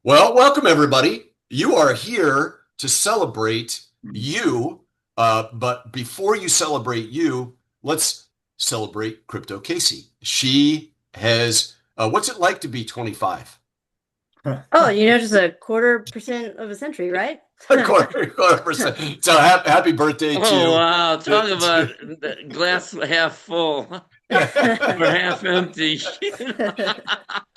Well, welcome everybody. You are here to celebrate you. But before you celebrate you, let's celebrate Crypto Casey. She has, what's it like to be 25? Oh, just a 1/4% of a century, right? A quarter percent. So happy birthday Oh wow, to, talk about the glass half full or half empty.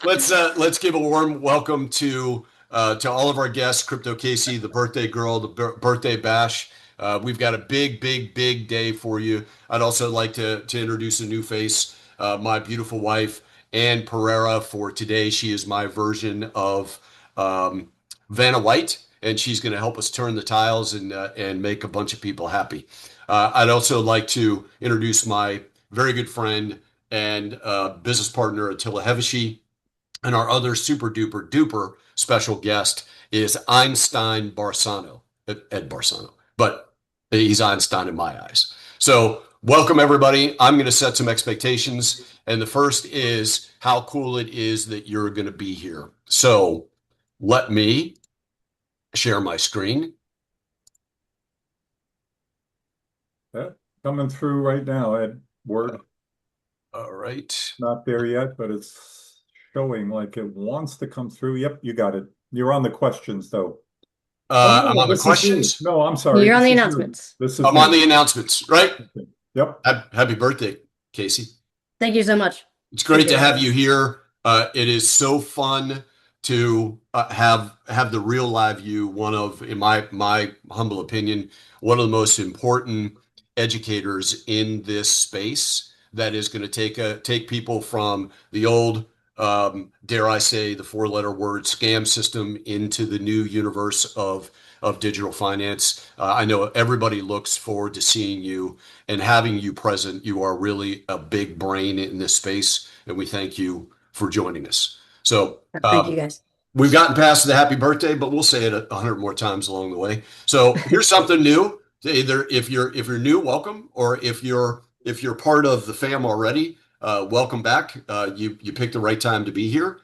let's give a warm welcome to all of our guests, Crypto Casey, the birthday girl, the birthday bash. We've got a big day for you. I'd also like to introduce a new face, my beautiful wife, Ann Pereira. For today, she is my version of Vanna White, and she's going to help us turn the tiles and make a bunch of people happy. I'd also like to introduce my very good friend and business partner, Attila Heis. And our other super duper duper special guest is Einstein Barsano, Ed Barsano, but he's Einstein in my eyes. So welcome everybody. I'm going to set some expectations. And the first is how cool it is that you're going to be here. So let me share my screen. Coming through right now, Ed. Word. All right. Not there yet, but it's showing like it wants to come through. Yep, you got it. You're on the questions, though. I'm on the questions. No, I'm sorry. You're on the announcements. I'm on the announcements, right? Yep. Happy birthday, Casey. Thank you so much. It's great to have you here. It is so fun to have the real live you. One of, in my humble opinion, one of the most important educators in this space that is going to take people from the old, dare I say, the four-letter word scam system into the new universe of digital finance. I know everybody looks forward to seeing you and having you present. You are really a big brain in this space, and we thank you for joining us. So Thank you guys. we've gotten past the happy birthday, but we'll say it 100 more times along the way. So here's something new. Either if you're new, welcome, or if you're part of the fam already, welcome back. You picked the right time to be here.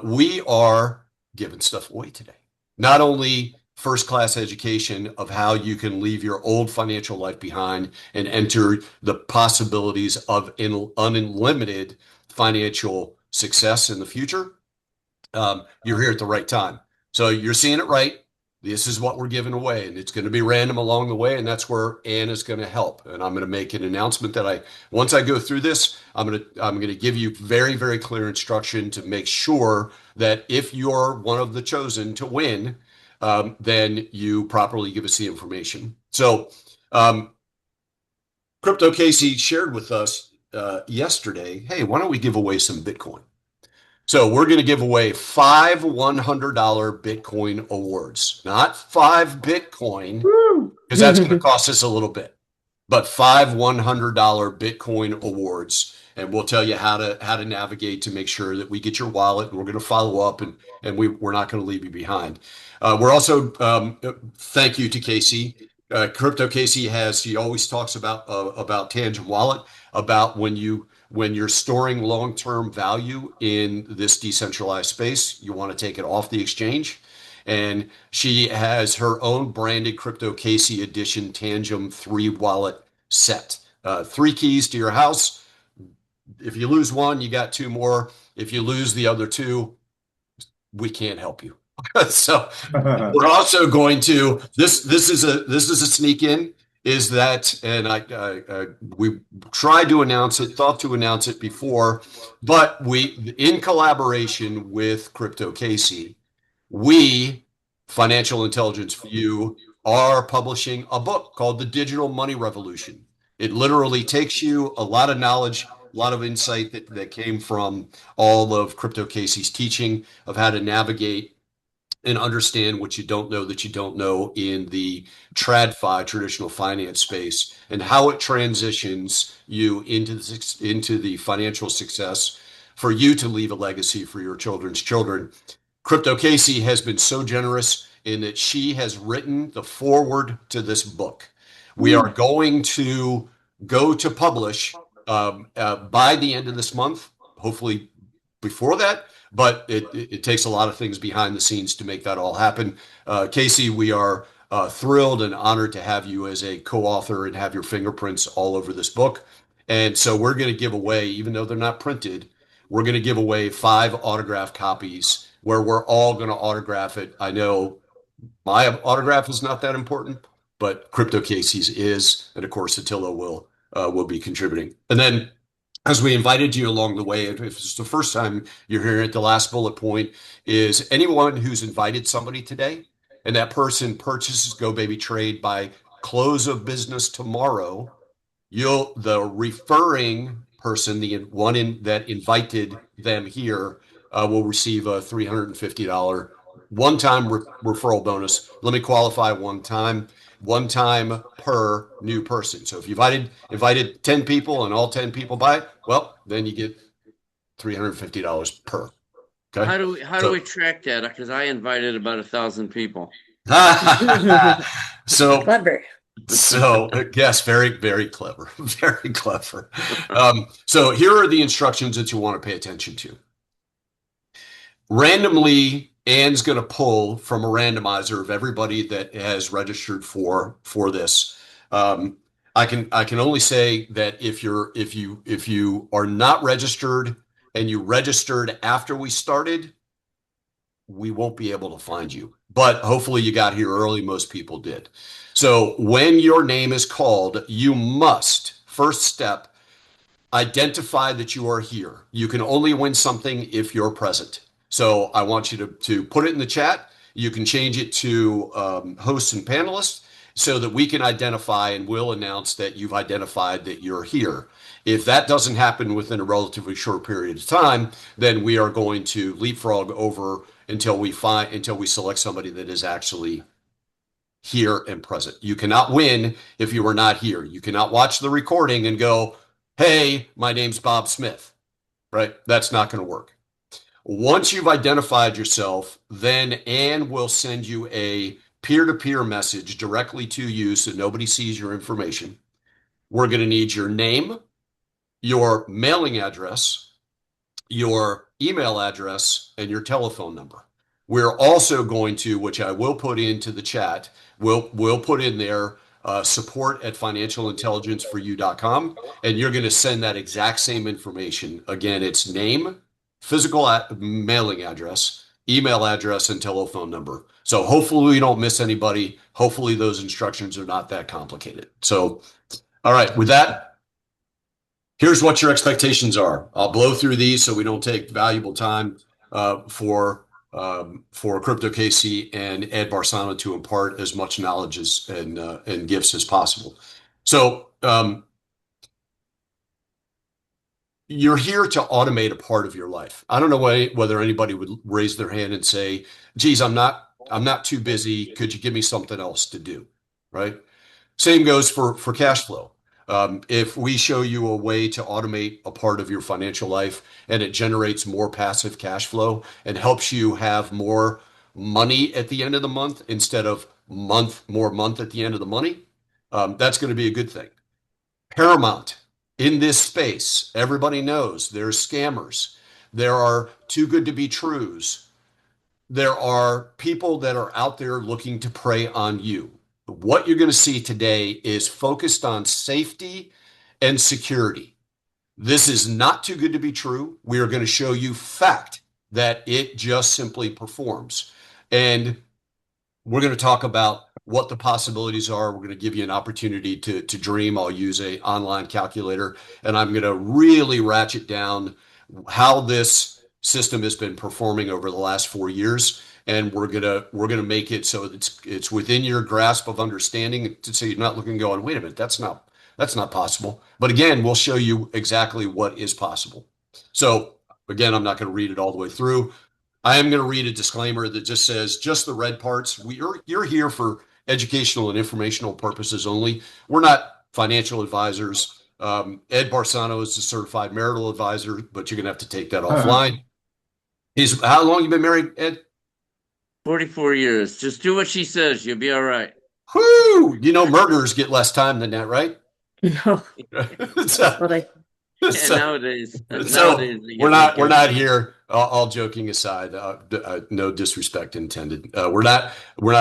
We are giving stuff away today. Not only first class education of how you can leave your old financial life behind and enter the possibilities of unlimited financial success in the future. You're here at the right time. So you're seeing it right. This is what we're giving away, and it's going to be random along the way, and that's where Ann is going to help. And I'm going to make an announcement that once I go through this, I'm going to give you very clear instruction to make sure that if you're one of the chosen to win, then you properly give us the information. So, Crypto Casey shared with us yesterday, hey, why don't we give away some Bitcoin? So we're going to give away 5 $100 Bitcoin awards, not 5 Bitcoin, because that's going to cost us a little bit, but 5 $100 Bitcoin awards. And we'll tell you how to navigate to make sure that we get your wallet, and we're going to follow up, and we're not going to leave you behind. We're also, thank you to Casey. Crypto Casey he always talks about Tangem Wallet, about when you're storing long-term value in this decentralized space, you want to take it off the exchange. And she has her own branded Crypto Casey edition Tangem 3 wallet set. 3 keys to your house. If you lose one, you got 2 more. If you lose the other 2, we can't help you. So we're also going to this is a sneak in, is that, and we tried to announce it, thought to announce it before, but we, in collaboration with Crypto Casey, we, Financial Intelligence for You, are publishing a book called The Digital Money Revolution. It literally takes you a lot of knowledge, a lot of insight that came from all of Crypto Casey's teaching of how to navigate and understand what you don't know that you don't know in the TradFi, traditional finance space, and how it transitions you into the financial success for you to leave a legacy for your children's children. Crypto Casey has been so generous in that she has written the foreword to this book. We are going to go to publish by the end of this month, hopefully before that, but it takes a lot of things behind the scenes to make that all happen. Casey, we are thrilled and honored to have you as a co-author and have your fingerprints all over this book. And so we're going to give away, even though they're not printed, we're going to give away 5 autographed copies where we're all going to autograph it. I know my autograph is not that important, but Crypto Casey's is, and of course Attila will be contributing. And then, as we invited you along the way, if it's the first time you're hearing it, the last bullet point is anyone who's invited somebody today, and that person purchases Go Baby Trade by close of business tomorrow, the referring person, the one that invited them here, will receive a $350 one-time referral bonus. Let me qualify one time per new person. So if you invited 10 people and all 10 people buy it, well, then you get $350 per. Okay. How do we track that? Because I invited about 1,000 people. So Clever. So yes, very, very clever, very clever. So here are the instructions that you want to pay attention to. Randomly, Ann's going to pull from a randomizer of everybody that has registered for this. I can only say that if you are not registered and you registered after we started, we won't be able to find you. But hopefully you got here early. Most people did. So when your name is called, you must, first step, identify that you are here. You can only win something if you're present. So I want you to put it in the chat. You can change it to hosts and panelists so that we can identify and will announce that you've identified that you're here. If that doesn't happen within a relatively short period of time, then we are going to leapfrog over until we select somebody that is actually here and present. You cannot win if you are not here. You cannot watch the recording and go, hey, my name's Bob Smith, right? That's not going to work. Once you've identified yourself, then Ann will send you a peer-to-peer message directly to you so nobody sees your information. We're going to need your name, your mailing address, your email address, and your telephone number. We're also going to, which I will put into the chat, we'll put in there support@financialintelligenceforyou.com, and you're going to send that exact same information. Again, it's name, physical mailing address, email address, and telephone number. So hopefully we don't miss anybody. Hopefully those instructions are not that complicated. So, all right, with that, here's what your expectations are. I'll blow through these so we don't take valuable time for Crypto Casey and Ed Barano to impart as much knowledge and gifts as possible. So you're here to automate a part of your life. I don't know whether anybody would raise their hand and say, geez, I'm not too busy. Could you give me something else to do? Right? Same goes for cash flow. If we show you a way to automate a part of your financial life and it generates more passive cash flow and helps you have more money at the end of the month instead of more month at the end of the money, that's going to be a good thing. Paramount in this space, everybody knows there's scammers. There are too good to be trues. There are people that are out there looking to prey on you. What you're going to see today is focused on safety and security. This is not too good to be true. We are going to show you fact that it just simply performs. And we're going to talk about what the possibilities are. We're going to give you an opportunity to dream. I'll use an online calculator, and I'm going to really ratchet down how this system has been performing over the last 4 years. And we're gonna make it so it's within your grasp of understanding, so you're not looking going, wait a minute, that's not possible. But again, we'll show you exactly what is possible. So again, I'm not going to read it all the way through. I am going to read a disclaimer that just says just the red parts. You're here for educational and informational purposes only. We're not financial advisors. Ed Barano is a certified marital advisor, but you're going to have to take that offline. How long you been married, Ed? 44 years. Just do what she says. You'll be all right. Whoo! You know, murderers get less time than that, right? No. So, nowadays we're not here all joking aside, no disrespect intended. We're not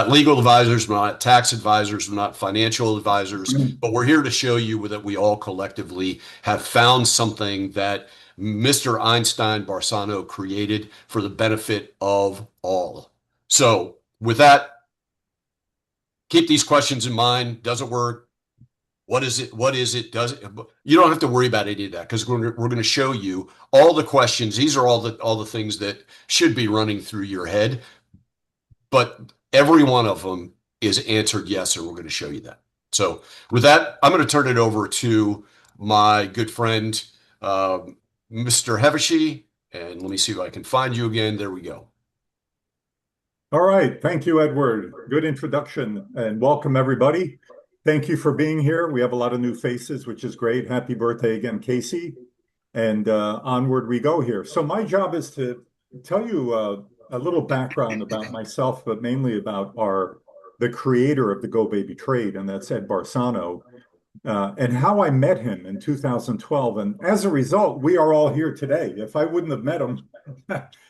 legal advisors, we're not tax advisors, we're not financial advisors, but we're here to show you that we all collectively have found something that Mr. Einstein Barsano created for the benefit of all. So with that, keep these questions in mind. Does it work? What is it? What is it? Does it? You don't have to worry about any of that because we're going to show you all the questions. These are all the things that should be running through your head, but every one of them is answered yes, and we're going to show you that. So with that, I'm going to turn it over to my good friend, Mr. Heveshy, and let me see if I can find you again. There we go. All right. Thank you, Edward. Good introduction and welcome, everybody. Thank you for being here. We have a lot of new faces, which is great. Happy birthday again, Casey. And onward we go here. So my job is to tell you a little background about myself, but mainly about the creator of the Go Baby Trade, and that's Ed Barsano, and how I met him in 2012. And as a result, we are all here today. If I wouldn't have met him,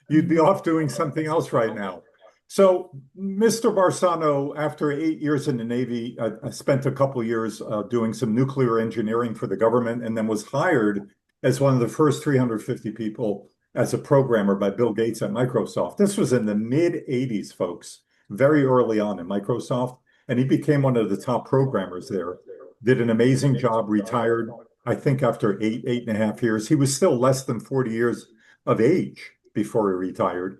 you'd be off doing something else right now. So Mr. Barsano, after 8 years in the Navy, I spent a couple of years doing some nuclear engineering for the government, and then was hired as one of the first 350 people as a programmer by Bill Gates at Microsoft. This was in the mid-'80s, folks, very early on in Microsoft, and he became one of the top programmers there. Did an amazing job, retired, I think after 8.5 years. He was still less than 40 years of age before he retired.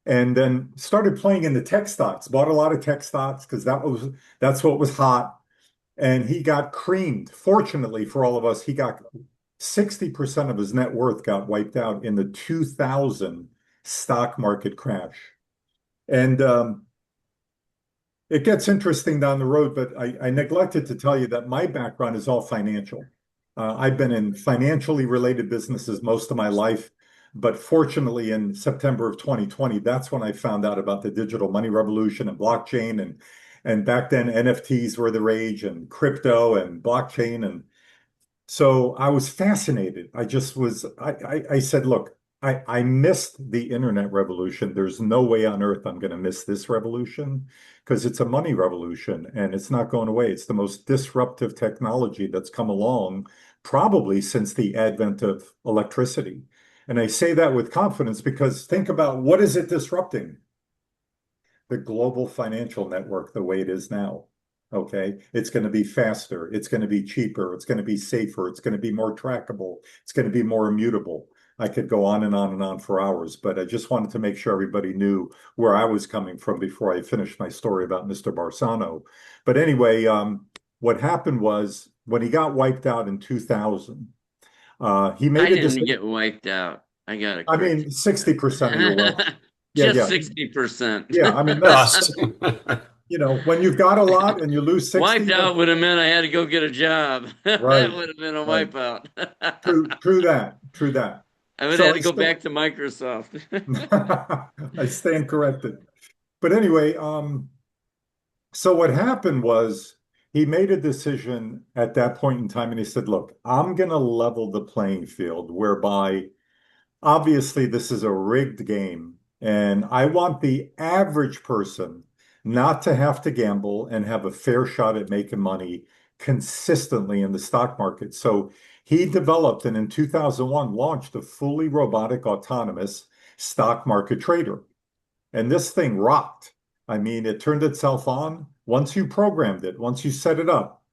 And then started playing in the tech stocks, bought a lot of tech stocks because that's what was hot. And he got creamed. Fortunately for all of us, he got 60% of his net worth got wiped out in the 2000 stock market crash. And it gets interesting down the road, but I neglected to tell you that my background is all financial. I've been in financially related businesses most of my life. But fortunately, in September of 2020, that's when I found out about the digital money revolution and blockchain. And back then, NFTs were the rage, and crypto and blockchain. And so I was fascinated. I said, look, I missed the internet revolution. There's no way on earth I'm going to miss this revolution because it's a money revolution and it's not going away. It's the most disruptive technology that's come along probably since the advent of electricity. And I say that with confidence because think about what is it disrupting? The global financial network the way it is now. Okay. It's going to be faster. It's going to be cheaper. It's going to be safer. It's going to be more trackable. It's going to be more immutable. I could go on and on and on for hours, but I just wanted to make sure everybody knew where I was coming from before I finished my story about Mr. Barsano. But anyway, what happened was when he got wiped out in 2000, he made I a didn't decision. get wiped out. I got it. I mean, 60% of your wealth. Just Yeah. 60%. Yeah, I mean, Us. when you've got a lot and you lose 60. Wiped out would have meant I had to go get a job. That Right, would have been a right. wipeout. True that. I would So have had to go back to Microsoft. I stand corrected. But anyway, so what happened was he made a decision at that point in time, and he said, look, I'm going to level the playing field whereby obviously this is a rigged game, and I want the average person not to have to gamble and have a fair shot at making money consistently in the stock market. So he developed and in 2001 launched a fully robotic autonomous stock market trader. And this thing rocked. I mean, it turned itself on once you programmed it, once you set it up,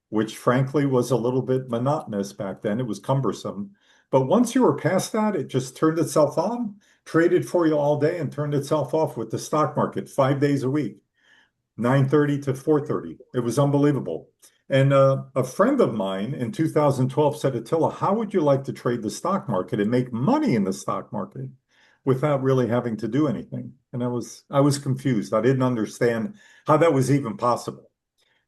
which frankly was a little bit monotonous back then. It was cumbersome. But once you were past that, it just turned itself on, traded for you all day, and turned itself off with the stock market 5 days a week, 9:30 to 4:30. It was unbelievable. And a friend of mine in 2012 said, Attila, how would you like to trade the stock market and make money in the stock market without really having to do anything? And I was confused. I didn't understand how that was even possible.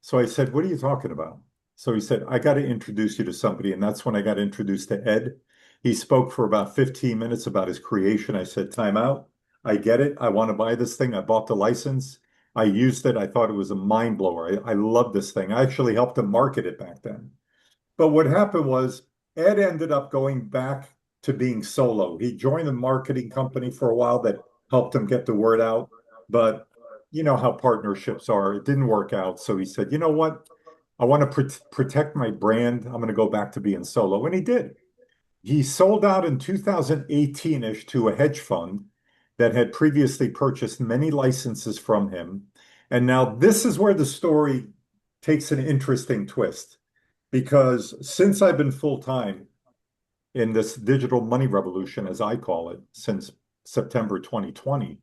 So I said, what are you talking about? So he said, I got to introduce you to somebody. And that's when I got introduced to Ed. He spoke for about 15 minutes about his creation. I said, time out. I get it. I want to buy this thing. I bought the license. I used it. I thought it was a mind blower. I love this thing. I actually helped him market it back then. But what happened was Ed ended up going back to being solo. He joined a marketing company for a while that helped him get the word out, but you know how partnerships are. It didn't work out. So he said, you know what? I want to protect my brand. I'm going to go back to being solo. And he did. He sold out in 2018-ish to a hedge fund that had previously purchased many licenses from him. And now this is where the story takes an interesting twist. Because since I've been full-time in this digital money revolution, as I call it, since September 2020,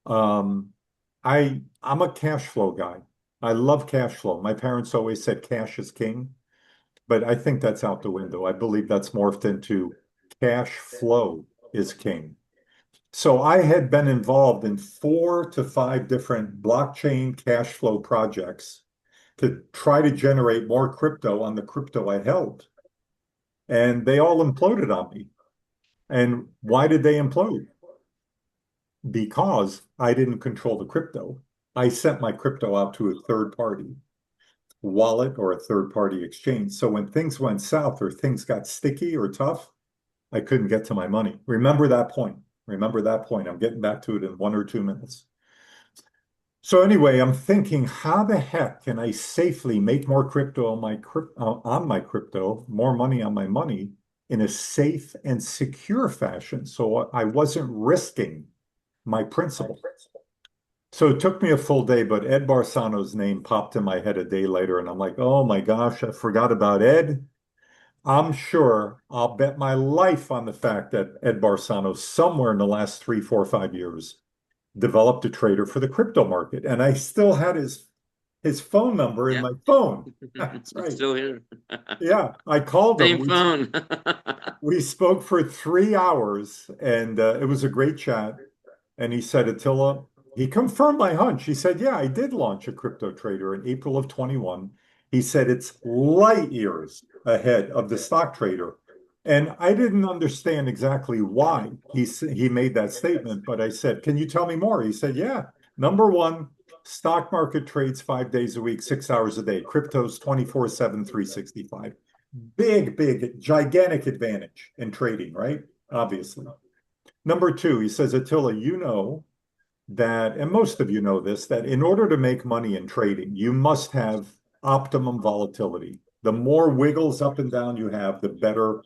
I'm a cash flow guy. I love cash flow. My parents always said cash is king, but I think that's out the window. I believe that's morphed into cash flow is king. So I had been involved in 4 to 5 different blockchain cash flow projects to try to generate more crypto on the crypto I held. And they all imploded on me. And why did they implode? Because I didn't control the crypto. I sent my crypto out to a third party wallet or a third party exchange. So when things went south or things got sticky or tough, I couldn't get to my money. Remember that point. Remember that point. I'm getting back to it in 1 or 2 minutes. So anyway, I'm thinking, how the heck can I safely make more crypto on my crypto, more money on my money in a safe and secure fashion, so I wasn't risking my principal. So it took me a full day, but Ed Barsano's name popped in my head a day later, and I'm like, oh my gosh, I forgot about Ed. I'm sure I'll bet my life on the fact that Ed Barsano, somewhere in the last 3, 4, 5 years, developed a trader for the crypto market. And I still had his phone number in Yeah. my phone. That's It's right. still here. Yeah, I called him. Same phone. We spoke for 3 hours, and it was a great chat. And he said, Attila, he confirmed my hunch. He said, yeah, I did launch a crypto trader in April of 21. He said it's light years ahead of the stock trader. And I didn't understand exactly why he made that statement, but I said, can you tell me more? He said, yeah. Number one, stock market trades 5 days a week, 6 hours a day. Crypto's 24/7, 365. Big, gigantic advantage in trading, right? Obviously. Number two, he says, Attila, you know that, and most of you know this, that in order to make money in trading, you must have optimum volatility. The more wiggles up and down you have, the better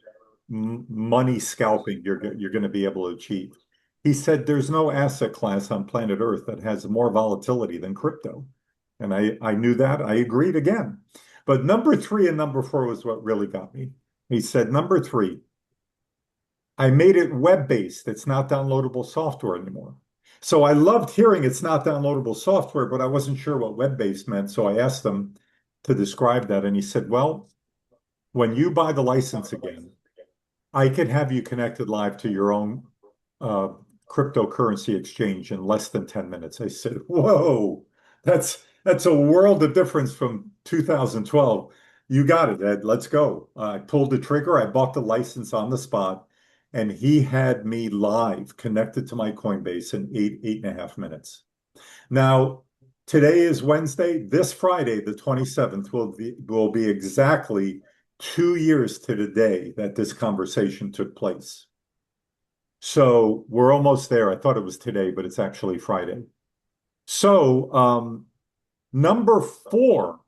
money scalping you're going to be able to achieve. He said there's no asset class on planet Earth that has more volatility than crypto. And I knew that. I agreed again. But number 3 and number 4 was what really got me. He said, number 3, I made it web-based. It's not downloadable software anymore. So I loved hearing it's not downloadable software, but I wasn't sure what web-based meant. So I asked him to describe that. And he said, well, when you buy the license again, I could have you connected live to your own cryptocurrency exchange in less than 10 minutes. I said, whoa, that's a world of difference from 2012. You got it, Ed. Let's go. I pulled the trigger. I bought the license on the spot, and he had me live connected to my Coinbase in 8.5 minutes. Now, today is Wednesday. This Friday, the 27th, will be exactly 2 years to the day that this conversation took place. So we're almost there. I thought it was today, but it's actually Friday. So number 4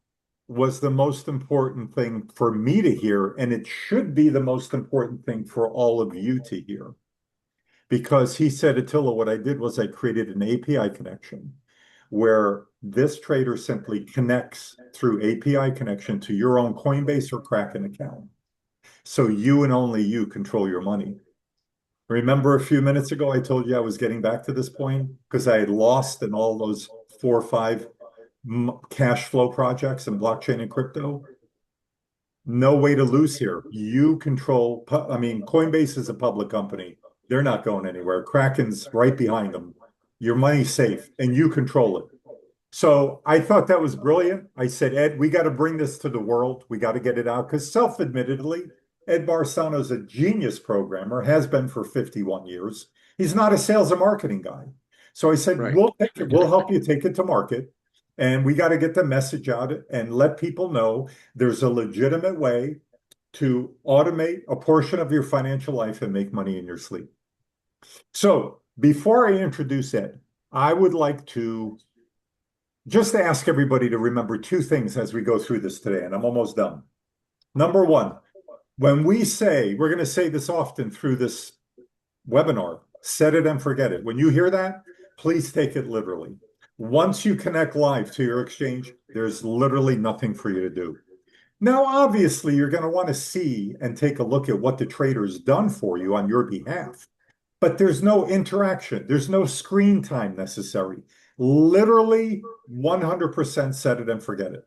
was the most important thing for me to hear, and it should be the most important thing for all of you to hear. Because he said, Attila, what I did was I created an API connection where this trader simply connects through API connection to your own Coinbase or Kraken account. So you and only you control your money. Remember a few minutes ago, I told you I was getting back to this point because I had lost in all those 4 or 5 cash flow projects in blockchain and crypto. No way to lose here. You control, I mean, Coinbase is a public company. They're not going anywhere. Kraken's right behind them. Your money's safe and you control it. So I thought that was brilliant. I said, Ed, we got to bring this to the world. We got to get it out because self-admittedly, Ed Barsano's a genius programmer, has been for 51 years. He's not a sales and marketing guy. So I said, Right. We'll help you take it to market. And we got to get the message out and let people know there's a legitimate way to automate a portion of your financial life and make money in your sleep. So before I introduce Ed, I would like to just ask everybody to remember two things as we go through this today, and I'm almost done. Number one, when we say, we're going to say this often through this webinar, set it and forget it. When you hear that, please take it literally. Once you connect live to your exchange, there's literally nothing for you to do. Now, obviously, you're going to want to see and take a look at what the trader's done for you on your behalf. But there's no interaction. There's no screen time necessary. Literally 100% set it and forget it.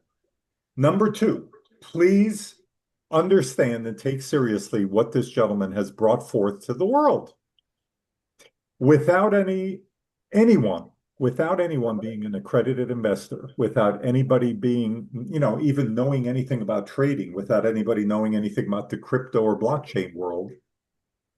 Number two, please understand and take seriously what this gentleman has brought forth to the world. Without anyone being an accredited investor, without anybody being, even knowing anything about trading, without anybody knowing anything about the crypto or blockchain world,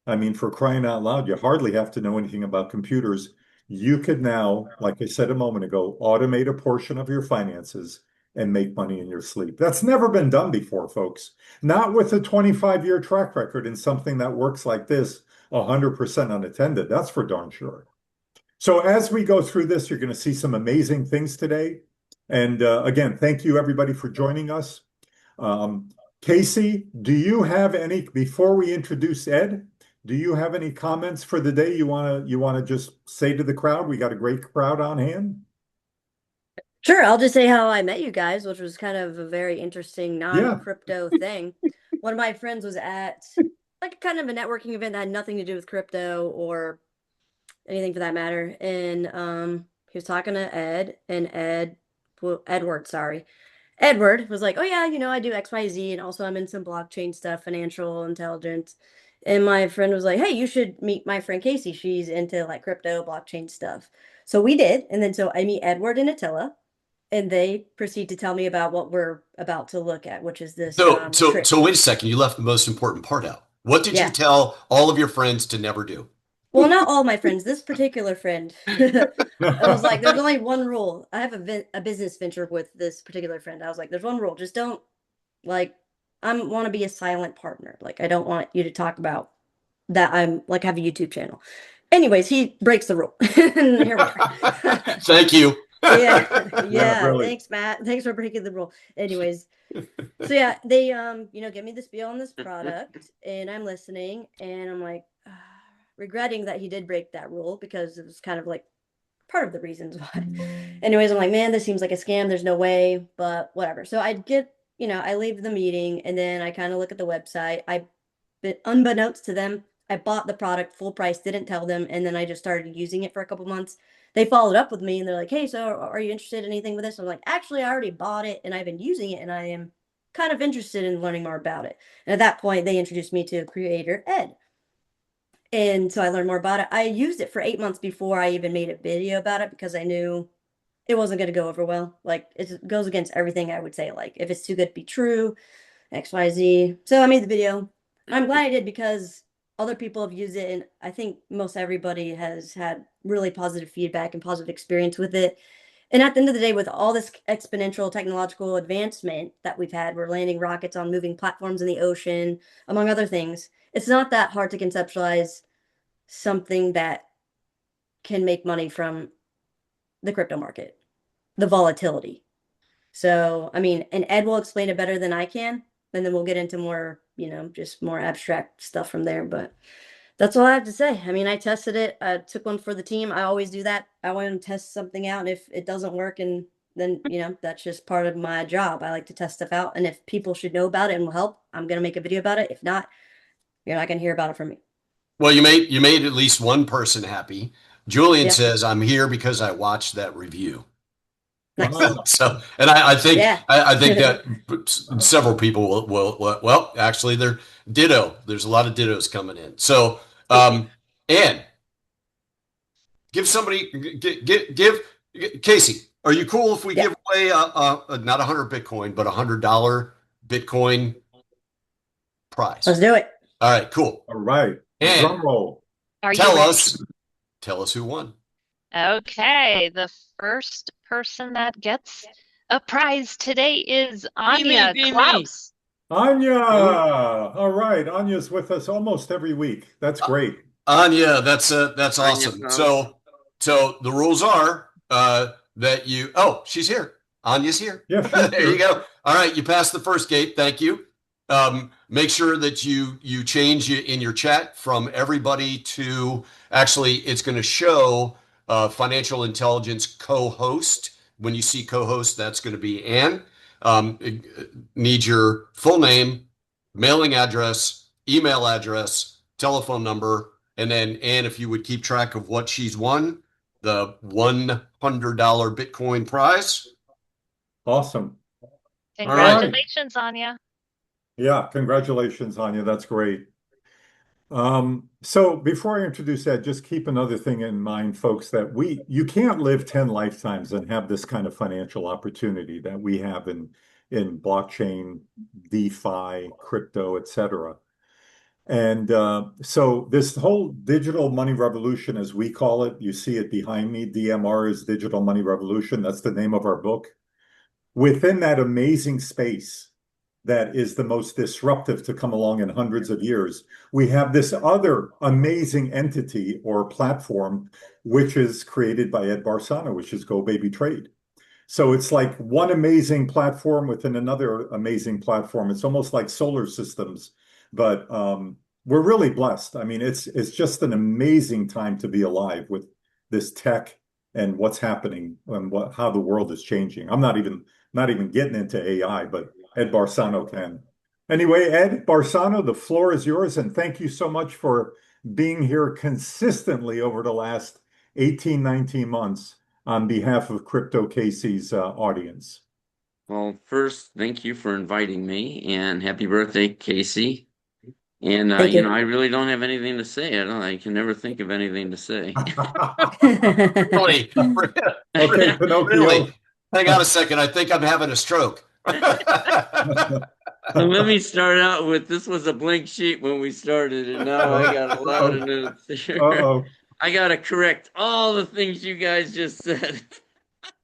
I mean, for crying out loud, you hardly have to know anything about computers. You could now, like I said a moment ago, automate a portion of your finances and make money in your sleep. That's never been done before, folks. Not with a 25-year track record in something that works like this, 100% unattended. That's for darn sure. So as we go through this, you're going to see some amazing things today. And again, thank you everybody for joining us. Casey, do you have any, before we introduce Ed, do you have any comments for the day you want to just say to the crowd? We got a great crowd on hand. Sure, I'll just say how I met you guys, which was kind of a very interesting non-crypto thing. One of my friends was at like kind of a networking event that had nothing to do with crypto or anything for that matter. And he was talking to Ed, and Edward was like, oh yeah, I do XYZ, and also I'm in some blockchain stuff, financial intelligence. And my friend was like, hey, you should meet my friend Casey. She's into like crypto, blockchain stuff. So we did. And then so I meet Edward and Attila, and they proceed to tell me about what we're about to look at, which is this. So wait a second. You left the most important part out. What did you tell all of your friends to never do? Well, not all my friends. This particular friend, I was like, there's only one rule. I have a business venture with this particular friend. I was like, there's one rule. Just don't I want to be a silent partner. Like, I don't want you to talk about that I'm like have a YouTube channel. Anyways, he breaks the rule. And here we are. Thank you. Yeah. Really. Thanks, Matt. Thanks for breaking the rule. Anyways, so yeah, they give me the spiel on this product, and I'm listening, and I'm like regretting that he did break that rule because it was kind of like part of the reasons why. Anyways, I'm like, man, this seems like a scam. There's no way, but whatever. So I leave the meeting, and then I kind of look at the website. Unbeknownst to them, I bought the product full price, didn't tell them, and then I just started using it for a couple months. They followed up with me, and they're like, hey, so are you interested in anything with this? I'm like, actually, I already bought it, and I've been using it, and I am kind of interested in learning more about it. And at that point, they introduced me to creator Ed. And so I learned more about it. I used it for 8 months before I even made a video about it because I knew it wasn't going to go over well. Like, it goes against everything I would say. Like, if it's too good to be true, XYZ. So I made the video. I'm glad I did because other people have used it, and I think most everybody has had really positive feedback and positive experience with it. And at the end of the day, with all this exponential technological advancement that we've had, we're landing rockets on moving platforms in the ocean, among other things. It's not that hard to conceptualize something that can make money from the crypto market, the volatility. So, I mean, and Ed will explain it better than I can, and then we'll get into more, just more abstract stuff from there. But that's all I have to say. I mean, I tested it. I took one for the team. I always do that. I want to test something out, and if it doesn't work, and then, that's just part of my job. I like to test stuff out, and if people should know about it and will help, I'm going to make a video about it. If not, you're not going to hear about it from me. Well, you made at least one person happy. Julian says, I'm here because I watched that review. Nice. So, and I think that several people will actually they're ditto. There's a lot of dittos coming in. So, and give Casey, are you cool if we give away not 100 Bitcoin, but $100 Bitcoin prize? Let's do it. All right, cool. All right. And drum roll. Tell us who won. Okay, the first person that gets a prize today is Anya Klaus. Anya. Oh, All right. Anya's with us almost every week. That's Uh, great. Anya, that's Anya's awesome. house. So the rules are that you. Oh, she's here. Anya's here. Yeah, she's There you here. go. All right, you passed the first gate. Thank you. Make sure that you change it in your chat from everybody to actually. It's going to show financial intelligence co-host. When you see co-host, that's going to be Ann. Need your full name, mailing address, email address, telephone number, and then Ann, if you would keep track of what she's won, the $100 Bitcoin prize. Awesome. All right. Congratulations, Anya. Yeah, congratulations, Anya. That's great. So before I introduce that, just keep another thing in mind, folks, that you can't live 10 lifetimes and have this kind of financial opportunity that we have in blockchain, DeFi, crypto, etc. And so this whole digital money revolution, as we call it, you see it behind me, DMR is Digital Money Revolution. That's the name of our book. Within that amazing space that is the most disruptive to come along in hundreds of years, we have this other amazing entity or platform, which is created by Ed Barano, which is Go Baby Trade. So it's like one amazing platform within another amazing platform. It's almost like solar systems, but we're really blessed. I mean, it's just an amazing time to be alive with this tech and what's happening and how the world is changing. I'm not even getting into AI, but Ed Barano can. Anyway, Ed Barano, the floor is yours, and thank you so much for being here consistently over the last 18, 19 months on behalf of Crypto Casey's audience. Well, first, thank you for inviting me, and happy birthday, Casey. And Thank you. I really don't have anything to say. I can never think of anything to say. Really, Okay, really. Pinocchio. Hang on a second. I think I'm having a stroke. So let me start out with this was a blank sheet when we started, and now I got a lot of notes here. Uh-oh. I gotta correct all the things you guys just said.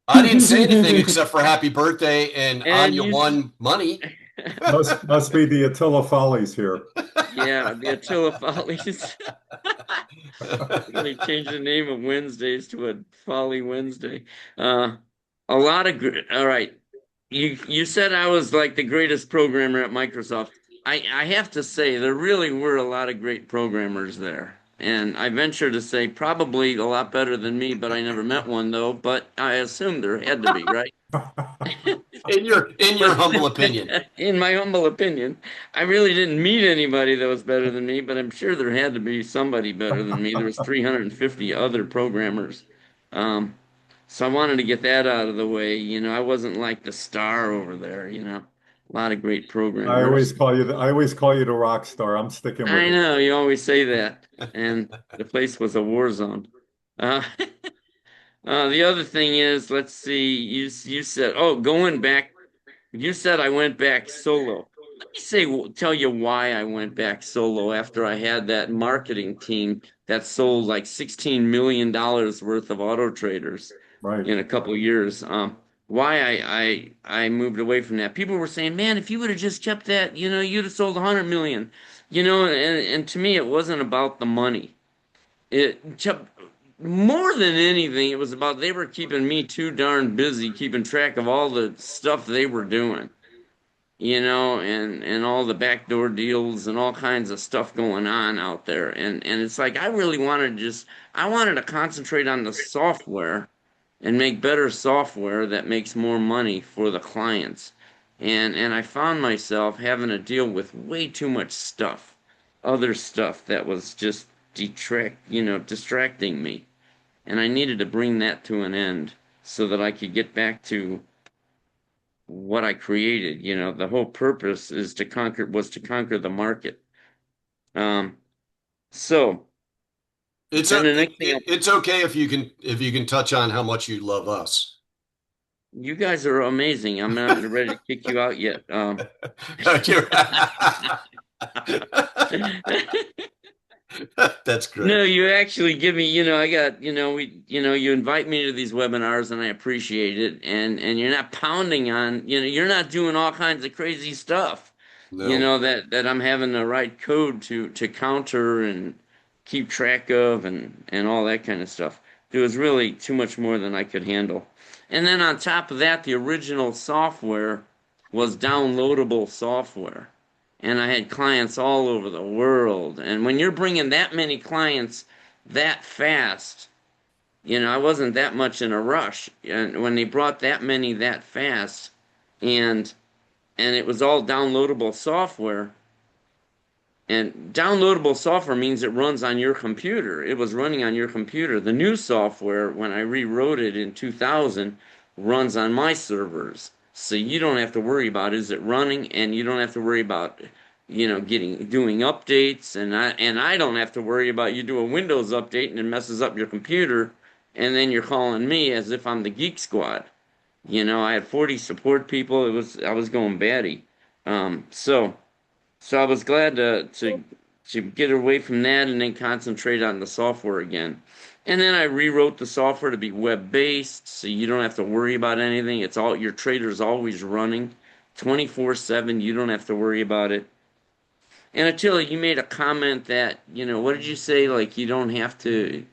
I didn't say anything except for happy birthday and And Anya won money. Must be the Attila Follies here. Yeah, the Attila Follies. They changed the name of Wednesdays to a Folly Wednesday. Uh, all right. You said I was like the greatest programmer at Microsoft. I have to say there really were a lot of great programmers there. And I venture to say probably a lot better than me, but I never met one though, but I assume there had to be, right? In your But humble opinion. in my humble opinion, I really didn't meet anybody that was better than me, but I'm sure there had to be somebody better than me. There was 350 other programmers. Um, so I wanted to get that out of the way. I wasn't like the star over there, A lot of great programmers. I always call you the rock star. I'm sticking with I it. know you always say that, and the place was a war zone. Uh, the other thing is, let's see, you said, oh, going back. You said I went back solo. Let me tell you why I went back solo after I had that marketing team that sold like $16 million worth of auto traders Right. in a couple years. Why I moved away from that. People were saying, man, if you would have just kept that, you'd have sold 100 million. And to me, it wasn't about the money. It kept more than anything, it was about they were keeping me too darn busy keeping track of all the stuff they were doing, and all the backdoor deals and all kinds of stuff going on out there. And it's like I really I wanted to concentrate on the software and make better software that makes more money for the clients. And I found myself having to deal with way too much stuff, other stuff that was just distracting me. And I needed to bring that to an end so that I could get back to what I created. The whole purpose was to conquer the market. Um, so It's then a, the it, next thing, it, it's okay if you can touch on how much you love us. you guys are amazing. I'm not ready to kick you out yet. That's great. No, you actually give me, I got, you invite me to these webinars and I appreciate it. And you're not pounding on, you're not doing all kinds of crazy stuff. you know, that I'm having the right code to counter and keep track of and all that kind of stuff. It was really too much more than I could handle. And then on top of that, the original software was downloadable software. And I had clients all over the world. And when you're bringing that many clients that fast, you know, I wasn't that much in a rush. And when they brought that many that fast, and it was all downloadable software, and downloadable software means it runs on your computer. It was running on your computer. The new software, when I rewrote it in 2000, runs on my servers. So you don't have to worry about is it running, and you don't have to worry about, you know, doing updates, and I don't have to worry about you do a Windows update and it messes up your computer, and then you're calling me as if I'm the Geek Squad. You know, I had 40 support people. I was going batty. So I was glad to get away from that and then concentrate on the software again. And then I rewrote the software to be web-based, so you don't have to worry about anything. It's all, your trader's always running 24/7. You don't have to worry about it. And Attila, you made a comment that, you know, what did you say? Like, you don't have to,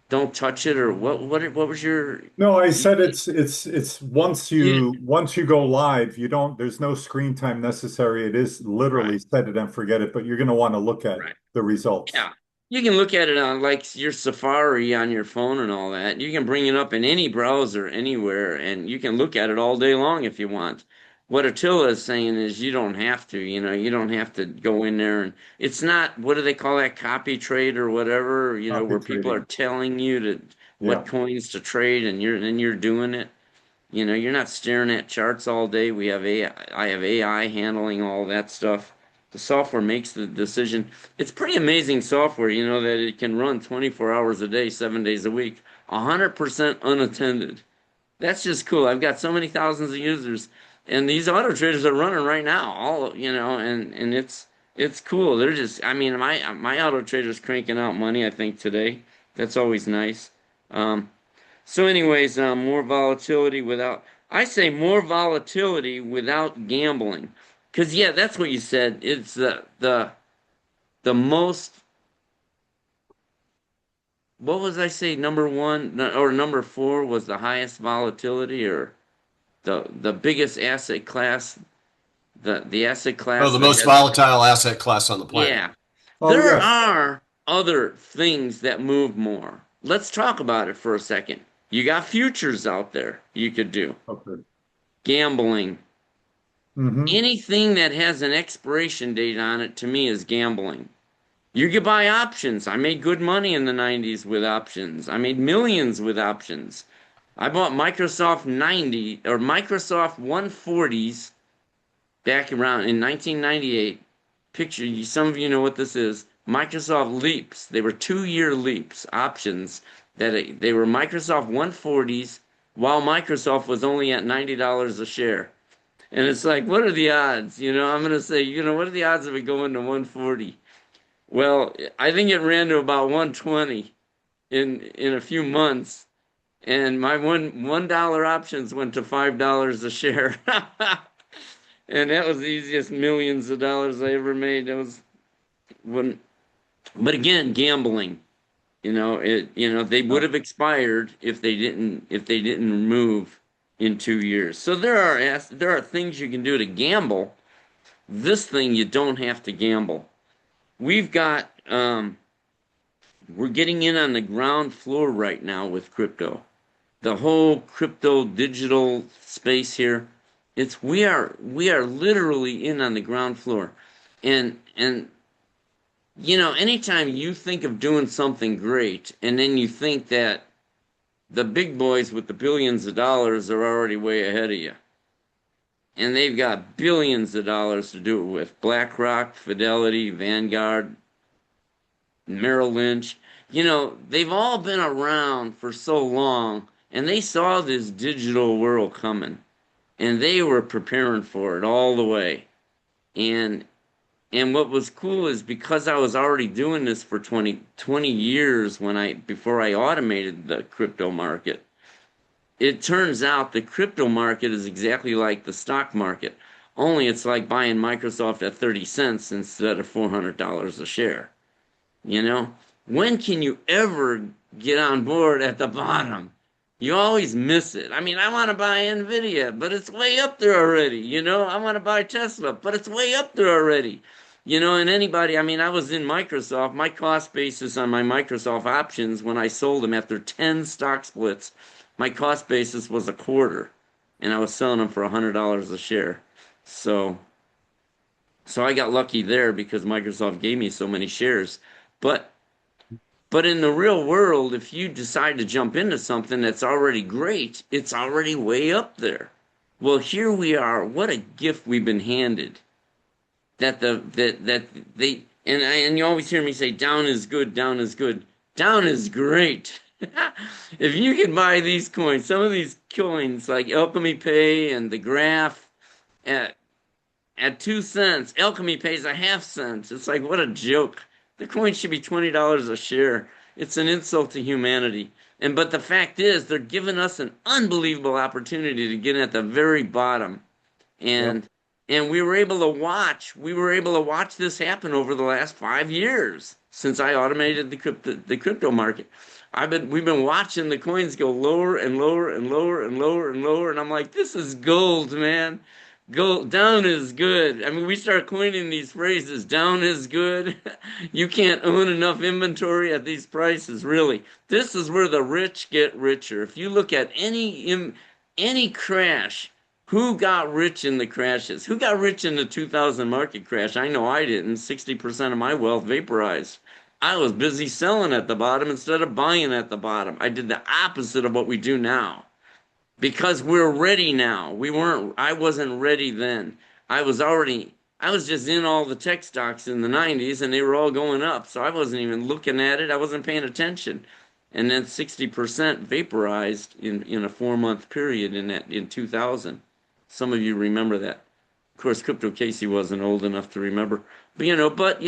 don't touch it, or what was your? No, I said it's once you go live, you don't, there's no screen time necessary. It is literally Right. set it and forget it, but you're going to want to look at Right. the results. Yeah. You can look at it on like your Safari on your phone and all that. You can bring it up in any browser anywhere, and you can look at it all day long if you want. What Attila is saying is you don't have to, you know, you don't have to go in there, and it's not, what do they call that, copy trade or whatever, you know, Copy where people are trading. telling you to Yeah. what coins to trade, and you're doing it. You know, you're not staring at charts all day. We have AI, I have AI handling all that stuff. The software makes the decision. It's pretty amazing software, you know, that it can run 24 hours a day, 7 days a week, 100% unattended. That's just cool. I've got so many thousands of users, and these auto traders are running right now. All, you know, and it's cool. They're just, I mean, my auto trader's cranking out money, I think, today. That's always nice. So anyways, more volatility without, I say more volatility without gambling. Because, yeah, that's what you said. It's the most, what was I say, number one or number four was the highest volatility, or the biggest asset class, the asset Oh, class the that most has, volatile asset class on the planet. yeah. Oh, There yes. are other things that move more. Let's talk about it for a second. You got futures out there you could do. Okay. Gambling. Mm-hmm. Anything that has an expiration date on it to me is gambling. You could buy options. I made good money in the 90s with options. I made millions with options. I bought Microsoft 90 or Microsoft 140s back around in 1998. Picture, some of you know what this is. Microsoft Leaps. They were 2-year Leaps options that they were Microsoft 140s while Microsoft was only at $90 a share. And it's like, what are the odds? You know, I'm going to say, you know, what are the odds of it going to 140? Well, I think it ran to about 120 in a few months. And my $1 options went to $5 a share. And that was the easiest millions of dollars I ever made. That was when, but again, gambling. You know, they would have expired if they didn't move in 2 years. So there are things you can do to gamble. This thing you don't have to gamble. We've got we're getting in on the ground floor right now with crypto. The whole crypto digital space here. We are literally in on the ground floor. And you know, anytime you think of doing something great and then you think that the big boys with the billions of dollars are already way ahead of you. And they've got billions of dollars to do it with. BlackRock, Fidelity, Vanguard, Merrill Lynch. You know, they've all been around for so long, and they saw this digital world coming, and they were preparing for it all the way. And what was cool is because I was already doing this for 20 years before I automated the crypto market, it turns out the crypto market is exactly like the stock market. only it's like buying Microsoft at 30 cents instead of $400 a share. You know, when can you ever get on board at the bottom? You always miss it. I mean, I want to buy Nvidia, but it's way up there already. You know, I want to buy Tesla, but it's way up there already. You know, and anybody, I mean, I was in Microsoft. My cost basis on my Microsoft options when I sold them after 10 stock splits, my cost basis was a quarter, and I was selling them for $100 a share. So I got lucky there because Microsoft gave me so many shares. But in the real world, if you decide to jump into something that's already great, it's already way up there. Well, here we are. What a gift we've been handed. And you always hear me say, down is good, down is good. Down is great. If you can buy these coins, some of these coins like Alchemy Pay and the Graph at 2 cents, Alchemy pays a half cent. It's like, what a joke. The coin should be $20 a share. It's an insult to humanity. But the fact is, they're giving us an unbelievable opportunity to get at the very bottom. And we were able to watch. We were able to watch this happen over the last 5 years since I automated the crypto market. We've been watching the coins go lower and lower and lower and lower and lower, and I'm like, this is gold, man. Gold down is good. I mean, we start coining these phrases. Down is good. You can't own enough inventory at these prices, really. This is where the rich get richer. If you look at any crash, who got rich in the crashes? Who got rich in the 2000 market crash? I know I didn't. 60% of my wealth vaporized. I was busy selling at the bottom instead of buying at the bottom. I did the opposite of what we do now. Because we're ready now. I wasn't ready then. I was just in all the tech stocks in the 90s and they were all going up. So I wasn't even looking at it. I wasn't paying attention. And then 60% vaporized in a 4-month period in 2000. Some of you remember that. Of course, Crypto Casey wasn't old enough to remember. But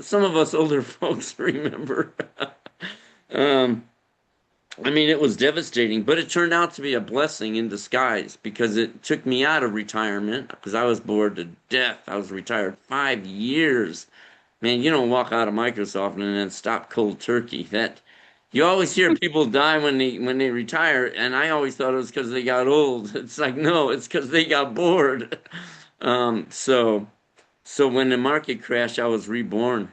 some of us older folks remember. I mean, it was devastating, but it turned out to be a blessing in disguise because it took me out of retirement because I was bored to death. I was retired 5 years. Man, you don't walk out of Microsoft and then stop cold turkey. You always hear people die when they retire, and I always thought it was because they got old. It's like, no, it's because they got bored. So when the market crashed, I was reborn.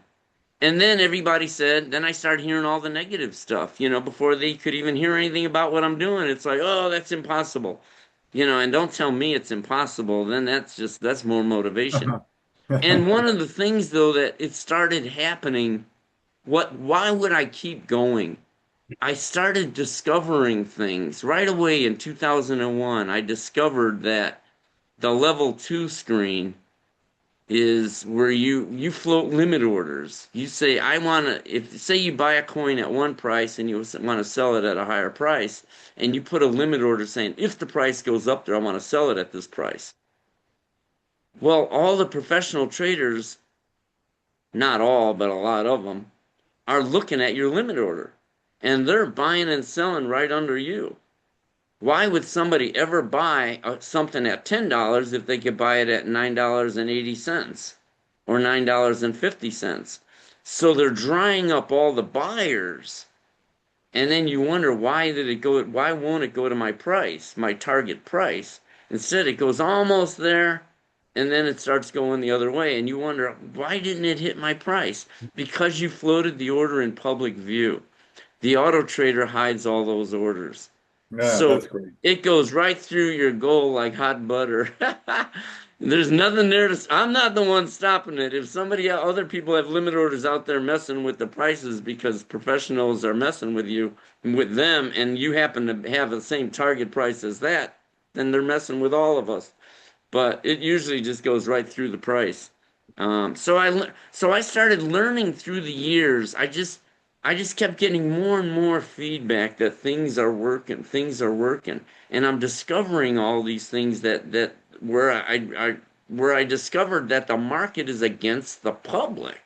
And then everybody then I started hearing all the negative stuff, before they could even hear anything about what I'm doing. It's like, oh, that's impossible. And don't tell me it's impossible. Then that's more motivation. And one of the things, though, that it started happening, why would I keep going? I started discovering things right away in 2001. I discovered that the level 2 screen is where you float limit orders. You say, say you buy a coin at one price and you want to sell it at a higher price, and you put a limit order saying, if the price goes up there, I want to sell it at this price. Well, all the professional traders, not all, but a lot of them, are looking at your limit order, and they're buying and selling right under you. Why would somebody ever buy something at $10 if they could buy it at $9.80 or $9.50? So they're drying up all the buyers. And then you wonder, why won't it go to my price, my target price? Instead, it goes almost there, and then it starts going the other way. And you wonder, why didn't it hit my price? Because you floated the order in public view. The auto trader hides all those orders. Yeah, so that's great. It goes right through your goal like hot butter. There's nothing there I'm not the one stopping it. If other people have limit orders out there messing with the prices because professionals are messing with them, and you happen to have the same target price as that, then they're messing with all of us. But it usually just goes right through the price. So I started learning through the years. I just kept getting more and more feedback that things are working, and I'm discovering all these things where I discovered that the market is against the public.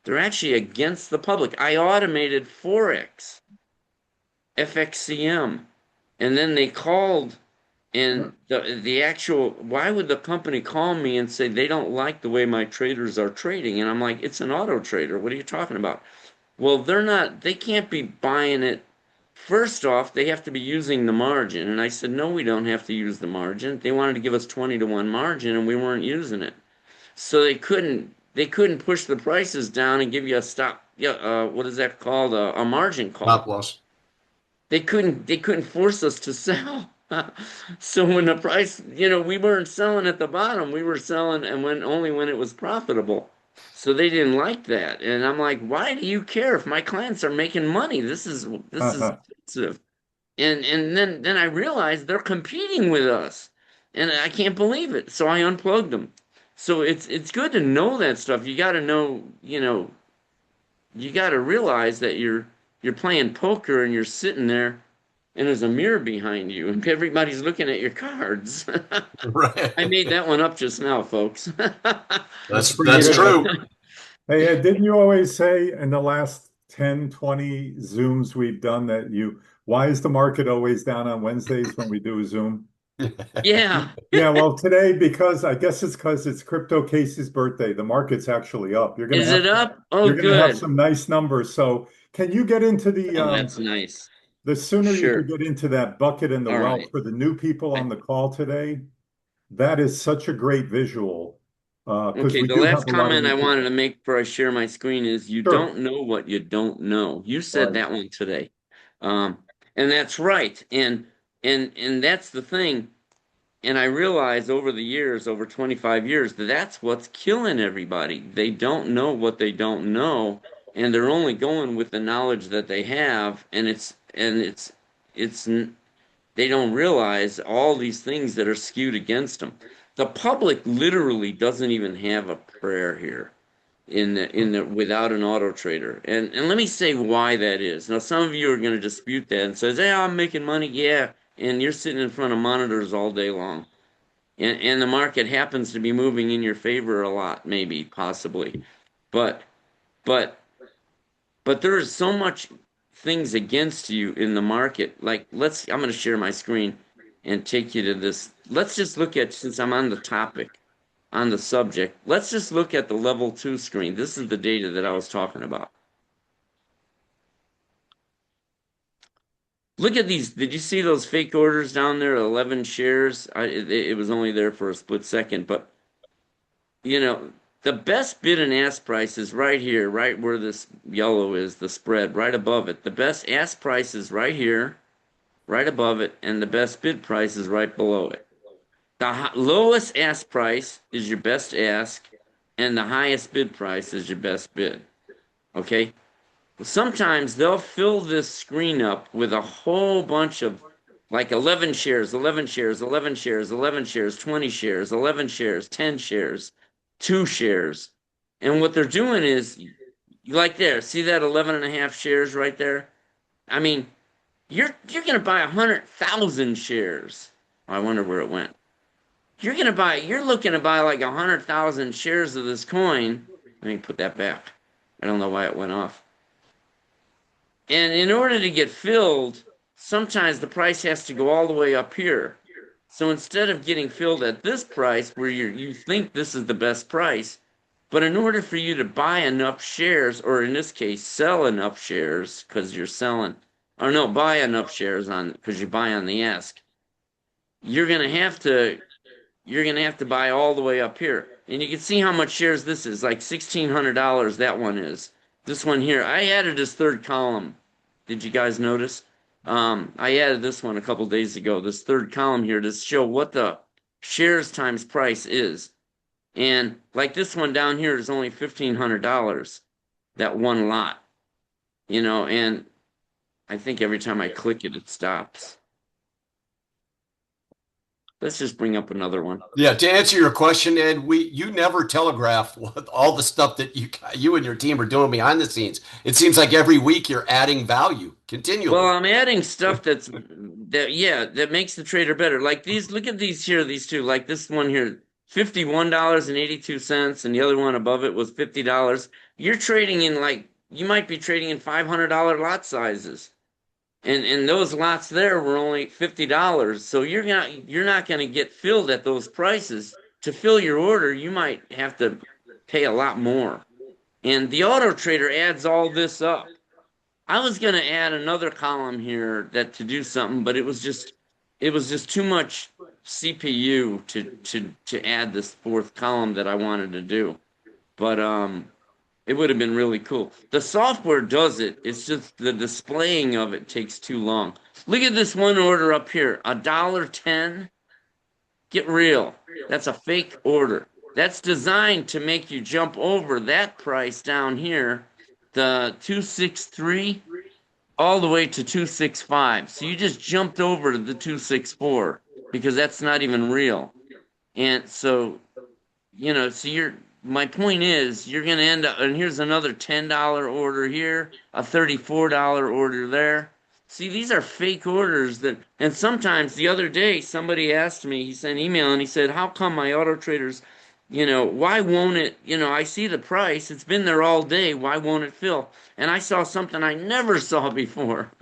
They're actually against the public. I automated Forex, FXCM, and then they called And the actual, why would the company call me and say they don't like the way my traders are trading? And I'm like, it's an auto trader. What are you talking about? Well, they can't be buying it. First off, they have to be using the margin. And I said, no, we don't have to use the margin. They wanted to give us 20-to-1 margin and we weren't using it. So they couldn't push the prices down and give you a stop. Yeah, what is that called? A margin call. Stop loss. They couldn't force us to sell. So when the price, we weren't selling at the bottom. We were selling and only when it was profitable. So they didn't like that. And I'm like, why do you care if my clients are making money? This is expensive. And then I realized they're competing with us. And I can't believe it. So I unplugged them. So it's good to know that stuff. You got to know, you got to realize that you're playing poker and you're sitting there and there's a mirror behind you and everybody's looking at your cards. Right. I made that one up just now, folks. That's good. true. Hey, Ed, didn't you always say in the last 10, 20 Zooms we've done why is the market always down on Wednesdays when we do a Zoom? Yeah. Yeah, well, today, I guess it's because it's Crypto Casey's birthday, the market's actually up. Is it up? Oh, you're gonna have good. some nice numbers. So can you get into Oh, that's nice. the sooner you Sure. can get into that bucket and the All wealth right. for the new people on the call today, that is such a great visual. Because Okay, we the do have last a lot of comment new I people. wanted to make before I share my screen is you Sure. don't know what you don't know. You said Right. that one today. And that's right. And that's the thing. And I realized over the years, over 25 years, that's what's killing everybody. They don't know what they don't know, and they're only going with the knowledge that they have, and they don't realize all these things that are skewed against them. The public literally doesn't even have a prayer here without an auto trader. And let me say why that is. Now some of you are going to dispute that and says, "Hey, I'm making money." Yeah, and you're sitting in front of monitors all day long. And the market happens to be moving in your favor a lot, maybe, possibly. But but there is so much things against you in the market. Like I'm going to share my screen and take you to this. Let's just look at, since I'm on the topic, on the subject, let's just look at the level 2 screen. This is the data that I was talking about. Look at these. Did you see those fake orders down there? 11 shares. It was only there for a split second, but the best bid and ask price is right here, right where this yellow is, the spread, right above it. The best ask price is right here, right above it, and the best bid price is right below it. The lowest ask price is your best ask, and the highest bid price is your best bid. Okay? Sometimes they'll fill this screen up with a whole bunch of like 11 shares, 11 shares, 11 shares, 11 shares, 20 shares, 11 shares, 10 shares, 2 shares. And what they're doing is, like there, see that 11 and a half shares right there? I mean, you're going to buy 100,000 shares. I wonder where it went. You're looking to buy like 100,000 shares of this coin. Let me put that back. I don't know why it went off. And in order to get filled, sometimes the price has to go all the way up here. So instead of getting filled at this price where you think this is the best price, but in order for you to buy enough shares, or in this case, sell enough shares because you're selling, or no, buy enough shares because you buy on the ask, you're gonna have to buy all the way up here. And you can see how much shares this is, like $1,600 that one is. This one here, I added this third column. Did you guys notice? I added this one a couple days ago, this third column here, to show what the shares times price is. And like this one down here is only $1,500, that one lot. And I think every time I click it, it stops. Let's just bring up another one. Yeah, to answer your question, Ed, you never telegraph all the stuff that you and your team are doing behind the scenes. It seems like every week you're adding value continually. Well, I'm adding stuff that makes the trader better. Like these, look at these here, these two. Like this one here, $51.82, and the other one above it was $50. You're trading in you might be trading in $500 lot sizes. And those lots there were only $50. So you're not going to get filled at those prices. To fill your order, you might have to pay a lot more. And the Auto Trader adds all this up. I was going to add another column here to do something, but it was just too much CPU to add this fourth column that I wanted to do. But it would have been really cool. The software does it. It's just the displaying of it takes too long. Look at this one order up here, $1.10. Get real. That's a fake order. That's designed to make you jump over that price down here, the 263, all the way to 265. So you just jumped over to the 264 because that's not even real. And so, my point is, you're going to end up, and here's another $10 order here, a $34 order there. See, these are fake orders and sometimes the other day, somebody asked me, he sent an email and he said, how come my Auto Traders, why won't it, I see the price, it's been there all day, why won't it fill? And I saw something I never saw before.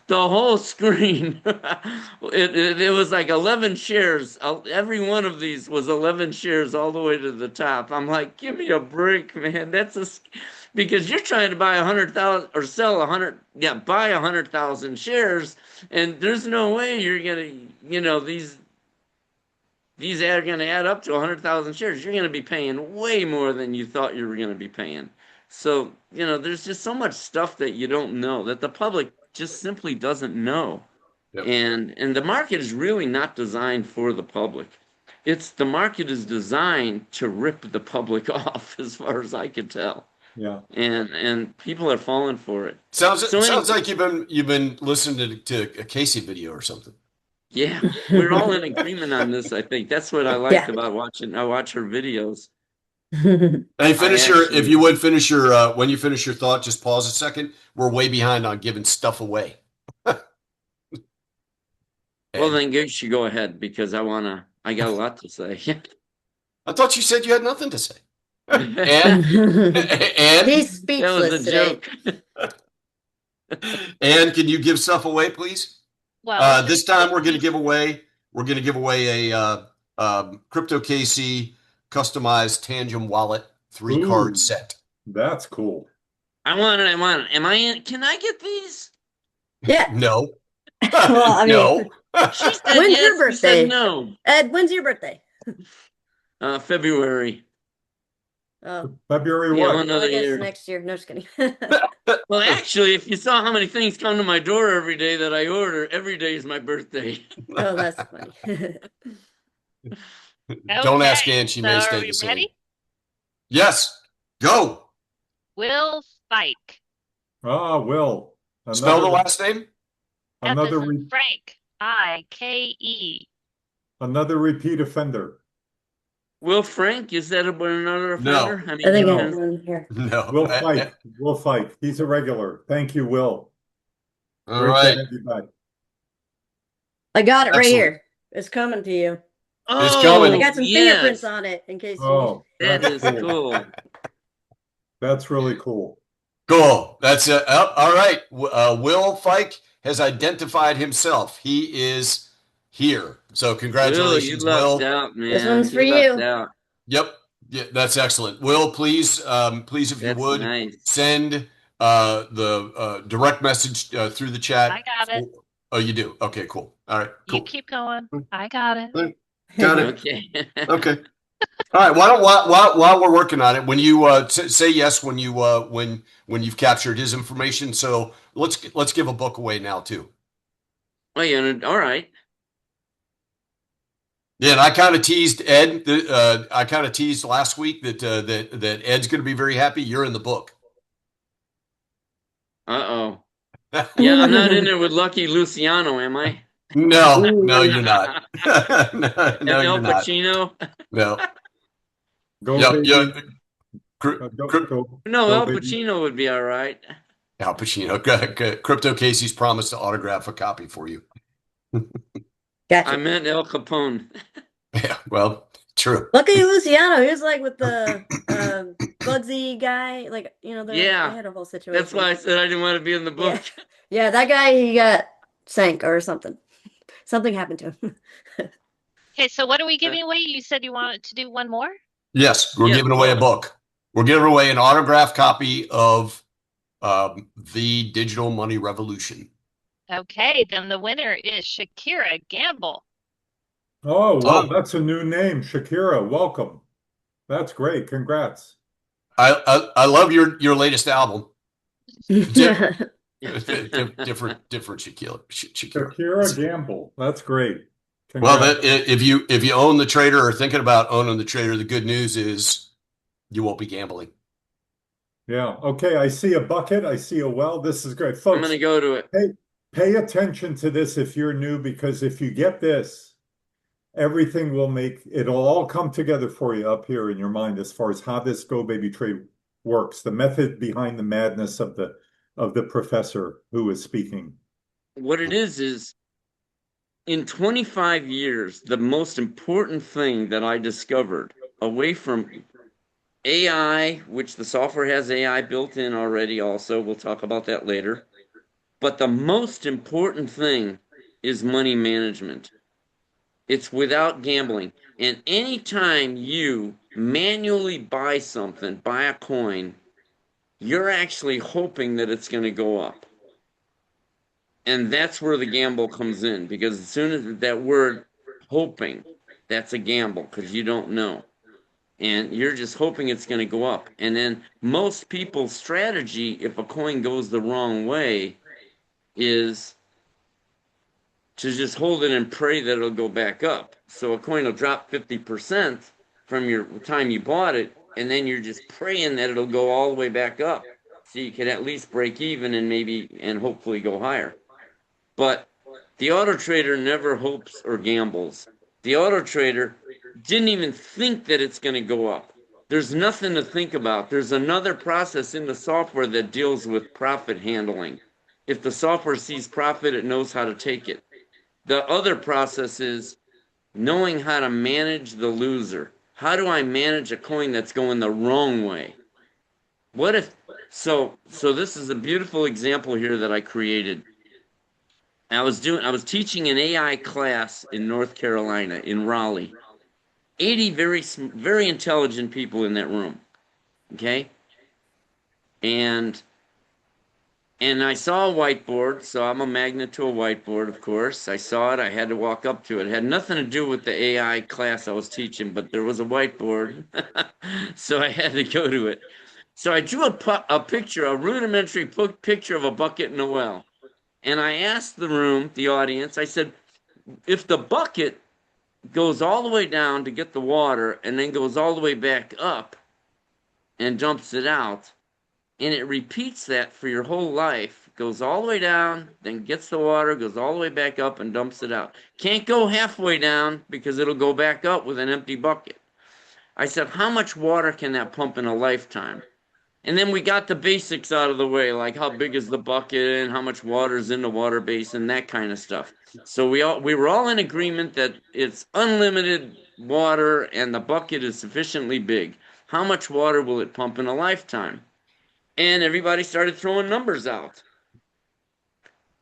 The whole screen, it was like 11 shares. Every one of these was 11 shares all the way to the top. I'm like, give me a break, man. Because you're trying to buy 100,000 or sell 100, buy 100,000 shares, and there's no way you're gonna, these are going to add up to 100,000 shares. You're going to be paying way more than you thought you were going to be paying. So, there's just so much stuff that you don't know, that the public just simply doesn't know. Yep. And the market is really not designed for the public. The market is designed to rip the public off, as far as I can tell. Yeah. And people are falling for it. Sounds like you've been listening to a Casey video or something. Yeah, we're all in agreement on this, I think. That's what I liked about watching. I watch her videos. Hey, if you would finish your, when you finish your thought, just pause a second. We're way behind on giving stuff away. Well, then you should go ahead because I got a lot to say. I thought you said you had nothing to say. And he's speechless. That was a joke. And can you give stuff away, please? Well, this time we're going to give away a Crypto KC customized Tangem wallet 3-card set. That's cool. I want it. Am I in? Can I get these? Yeah. No. Well, I mean, no. She said when's yes, your birthday? Said no. Ed, when's your birthday? February. Oh. February Yeah, what? another year. Next year. No, just kidding. Well, actually, if you saw how many things come to my door every day that I order, every day is my birthday. Oh, that's funny. Don't ask Ann. She may stay the same. Ready? Yes. Go. Will Fike. Will. Spell the last name? Frank. I-K-E. Another repeat offender. Will Frank, is that another offender? No. I think it's here. No. Will Fike. He's a regular. Thank you, Will. All right. I got it right here. It's coming to you. Oh, it's coming. I got some fingerprints on it in case that is cool. That's really cool. Cool. That's it. All right. Will Fike has identified himself. He is here. So congratulations, Will. Will. Out, man. This one's for you. Yep. Yeah, that's excellent. Will, please, if you would, send the direct message through the chat. I got it. Oh, you do? Okay, cool. All right, cool. You keep going. I got it. Got it. Okay. Okay. All right. While we're working on it, when you say yes when you've captured his information, so let's give a book away now too. Oh, yeah. All right. Yeah, and I kind of teased Ed. I kind of teased last week that Ed's going to be very happy. You're in the book. Uh-oh. Yeah, I'm not in there with Lucky Luciano, am I? No, you're not. no, Al you're not. Pacino? No. Go, No, Al Pacino would be all right. Al Pacino. Crypto Casey's promised to autograph a copy for you. Gotcha. I meant Al Capone. Yeah, well, True. Lucky Luciano, he was like with the Bugsy guy, like they had a whole situation. That's why I said I didn't want to be in the book. Yeah, that guy, he got sank or something. Something happened to him. Okay, so what are we giving away? You said you wanted to do one more? Yes, we're giving away a book. We're giving away an autographed copy of The Digital Money Revolution. Okay, then the winner is Shakira Gamble. Oh, wow, that's a new name. Shakira, welcome. That's great. Congrats. I love your latest album. Different Shakira. Shakira Gamble. That's great. Congrats. Well, if you own the trader or thinking about owning the trader, the good news is you won't be gambling. Yeah. Okay. I see a bucket. I see a well. This is great, folks. I'm going to go to it. Pay attention to this if you're new, because if you get this, everything it'll all come together for you up here in your mind as far as how this Go Baby trade works, the method behind the madness of the professor who is speaking. What it is in 25 years, the most important thing that I discovered away from AI, which the software has AI built in already also, we'll talk about that later. But the most important thing is money management. It's without gambling. And anytime you manually buy something, buy a coin, you're actually hoping that it's going to go up. And that's where the gamble comes in, because as soon as that word hoping, that's a gamble, because you don't know. And you're just hoping it's going to go up. And then most people's strategy, if a coin goes the wrong way, is to just hold it and pray that it'll go back up. So a coin will drop 50% from your time you bought it, and then you're just praying that it'll go all the way back up, so you can at least break even and hopefully go higher. But the auto trader never hopes or gambles. The auto trader didn't even think that it's going to go up. There's nothing to think about. There's another process in the software that deals with profit handling. If the software sees profit, it knows how to take it. The other process is knowing how to manage the loser. How do I manage a coin that's going the wrong way? What if, so this is a beautiful example here that I created. I was teaching an AI class in North Carolina, in Raleigh. 80 very intelligent people in that room. Okay? And I saw a whiteboard, so I'm a magnet to a whiteboard, of course. I saw it. I had to walk up to it. It had nothing to do with the AI class I was teaching, but there was a whiteboard, so I had to go to it. So I drew a picture, a rudimentary picture of a bucket and a well. And I asked the audience, I said, if the bucket goes all the way down to get the water and then goes all the way back up and dumps it out, and it repeats that for your whole life, goes all the way down, then gets the water, goes all the way back up and dumps it out. Can't go halfway down because it'll go back up with an empty bucket. I said, how much water can that pump in a lifetime? And then we got the basics out of the way, like how big is the bucket and how much water is in the water basin, that kind of stuff. So we were all in agreement that it's unlimited water and the bucket is sufficiently big. How much water will it pump in a lifetime? And everybody started throwing numbers out.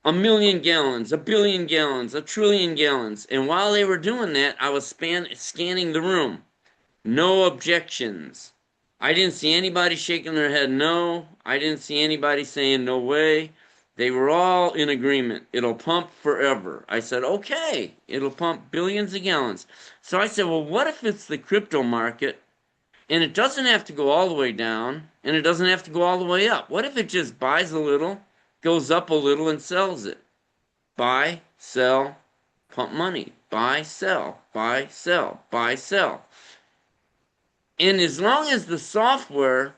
1 million gallons, 1 billion gallons, 1 trillion gallons. And while they were doing that, I was scanning the room. No objections. I didn't see anybody shaking their head no. I didn't see anybody saying no way. They were all in agreement. It'll pump forever. I said, okay, it'll pump billions of gallons. So I said, well, what if it's the crypto market and it doesn't have to go all the way down and it doesn't have to go all the way up? What if it just buys a little, goes up a little, and sells it? Buy, sell, pump money. Buy, sell, buy, sell, buy, sell. And as long as the software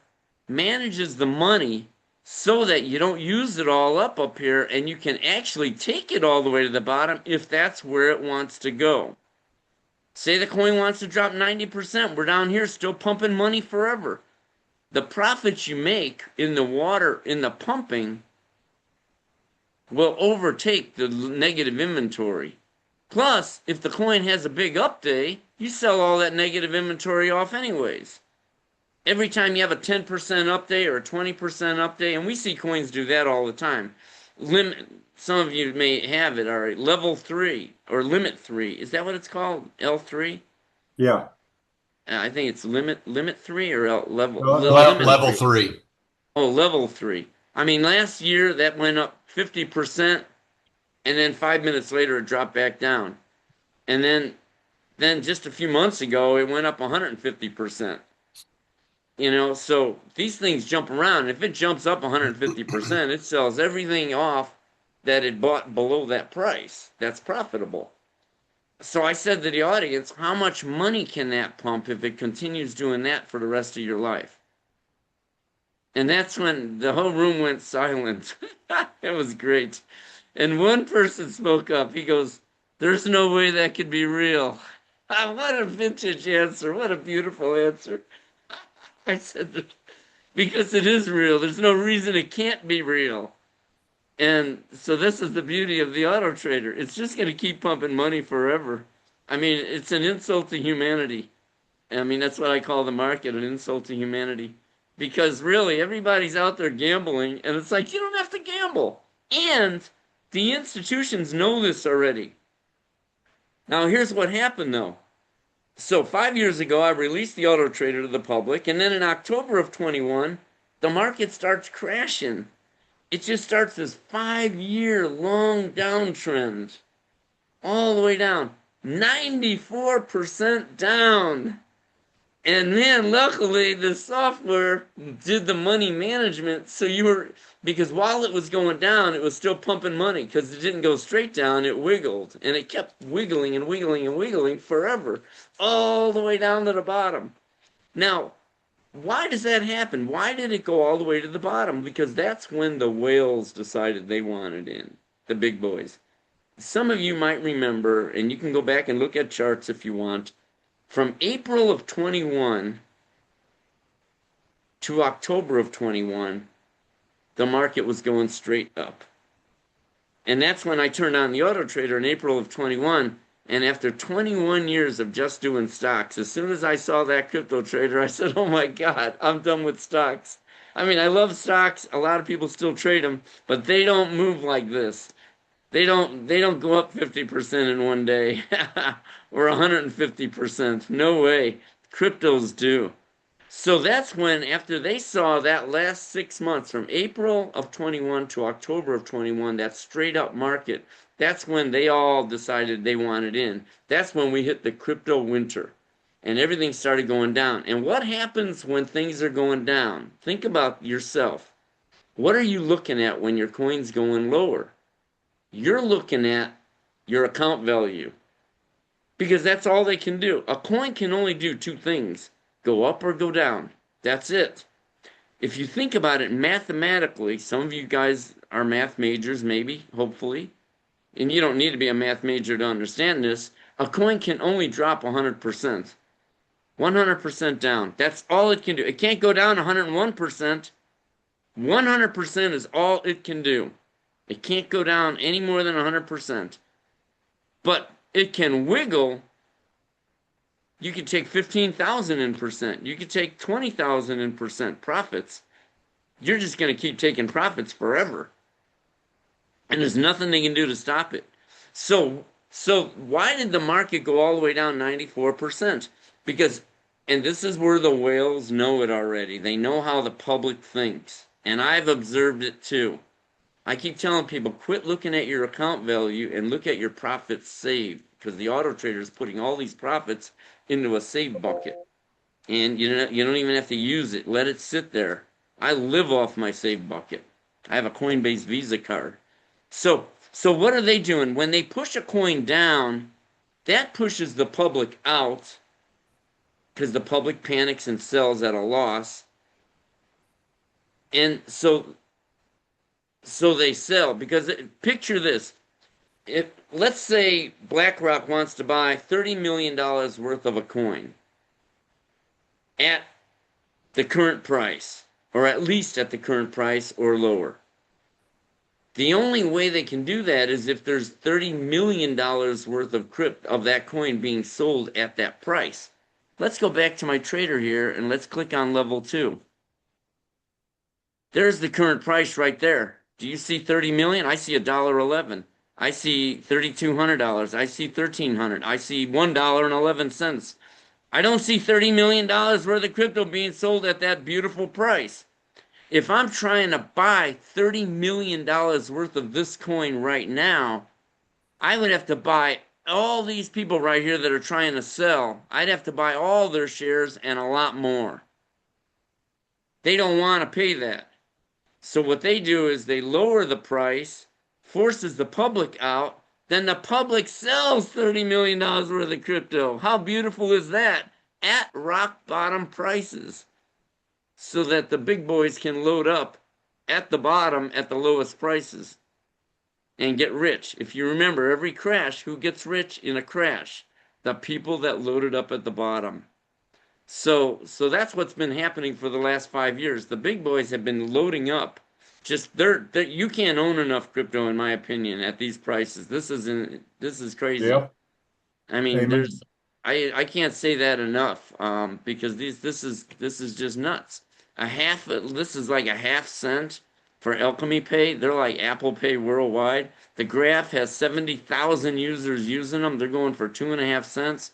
manages the money so that you don't use it all up here and you can actually take it all the way to the bottom if that's where it wants to go. Say the coin wants to drop 90%. We're down here still pumping money forever. The profits you make in the water, in the pumping, will overtake the negative inventory. Plus, if the coin has a big up day, you sell all that negative inventory off anyways. Every time you have a 10% up day or a 20% up day, and we see coins do that all the time. Some of you may have it, all right. Level 3 or limit 3. Is that what it's called? L3? Yeah. I think it's limit 3 or level level 3. Oh, level 3. I mean, last year that went up 50%, and then 5 minutes later it dropped back down. And then just a few months ago it went up 150%. You know, so these things jump around. If it jumps up 150%, it sells everything off that it bought below that price. That's profitable. So I said to the audience, how much money can that pump if it continues doing that for the rest of your life? And that's when the whole room went silent. It was great. And one person spoke up. He goes, there's no way that could be real. What a vintage answer. What a beautiful answer. I said, because it is real. There's no reason it can't be real. And so this is the beauty of the auto trader. It's just going to keep pumping money forever. I mean, it's an insult to humanity. I mean, that's what I call the market, an insult to humanity. Because really, everybody's out there gambling, and it's like, you don't have to gamble. And the institutions know this already. Now, here's what happened, though. So 5 years ago, I released the auto trader to the public, and then in October of 21, the market starts crashing. It just starts this 5-year long downtrend, all the way down, 94% down. And then luckily the software did the money management, so because while it was going down, it was still pumping money because it didn't go straight down, it wiggled, and it kept wiggling and wiggling and wiggling forever, all the way down to the bottom. Now, why does that happen? Why did it go all the way to the bottom? Because that's when the whales decided they wanted in, the big boys. Some of you might remember, and you can go back and look at charts if you want, from April of 21 to October of 21, the market was going straight up. And that's when I turned on the auto trader in April of 21. And after 21 years of just doing stocks, as soon as I saw that crypto trader, I said, oh my God, I'm done with stocks. I mean, I love stocks. A lot of people still trade them, but they don't move like this. They don't go up 50% in one day or 150%. No way. Cryptos do. So that's when, after they saw that last 6 months from April of 21 to October of 21, that straight up market, that's when they all decided they wanted in. That's when we hit the crypto winter and everything started going down. And what happens when things are going down? Think about yourself. What are you looking at when your coin's going lower? You're looking at your account value, because that's all they can do. A coin can only do two things, go up or go down. That's it. If you think about it mathematically, some of you guys are math majors, maybe, hopefully, and you don't need to be a math major to understand this. A coin can only drop 100%. 100% down. That's all it can do. It can't go down 101%. 100% is all it can do. It can't go down any more than 100%. But it can wiggle. You could take 15,000 in percent. You could take 20,000 in percent profits. You're just going to keep taking profits forever. And there's nothing they can do to stop it. So why did the market go all the way down 94%? Because, and this is where the whales know it already. They know how the public thinks. And I've observed it too. I keep telling people, quit looking at your account value and look at your profits saved, because the auto trader is putting all these profits into a save bucket. And you don't even have to use it. Let it sit there. I live off my save bucket. I have a Coinbase Visa card. So what are they doing? When they push a coin down, that pushes the public out, because the public panics and sells at a loss. And so they sell, because picture this. Let's say BlackRock wants to buy $30 million worth of a coin at the current price, or at least at the current price or lower. The only way they can do that is if there's $30 million worth of that coin being sold at that price. Let's go back to my trader here and let's click on level 2. There's the current price right there. Do you see 30 million? I see $1.11. I see $3,200. I see $1,300. I see $1.11. I don't see $30 million worth of crypto being sold at that beautiful price. If I'm trying to buy $30 million worth of this coin right now, I would have to buy all these people right here that are trying to sell. I'd have to buy all their shares and a lot more. They don't want to pay that. So what they do is they lower the price, forces the public out, then the public sells $30 million worth of crypto. How beautiful is that? At rock bottom prices, so that the big boys can load up at the bottom at the lowest prices and get rich. If you remember, every crash, who gets rich in a crash? The people that loaded up at the bottom. So that's what's been happening for the last 5 years. The big boys have been loading up. Just you can't own enough crypto, in my opinion, at these prices. This is crazy. Yep. I mean, Amen. I can't say that enough, because this is just nuts. This is like a half cent for Alchemy Pay. They're like Apple Pay worldwide. The graph has 70,000 users using them. They're going for 2.5 cents.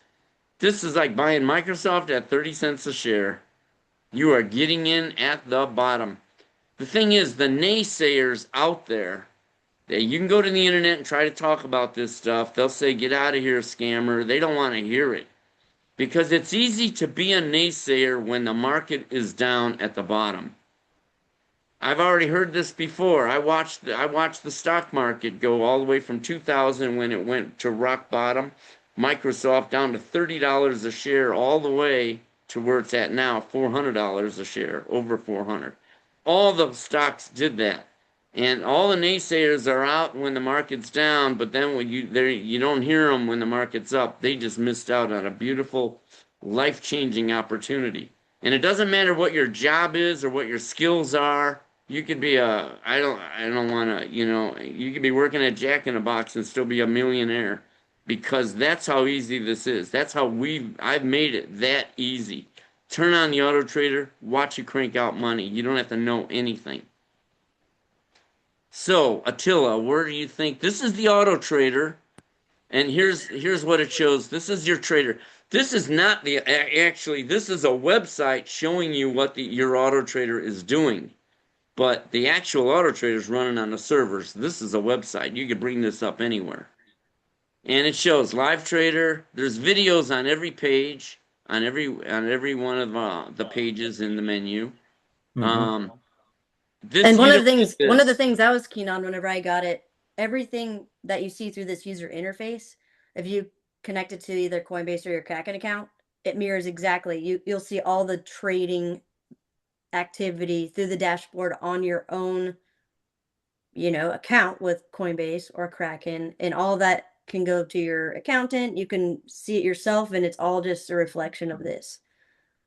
This is like buying Microsoft at 30 cents a share. You are getting in at the bottom. The thing is, the naysayers out there, you can go to the internet and try to talk about this stuff. They'll say, get out of here, scammer. They don't want to hear it. Because it's easy to be a naysayer when the market is down at the bottom. I've already heard this before. I watched the stock market go all the way from 2000 when it went to rock bottom, Microsoft down to $30 a share, all the way to where it's at now, $400 a share, over 400. All the stocks did that. And all the naysayers are out when the market's down, but then when you don't hear them when the market's up. They just missed out on a beautiful, life-changing opportunity. And it doesn't matter what your job is or what your skills are. You could be I don't want to, you could be working at Jack in a Box and still be a millionaire, because that's how easy this is. That's how I've made it that easy. Turn on the Auto Trader, watch you crank out money. You don't have to know anything. So, Attila, where do you think? This is the Auto Trader, and here's what it shows. This is your trader. This is not actually, this is a website showing you what your Auto Trader is doing. But the actual Auto Trader is running on the servers. This is a website. You could bring this up anywhere. And it shows live trader. There's videos on every page, on every one of the pages in the menu. And one of the things I was keen on whenever I got it, everything that you see through this user interface, if you connect it to either Coinbase or your Kraken account, it mirrors exactly. You'll see all the trading activity through the dashboard on your own, account with Coinbase or Kraken, and all that can go to your accountant. You can see it yourself, and it's all just a reflection of this.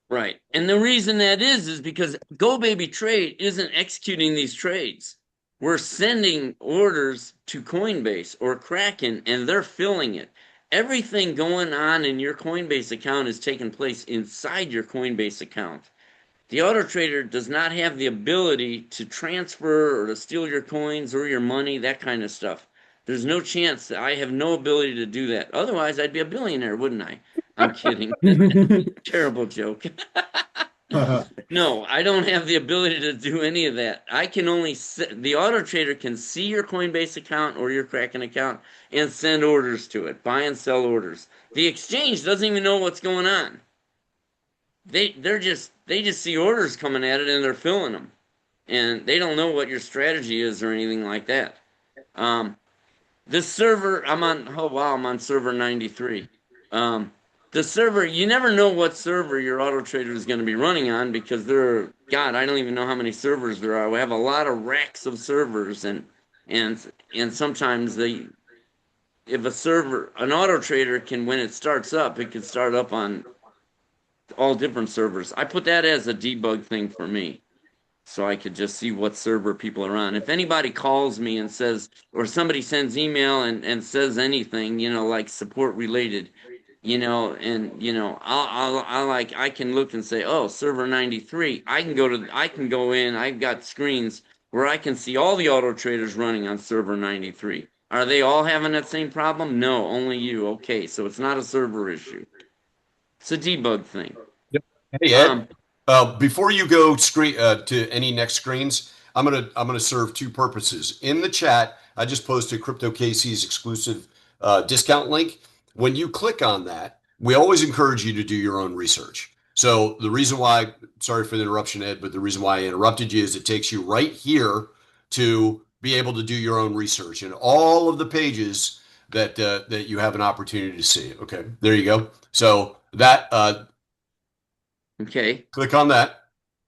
Right. And the reason that is because Go Baby Trade isn't executing these trades. We're sending orders to Coinbase or Kraken, and they're filling it. Everything going on in your Coinbase account is taking place inside your Coinbase account. The Auto Trader does not have the ability to transfer or to steal your coins or your money, that kind of stuff. There's no chance that I have no ability to do that. Otherwise, I'd be a billionaire, wouldn't I? I'm kidding. Terrible joke. No, I don't have the ability to do any of that. I can only the Auto Trader can see your Coinbase account or your Kraken account and send orders to it, buy and sell orders. The exchange doesn't even know what's going on. They just see orders coming at it and they're filling them, and they don't know what your strategy is or anything like that. This server, I'm on server 93. The server, you never know what server your Auto Trader is going to be running on, because God, I don't even know how many servers there are. We have a lot of racks of servers, and sometimes if an Auto Trader can, when it starts up, it can start up on all different servers. I put that as a debug thing for me. so I could just see what server people are on. If anybody calls me and says, or somebody sends email and says anything, like support related, I can look and say, oh, server 93. I can go in. I've got screens where I can see all the auto traders running on server 93. Are they all having that same problem? No, only you. Okay, so it's not a server issue. It's a debug thing. Yep. Hey Ed, before you go to any next screens, I'm gonna serve two purposes. In the chat, I just posted Crypto Casey's exclusive discount link. When you click on that, we always encourage you to do your own research. So the reason why, sorry for the interruption, Ed, but the reason why I interrupted you is it takes you right here to be able to do your own research and all of the pages that you have an opportunity to see. Okay, there you go. So that okay, click on that.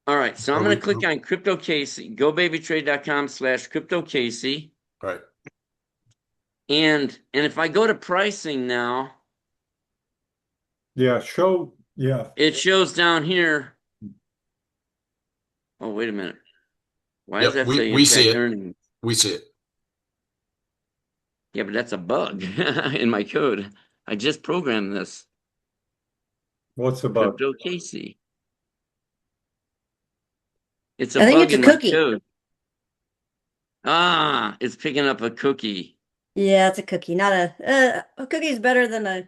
All right, so I'm going to click on Crypto Casey, gobabytrade.com/Crypto Casey. Right. And if I go to pricing now, yeah, it shows down here. Oh, wait a minute. Why does that say we see it? earnings? We see it. Yeah, but that's a bug in my code. I just programmed this. What's the bug? Crypto Casey. It's a I think bug it's in a cookie. my code. Ah, it's picking up a cookie. Yeah, it's a cookie, not a cookie is better than a.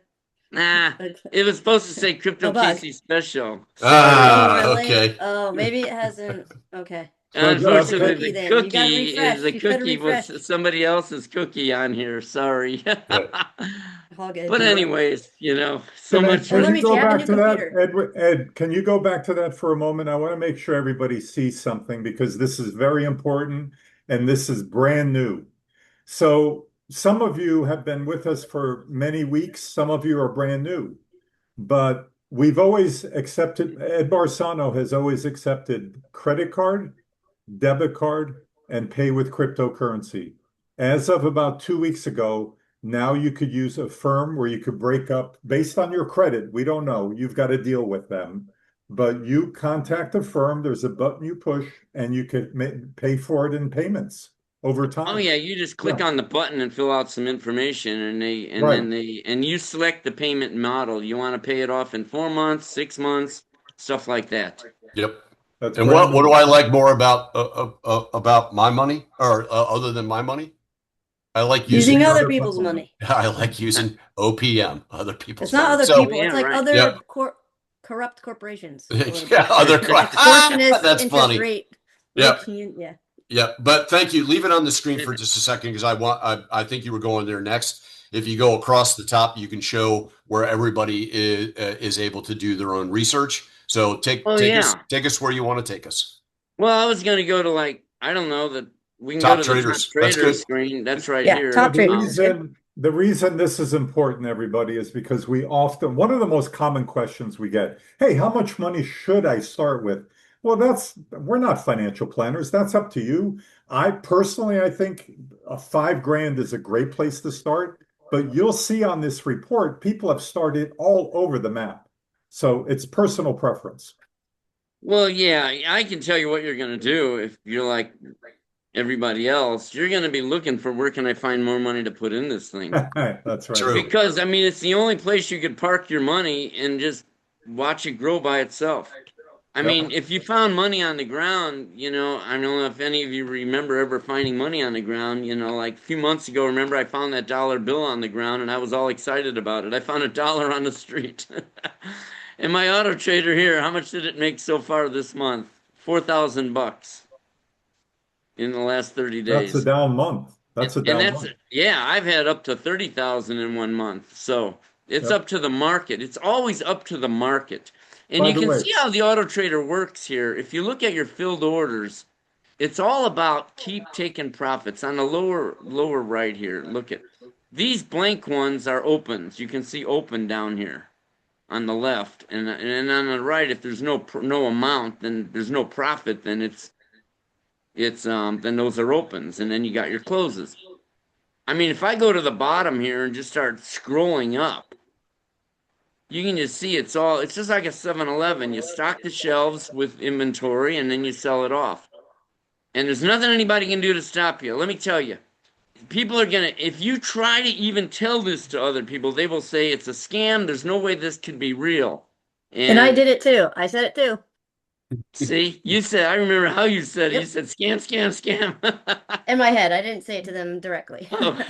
Nah, it was supposed to say Crypto Casey special. Oh, really? Okay. Oh, maybe it hasn't. Okay. Unfortunately, the cookie is the cookie was somebody else's cookie on here. Sorry. But anyways, so much. Can you go back to that, Ed? Can you go back to that for a moment? I want to make sure everybody sees something because this is very important and this is brand new. So some of you have been with us for many weeks. Some of you are brand new, but we've always accepted, Ed Barano has always accepted credit card, debit card, and pay with cryptocurrency. As of about 2 weeks ago, now you could use a firm where you could break up based on your credit. We don't know. You've got to deal with them. But you contact a firm, there's a button you push, and you could pay for it in payments over time. Oh yeah, you just click on the button and fill out some information, and you select the payment model. You want to pay it off in 4 months, 6 months, stuff like that. Yep. And what do I like more about my money, or other than my money? I like using other people's money. I like using OPM, other people's money. It's not other people. It's like other corrupt corporations. Yeah, other that's funny. Rate. Yeah. Yeah, but thank you. Leave it on the screen for just a second because I think you were going there next. If you go across the top, you can show where everybody is able to do their own research. So take us where you want to take us. Well, I was going to go to I don't know, we can top go to traders. The top traders screen. That's right here. Top traders. The reason this is important, everybody, is because one of the most common questions we get, hey, how much money should I start with? Well, we're not financial planners. That's up to you. I think $5,000 is a great place to start, but you'll see on this report, people have started all over the map. So it's personal preference. Well, yeah, I can tell you what you're going to do if you're like everybody else. You're going to be looking for where can I find more money to put in this thing. That's right. True. Because, it's the only place you could park your money and just watch it grow by itself. If you found money on the ground, I don't know if any of you remember ever finding money on the ground, like a few months ago, remember I found that dollar bill on the ground and I was all excited about it. I found $1 on the street. And my auto trader here, how much did it make so far this month? $4,000 in the last 30 days. That's a down month. Month. Yeah, I've had up to 30,000 in 1 month. So it's up to the market. It's always up to the market. And you can see how the auto trader works here. If you look at your filled orders, it's all about keep taking profits. On the lower right here, look at these blank ones are opens. You can see open down here on the left, and on the right, if there's no amount, then there's no profit. Then then those are opens, and then you got your closes. If I go to the bottom here and just start scrolling up, you can just see it's just like a 7-Eleven. You stock the shelves with inventory and then you sell it off. And there's nothing anybody can do to stop you. Let me tell you. People are going to, if you try to even tell this to other people, they will say it's a scam. There's no way this could be real. And I did it too. I said it too. See, you said, I remember how you said it. Yep. You said scam, scam, scam. In my head, I didn't say it to them directly. Oh.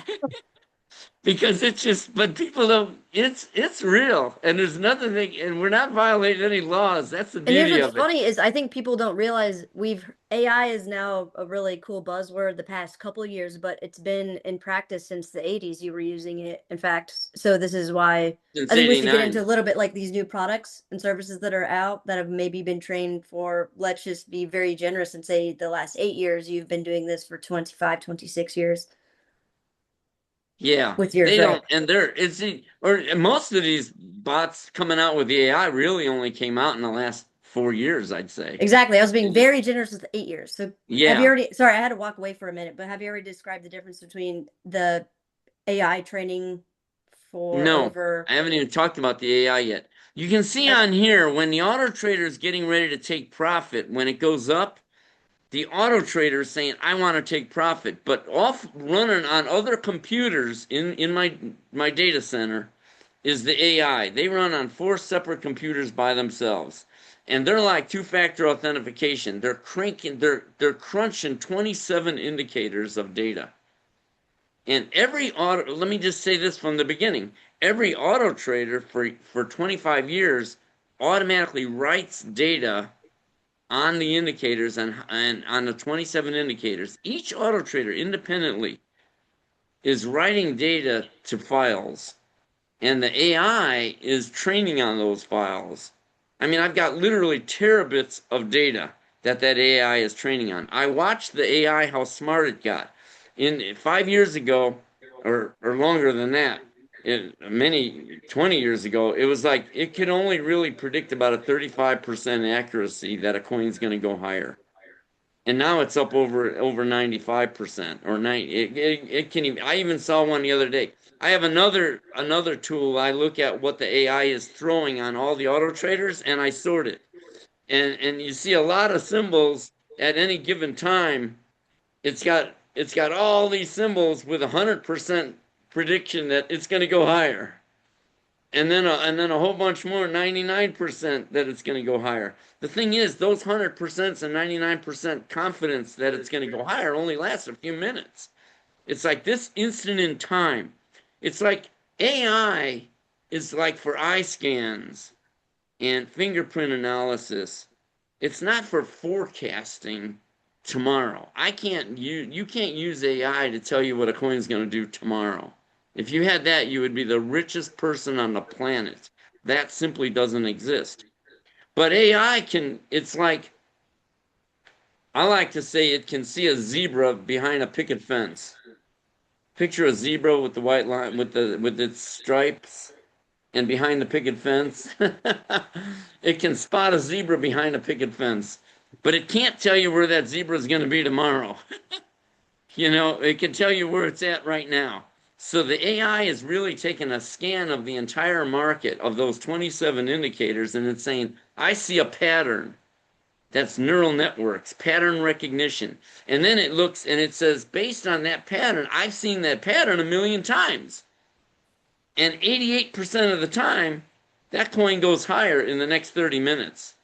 Because it's just, but people don't, it's real. And there's nothing, and we're not violating any laws. That's the beauty of it. And here's what's funny is I think people don't realize AI is now a really cool buzzword the past couple of years, but it's been in practice since the 80s. You were using it. In fact, so this is why Since I think we should 89. get into a little bit like these new products and services that are out that have maybe been trained for, let's just be very generous and say the last 8 years, you've been doing this for 25, 26 years. Yeah, with yours, they right? don't, and most of these bots coming out with the AI really only came out in the last 4 years, I'd say. Exactly. I was being very generous with 8 years. So yeah. Have you already, sorry, I had to walk away for a minute, but have you already described the difference between the AI training for No, I haven't even talked about the AI yet. You can see on here when the auto trader is getting ready to take profit, when it goes up, the auto trader is saying, I want to take profit. But off running on other computers in my data center is the AI. They run on 4 separate computers by themselves. And they're like two-factor authentication. They're crunching 27 indicators of data. And let me just say this from the beginning. Every auto trader for 25 years automatically writes data on the indicators and on the 27 indicators. Each auto trader independently is writing data to files, and the AI is training on those files. I mean, I've got literally terabits of data that AI is training on. I watched the AI, how smart it got. 5 years ago, or longer than that, 20 years ago, it was like it could only really predict about a 35% accuracy that a coin's going to go higher. And now it's up over 95% or 90. It can even, I even saw one the other day. I have another tool. I look at what the AI is throwing on all the auto traders, and I sort it. And you see a lot of symbols at any given time. It's got all these symbols with 100% prediction that it's going to go higher, and then a whole bunch more 99% that it's going to go higher. The thing is, those 100% and 99% confidence that it's going to go higher only lasts a few minutes. It's like this instant in time. It's like AI is like for eye scans and fingerprint analysis. It's not for forecasting tomorrow. You can't use AI to tell you what a coin is going to do tomorrow. If you had that, you would be the richest person on the planet. That simply doesn't exist. But AI it's like, I like to say it can see a zebra behind a picket fence. Picture a zebra with the white line, with its stripes, and behind the picket fence. It can spot a zebra behind a picket fence, but it can't tell you where that zebra is going to be tomorrow. It can tell you where it's at right now. So the AI is really taking a scan of the entire market of those 27 indicators, and it's saying, I see a pattern. That's neural networks, pattern recognition. And then it looks and it says, based on that pattern, I've seen that pattern 1,000,000 times. And 88% of the time, that coin goes higher in the next 30 minutes.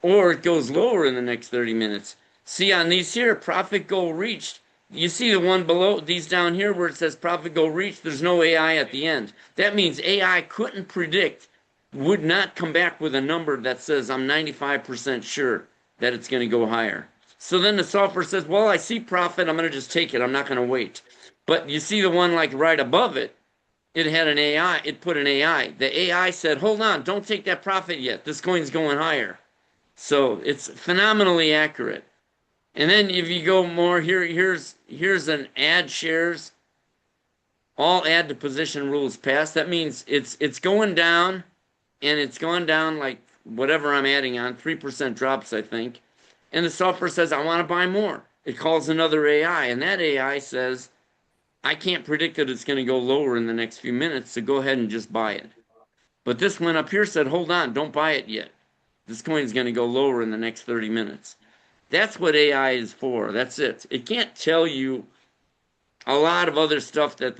Or it goes lower in the next 30 minutes. See, on these here, profit goal reached. You see the one below, these down here where it says profit goal reached, there's no AI at the end. That means AI couldn't predict, would not come back with a number that says, I'm 95% sure that it's going to go higher. So then the software says, well, I see profit, I'm going to just take it, I'm not going to wait. But you see the one like right above it, it had an AI, it put an AI. The AI said, hold on, don't take that profit yet, this coin's going higher. So it's phenomenally accurate. And then if you go more, here's an add shares, all add to position rules passed. That means it's going down, and it's gone down like whatever I'm adding on, 3% drops, I think. And the software says, I want to buy more. It calls another AI, and that AI says, I can't predict that it's going to go lower in the next few minutes, so go ahead and just buy it. But this one up here said, hold on, don't buy it yet. This coin is going to go lower in the next 30 minutes. That's what AI is for. That's it. It can't tell you a lot of other stuff that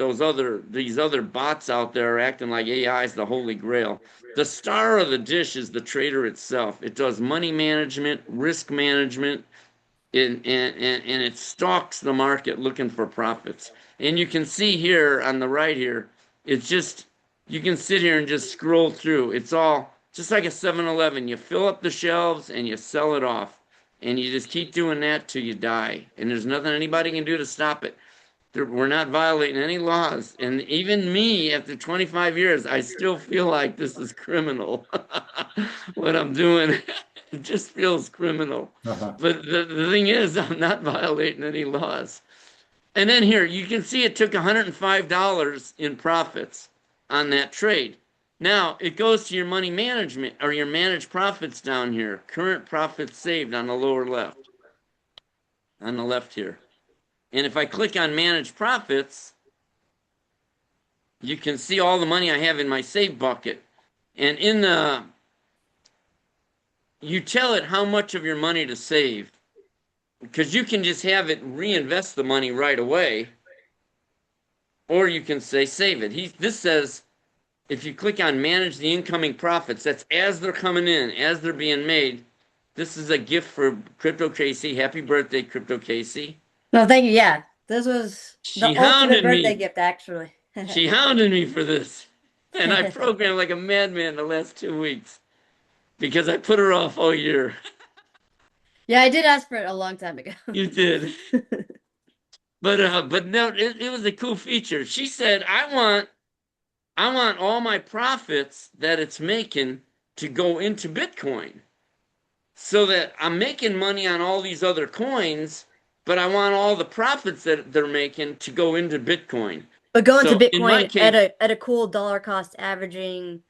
these other bots out there are acting like AI is the holy grail. The star of the dish is the trader itself. It does money management, risk management, and it stalks the market looking for profits. And you can see here on the right here, it's just, you can sit here and just scroll through. It's all just like a 7-Eleven. You fill up the shelves and you sell it off. And you just keep doing that till you die. And there's nothing anybody can do to stop it. We're not violating any laws. And even me, after 25 years, I still feel like this is criminal. What I'm doing, it just feels criminal. But the thing is, I'm not violating any laws. And then here, you can see it took $105 in profits on that trade. Now, it goes to your money management or your managed profits down here. Current profits saved on the lower left. On the left here. And if I click on manage profits, you can see all the money I have in my save bucket. And in the, you tell it how much of your money to save, because you can just have it reinvest the money right away, or you can say save it. This says, if you click on manage the incoming profits, that's as they're coming in, as they're being made. This is a gift for Crypto Casey. Happy birthday, Crypto Casey. No, thank you. Yeah, this was the ultimate birthday gift, actually. She hounded me for this. And I programmed like a madman the last 2 weeks because I put her off all year. Yeah, I did ask for it a long time ago. You did. But no, it was a cool feature. She said, I want all my profits that it's making to go into Bitcoin. So that I'm making money on all these other coins, but I want all the profits that they're making to go into Bitcoin. But go into Bitcoin at a cool dollar cost averaging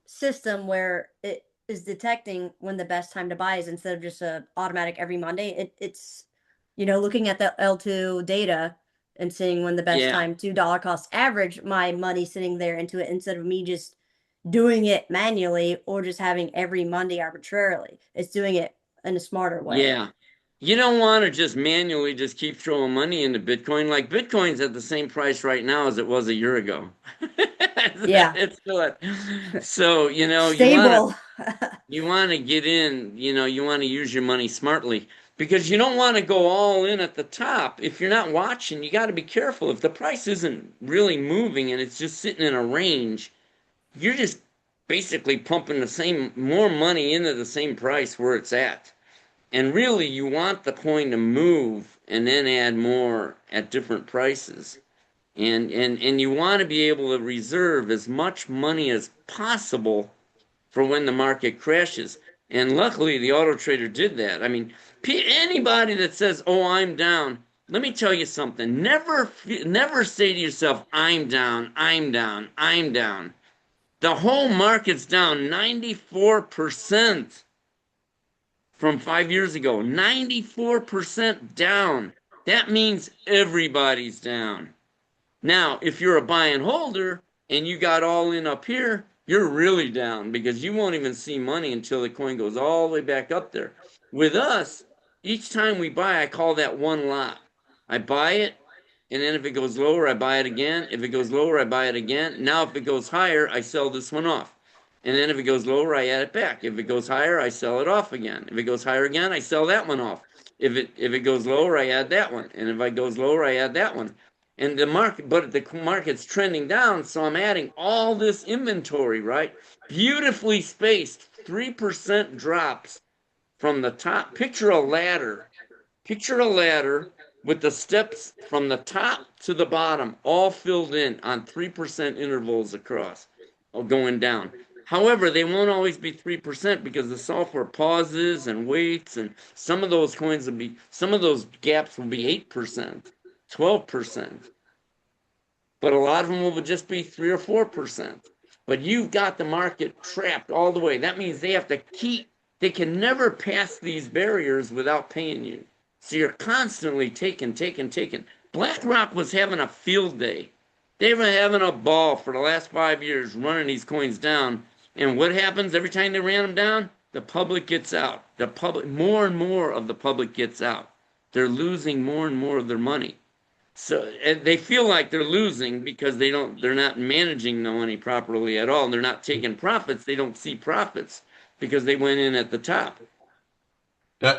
system where it is detecting when the best time to buy is, instead of just a automatic every Monday. It's looking at the L2 data and seeing when the best time to dollar cost average my money sitting there into it, instead of me just doing it manually or just having every Monday arbitrarily. It's doing it in a smarter way. Yeah. You don't want to just manually just keep throwing money into Bitcoin. Like Bitcoin's at the same price right now as it was a year ago. Yeah. It's good. So, stable. You want to get in, you want to use your money smartly, because you don't want to go all in at the top. If you're not watching, you got to be careful. If the price isn't really moving and it's just sitting in a range, you're just basically pumping more money into the same price where it's at. And really, you want the coin to move and then add more at different prices. And you want to be able to reserve as much money as possible for when the market crashes. And luckily, the auto trader did that. I mean, anybody that says, oh, I'm down, let me tell you something. Never say to yourself, I'm down, I'm down, I'm down. The whole market's down 94% from 5 years ago. 94% down. That means everybody's down. Now, if you're a buy and holder and you got all in up here, you're really down, because you won't even see money until the coin goes all the way back up there. With us, each time we buy, I call that one lot. I buy it, and then if it goes lower, I buy it again. If it goes lower, I buy it again. Now, if it goes higher, I sell this one off. And then if it goes lower, I add it back. If it goes higher, I sell it off again. If it goes higher again, I sell that one off. If it goes lower, I add that one. And if it goes lower, I add that one. And the market's trending down, so I'm adding all this inventory, right? Beautifully spaced, 3% drops from the top. Picture a ladder. Picture a ladder with the steps from the top to the bottom all filled in on 3% intervals across, going down. However, they won't always be 3%, because the software pauses and waits, and some of those gaps will be 8%, 12%. But a lot of them will just be 3 or 4%. But you've got the market trapped all the way. That means they can never pass these barriers without paying you. So you're constantly taking. BlackRock was having a field day. They were having a ball for the last 5 years running these coins down. And what happens every time they ran them down? the public gets out. More and more of the public gets out. They're losing more and more of their money. So they feel like they're losing because they're not managing the money properly at all. They're not taking profits. They don't see profits because they went in at the top.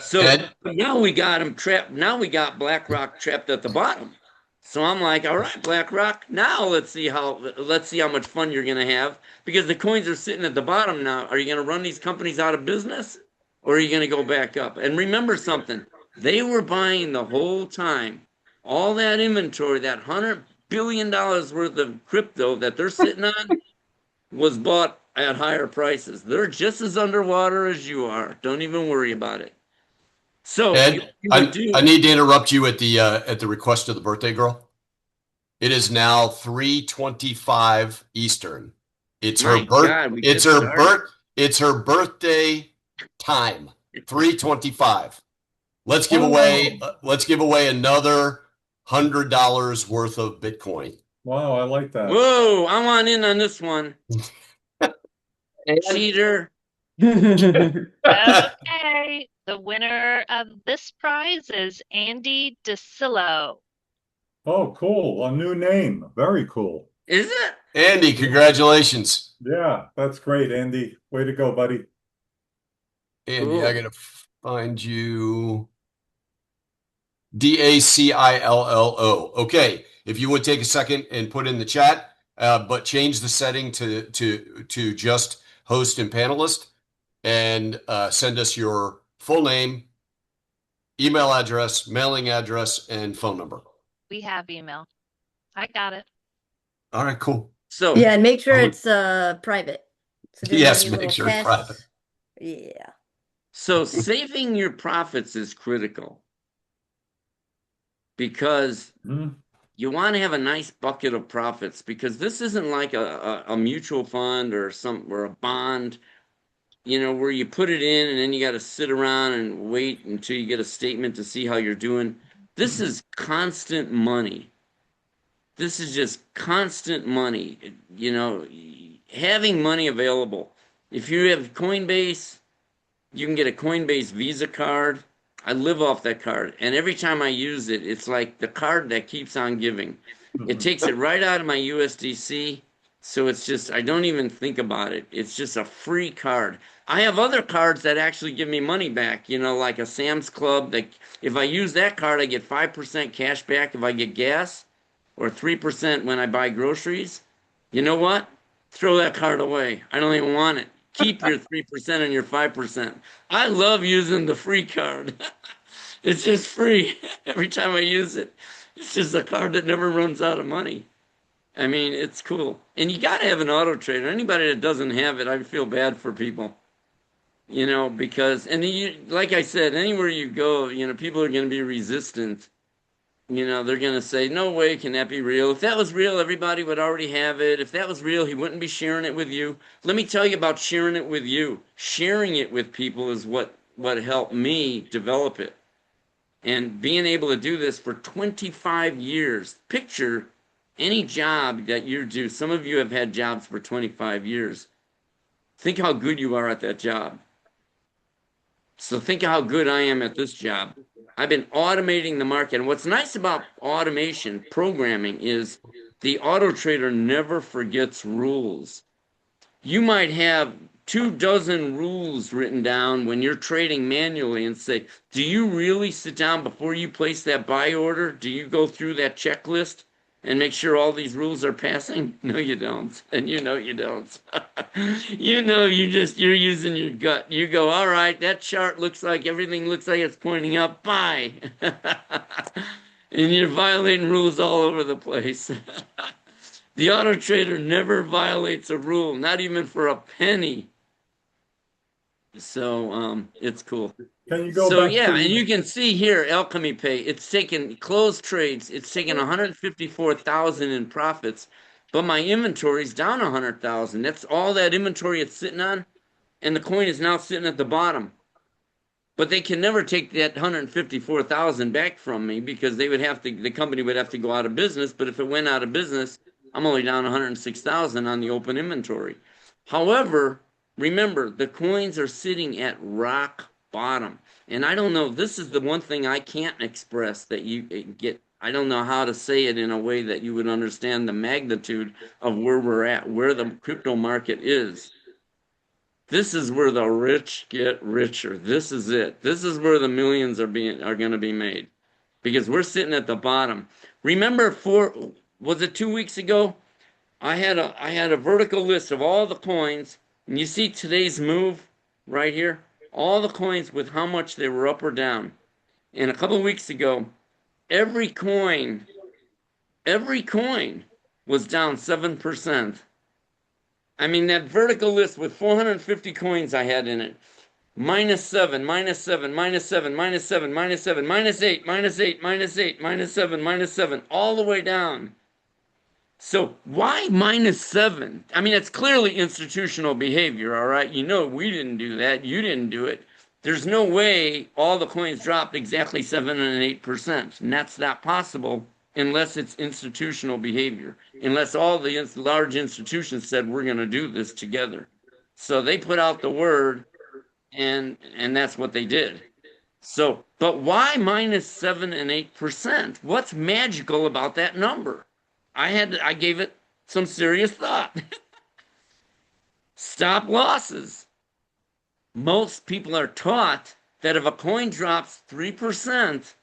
So Ed? now we got them trapped. Now we got BlackRock trapped at the bottom. So I'm like, all right, BlackRock, now let's see how much fun you're gonna have, because the coins are sitting at the bottom now. Are you gonna run these companies out of business, or are you gonna go back up? And remember something, they were buying the whole time. All that inventory, that $100 billion worth of crypto that they're sitting on, was bought at higher prices. They're just as underwater as you are. Don't even worry about it. So Ed, I need to interrupt you at the request of the birthday girl. It is now 3:25 Eastern. It's her birthday time. 3:25. Let's give away another $100 worth of Bitcoin. Wow, I like that. Whoa, I want in on this one. Cheater. Okay, the winner of this prize is Andy DeCillo. Oh, cool. A new name. Very cool. Is it? Andy, congratulations. Yeah, that's great, Andy. Way to go, buddy. Andy, cool. I gotta find you. DACILLO. Okay, if you would take a second and put in the chat, but change the setting to just host and panelist, and send us your full name, email address, mailing address, and phone number. We have email. I got it. All right, cool. So yeah, and make sure it's private. So yes, make sure it's private. Yeah. So saving your profits is critical, because you want to have a nice bucket of profits, because this isn't like a mutual fund or a bond, where you put it in and then you got to sit around and wait until you get a statement to see how you're doing. This is constant money. This is just constant money, having money available. If you have Coinbase, you can get a Coinbase Visa card. I live off that card, and every time I use it, it's like the card that keeps on giving. It takes it right out of my USDC, so it's just, I don't even think about it. It's just a free card. I have other cards that actually give me money back, like a Sam's Club. If I use that card, I get 5% cash back if I get gas, or 3% when I buy groceries. You know what? Throw that card away. I don't even want it. Keep your 3% and your 5%. I love using the free card. It's just free every time I use it. It's just a card that never runs out of money. I mean, it's cool. And you got to have an auto trader. Anybody that doesn't have it, I feel bad for people. Because, like I said, anywhere you go, people are going to be resistant. They're going to say, no way can that be real. If that was real, everybody would already have it. If that was real, he wouldn't be sharing it with you. Let me tell you about sharing it with you. Sharing it with people is what helped me develop it. And being able to do this for 25 years. Picture any job that you do. Some of you have had jobs for 25 years. Think how good you are at that job. So think of how good I am at this job. I've been automating the market. And what's nice about automation, programming, is the auto trader never forgets rules. You might have 24 rules written down when you're trading manually and say, do you really sit down before you place that buy order? Do you go through that checklist and make sure all these rules are passing? No, you don't. And you don't. You're using your gut. You go, all right, that chart everything looks like it's pointing up, buy. And you're violating rules all over the place. The auto trader never violates a rule, not even for a penny. So it's cool. Can you go back and you can see here, Alchemy Pay, it's taken closed trades, it's taken 154,000 in profits, but my inventory's down 100,000. That's all that inventory it's sitting on, and the coin is now sitting at the bottom. But they can never take that 154,000 back from me, because the company would have to go out of business. But if it went out of business, I'm only down 106,000 on the open inventory. However, remember, the coins are sitting at rock bottom. And I don't know, this is the one thing I can't express that you get. I don't know how to say it in a way that you would understand the magnitude of where we're at, where the crypto market is. This is where the rich get richer. This is it. This is where the millions are going to be made, because we're sitting at the bottom. Remember, was it 2 weeks ago? I had a vertical list of all the coins, and you see today's move right here, all the coins with how much they were up or down. And a couple of weeks ago, every coin was down 7%. I mean, that vertical list with 450 coins I had in it, -7, -7, -7, -7, -7, -8, -8, -8, -7, -7, all the way down. So why -7? I mean, it's clearly institutional behavior, all right? You know, we didn't do that. You didn't do it. There's no way all the coins dropped exactly 7 and 8%. And that's not possible unless it's institutional behavior, unless all the large institutions said, we're going to do this together. So they put out the word, and that's what they did. So, but why -7 and 8%? What's magical about that number? I gave it some serious thought. Stop losses. Most people are taught that if a coin drops 3%,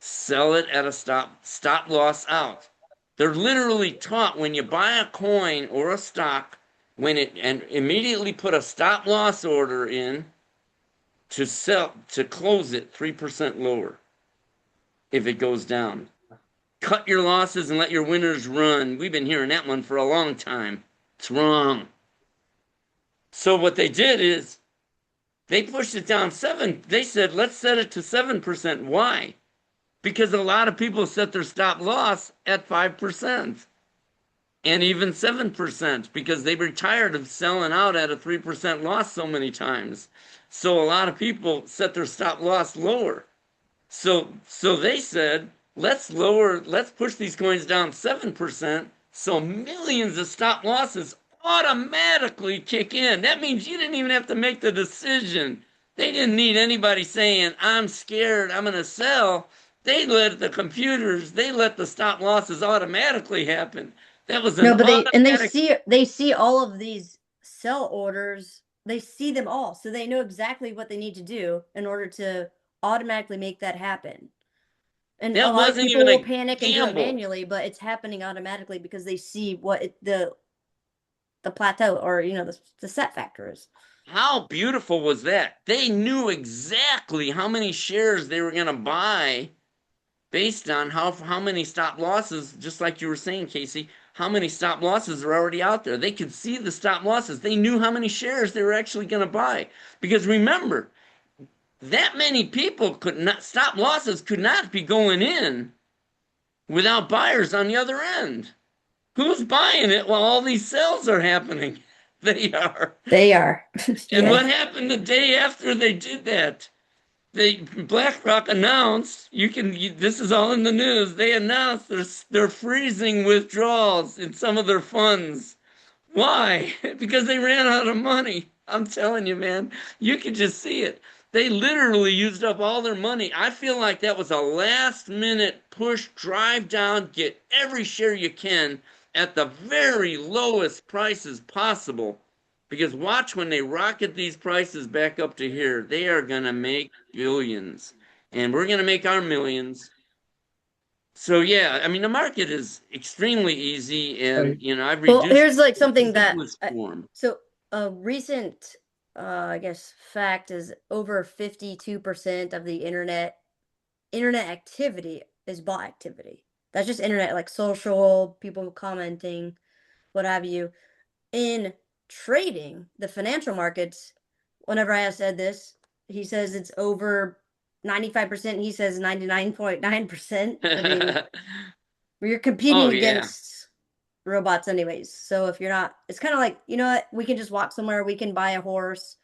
sell it at a stop loss out. They're literally taught when you buy a coin or a stock, and immediately put a stop loss order in to close it 3% lower if it goes down. Cut your losses and let your winners run. We've been hearing that one for a long time. It's wrong. So what they did is they pushed it down 7. They said, let's set it to 7%. Why? Because a lot of people set their stop loss at 5% and even 7% because they were tired of selling out at a 3% loss so many times. So a lot of people set their stop loss lower. So they said, let's push these coins down 7%, so millions of stop losses automatically kick in. That means you didn't even have to make the decision. They didn't need anybody saying, I'm scared, I'm going to sell. They let the computers, they let the stop losses automatically happen. That was an automatic... they see all of these sell orders. They see them all, so they know exactly what they need to do in order to automatically make that happen. And a lot of people will panic and do it manually, but it's happening automatically because they see what the plateau, or the set factor is. How beautiful was that? They knew exactly how many shares they were going to buy based on how many stop losses, just like you were saying, Casey, how many stop losses are already out there. They could see the stop losses. They knew how many shares they were actually going to buy. Because remember, that many people stop losses could not be going in without buyers on the other end. Who's buying it while all these sales are happening? They are. And what happened the day after they did that? BlackRock announced, this is all in the news, they announced they're freezing withdrawals in some of their funds. Why? Because they ran out of money. I'm telling you, man, you can just see it. They literally used up all their money. I feel like that was a last minute push, drive down, get every share you can at the very lowest prices possible. Because watch when they rocket these prices back up to here, they are going to make billions. And we're going to make our millions. So, yeah, I mean, the market is extremely easy. And, I've reduced... Well, here's like something that... So, a recent, I guess, fact is over 52% of the internet activity is bot activity. That's just internet, like social, people commenting, what have you. In trading, the financial markets, whenever I asked Ed this, he says it's over 95%. He says 99.9%. I mean, you're competing against robots anyways. So if you're not, it's kind of like, you know what, we can just walk somewhere, we can buy a horse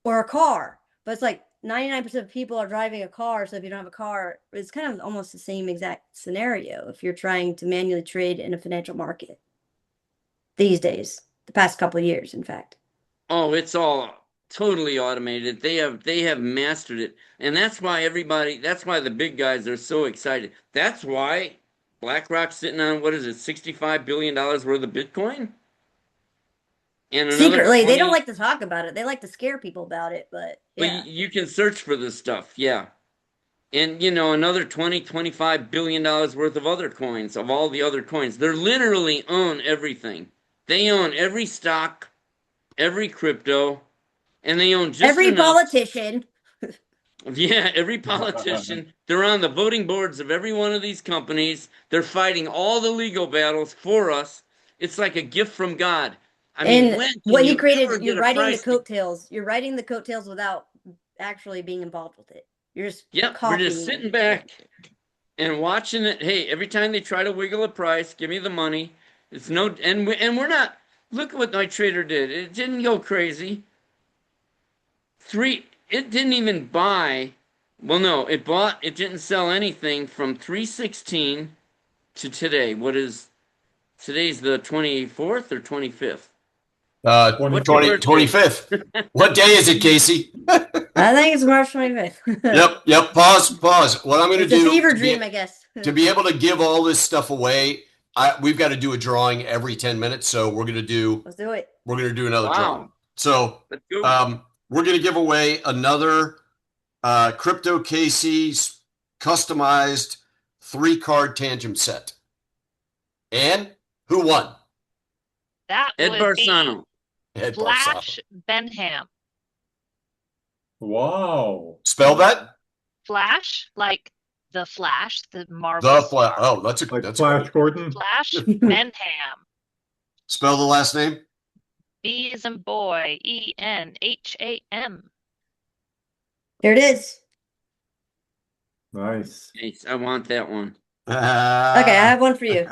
or a car, but it's like 99% of people are driving a car. So if you don't have a car, it's kind of almost the same exact scenario if you're trying to manually trade in a financial market these days. The past couple of years, in fact. Oh, it's all totally automated. They have mastered it. And that's why the big guys are so excited. That's why BlackRock's sitting on, what is it, $65 billion worth of Bitcoin? And another Secretly, 20, they don't like to talk about it. They like to scare people about it, but yeah. you can search for this stuff, yeah. And another 25 billion dollars worth of other coins, of all the other coins. They literally own everything. They own every stock, every crypto, and they own just every enough. Politician. Yeah, every politician. They're on the voting boards of every one of these companies. They're fighting all the legal battles for us. It's like a gift from God. I mean, when can what he you created, ever you're get a writing the price? coattails. You're writing the coattails without actually being involved with it. You're just We're just sitting back and watching it. Hey, every time they try to wiggle a price, give me the money. It's no, and we're not. Look at what my trader did. It didn't go crazy. It didn't even buy. Well, no, it bought. It didn't sell anything from 3/16 to today. Today's the 24th or 25th? 25th. What day is it, Casey? I think it's March 25th. Yep. Pause. What I'm going to do. It's a fever dream, I guess. To be able to give all this stuff away, we've got to do a drawing every 10 minutes. So we're going to do. Let's do it. We're going to do another drawing. So we're going to give away another Crypto Casey's customized 3-card Tangem set. And who won? That Ed Barano. Flash Benham. Wow. Spell that? Flash, like the Flash, the Marvel. The Flash. Oh, that's Flash Gordon. Flash Benham. Spell the last name. B as in boy, Enham. There it is. Nice. I want that one. Okay, I have one for you.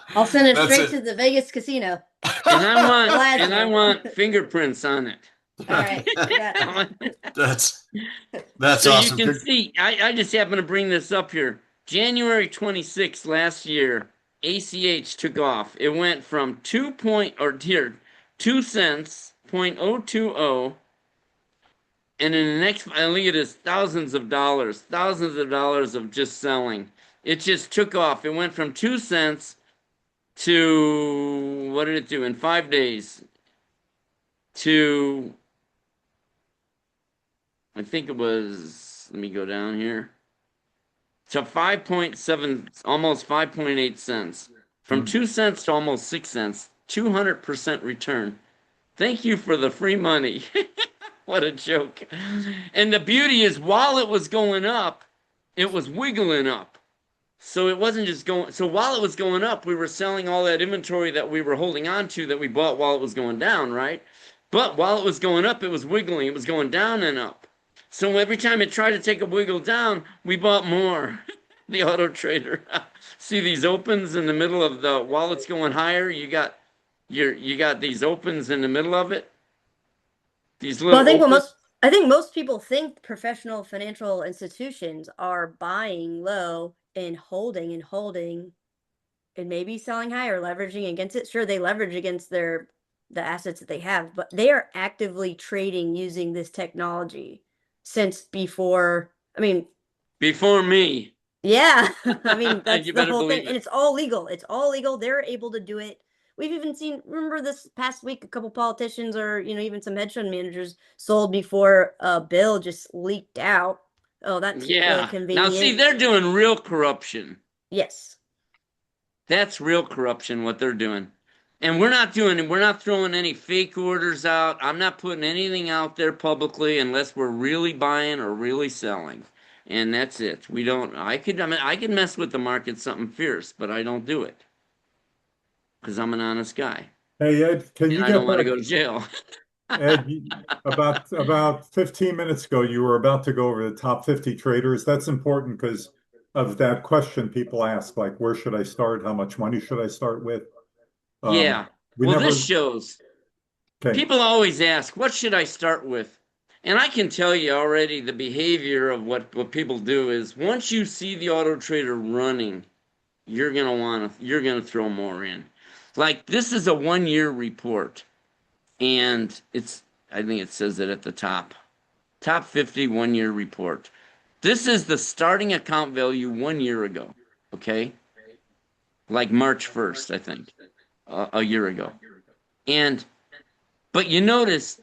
I'll send it straight to the Vegas casino. And I want fingerprints on it. All right. That's so awesome. You can see, I just happen to bring this up here. January 26th last year, ACH took off. It went from 2 cents, 0.020, and in the next, I look at this, thousands of dollars of just selling. It just took off. It went from 2 cents to, what did it do in 5 days? To, I think it was, let me go down here, to 5.7, almost 5.8 cents. From 2 cents to almost 6 cents, 200% return. Thank you for the free money. What a joke. And the beauty is, while it was going up, it was wiggling up. So it wasn't just going, so while it was going up, we were selling all that inventory that we were holding on to that we bought while it was going down, right? But while it was going up, it was wiggling. It was going down and up. So every time it tried to take a wiggle down, we bought more. The auto trader. See these opens in the middle of the, while it's going higher, you got these opens in the middle of it. These little I think most people think professional financial institutions are buying low and holding and maybe selling high or leveraging against it. Sure, they leverage against the assets that they have, but they are actively trading using this technology since before me. Yeah, I mean, that's the whole thing. And it's all legal. They're able to do it. We've even seen, remember this past week, a couple politicians or, even some hedge fund managers sold before a bill just leaked out. Oh, that's really convenient. Now, see, they're doing real corruption. Yes. That's real corruption, what they're doing. And we're not throwing any fake orders out. I'm not putting anything out there publicly unless we're really buying or really selling. And that's it. I could mess with the market something fierce, but I don't do it. Because I'm an honest guy. Hey, Ed, I don't want to go to jail. Ed, about 15 minutes ago, you were about to go over the top 50 traders. That's important because of that question people ask, like, where should I start? How much money should I start with? This shows. Okay. People always ask, what should I start with? And I can tell you already the behavior of what people do is once you see the auto trader running, you're gonna throw more in. Like, this is a 1-year report. and I think it says it at the top 50 1-year report. This is the starting account value 1 year ago. Okay. Like March 1st, I think, a year ago. But you notice,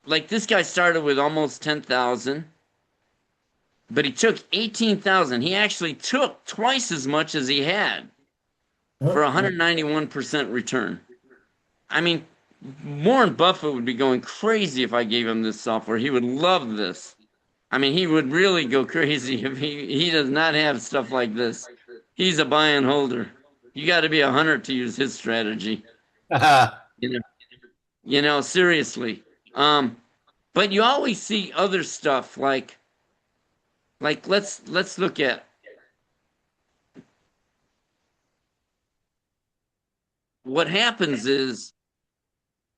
like, this guy started with almost 10,000, but he took 18,000. He actually took twice as much as he had for 191% return. I mean, Warren Buffett would be going crazy if I gave him this software. He would love this. I mean, he would really go crazy if he does not have stuff like this. He's a buy and holder. You got to be a hunter to use his strategy. Seriously. But you always see other stuff like let's look at what happens is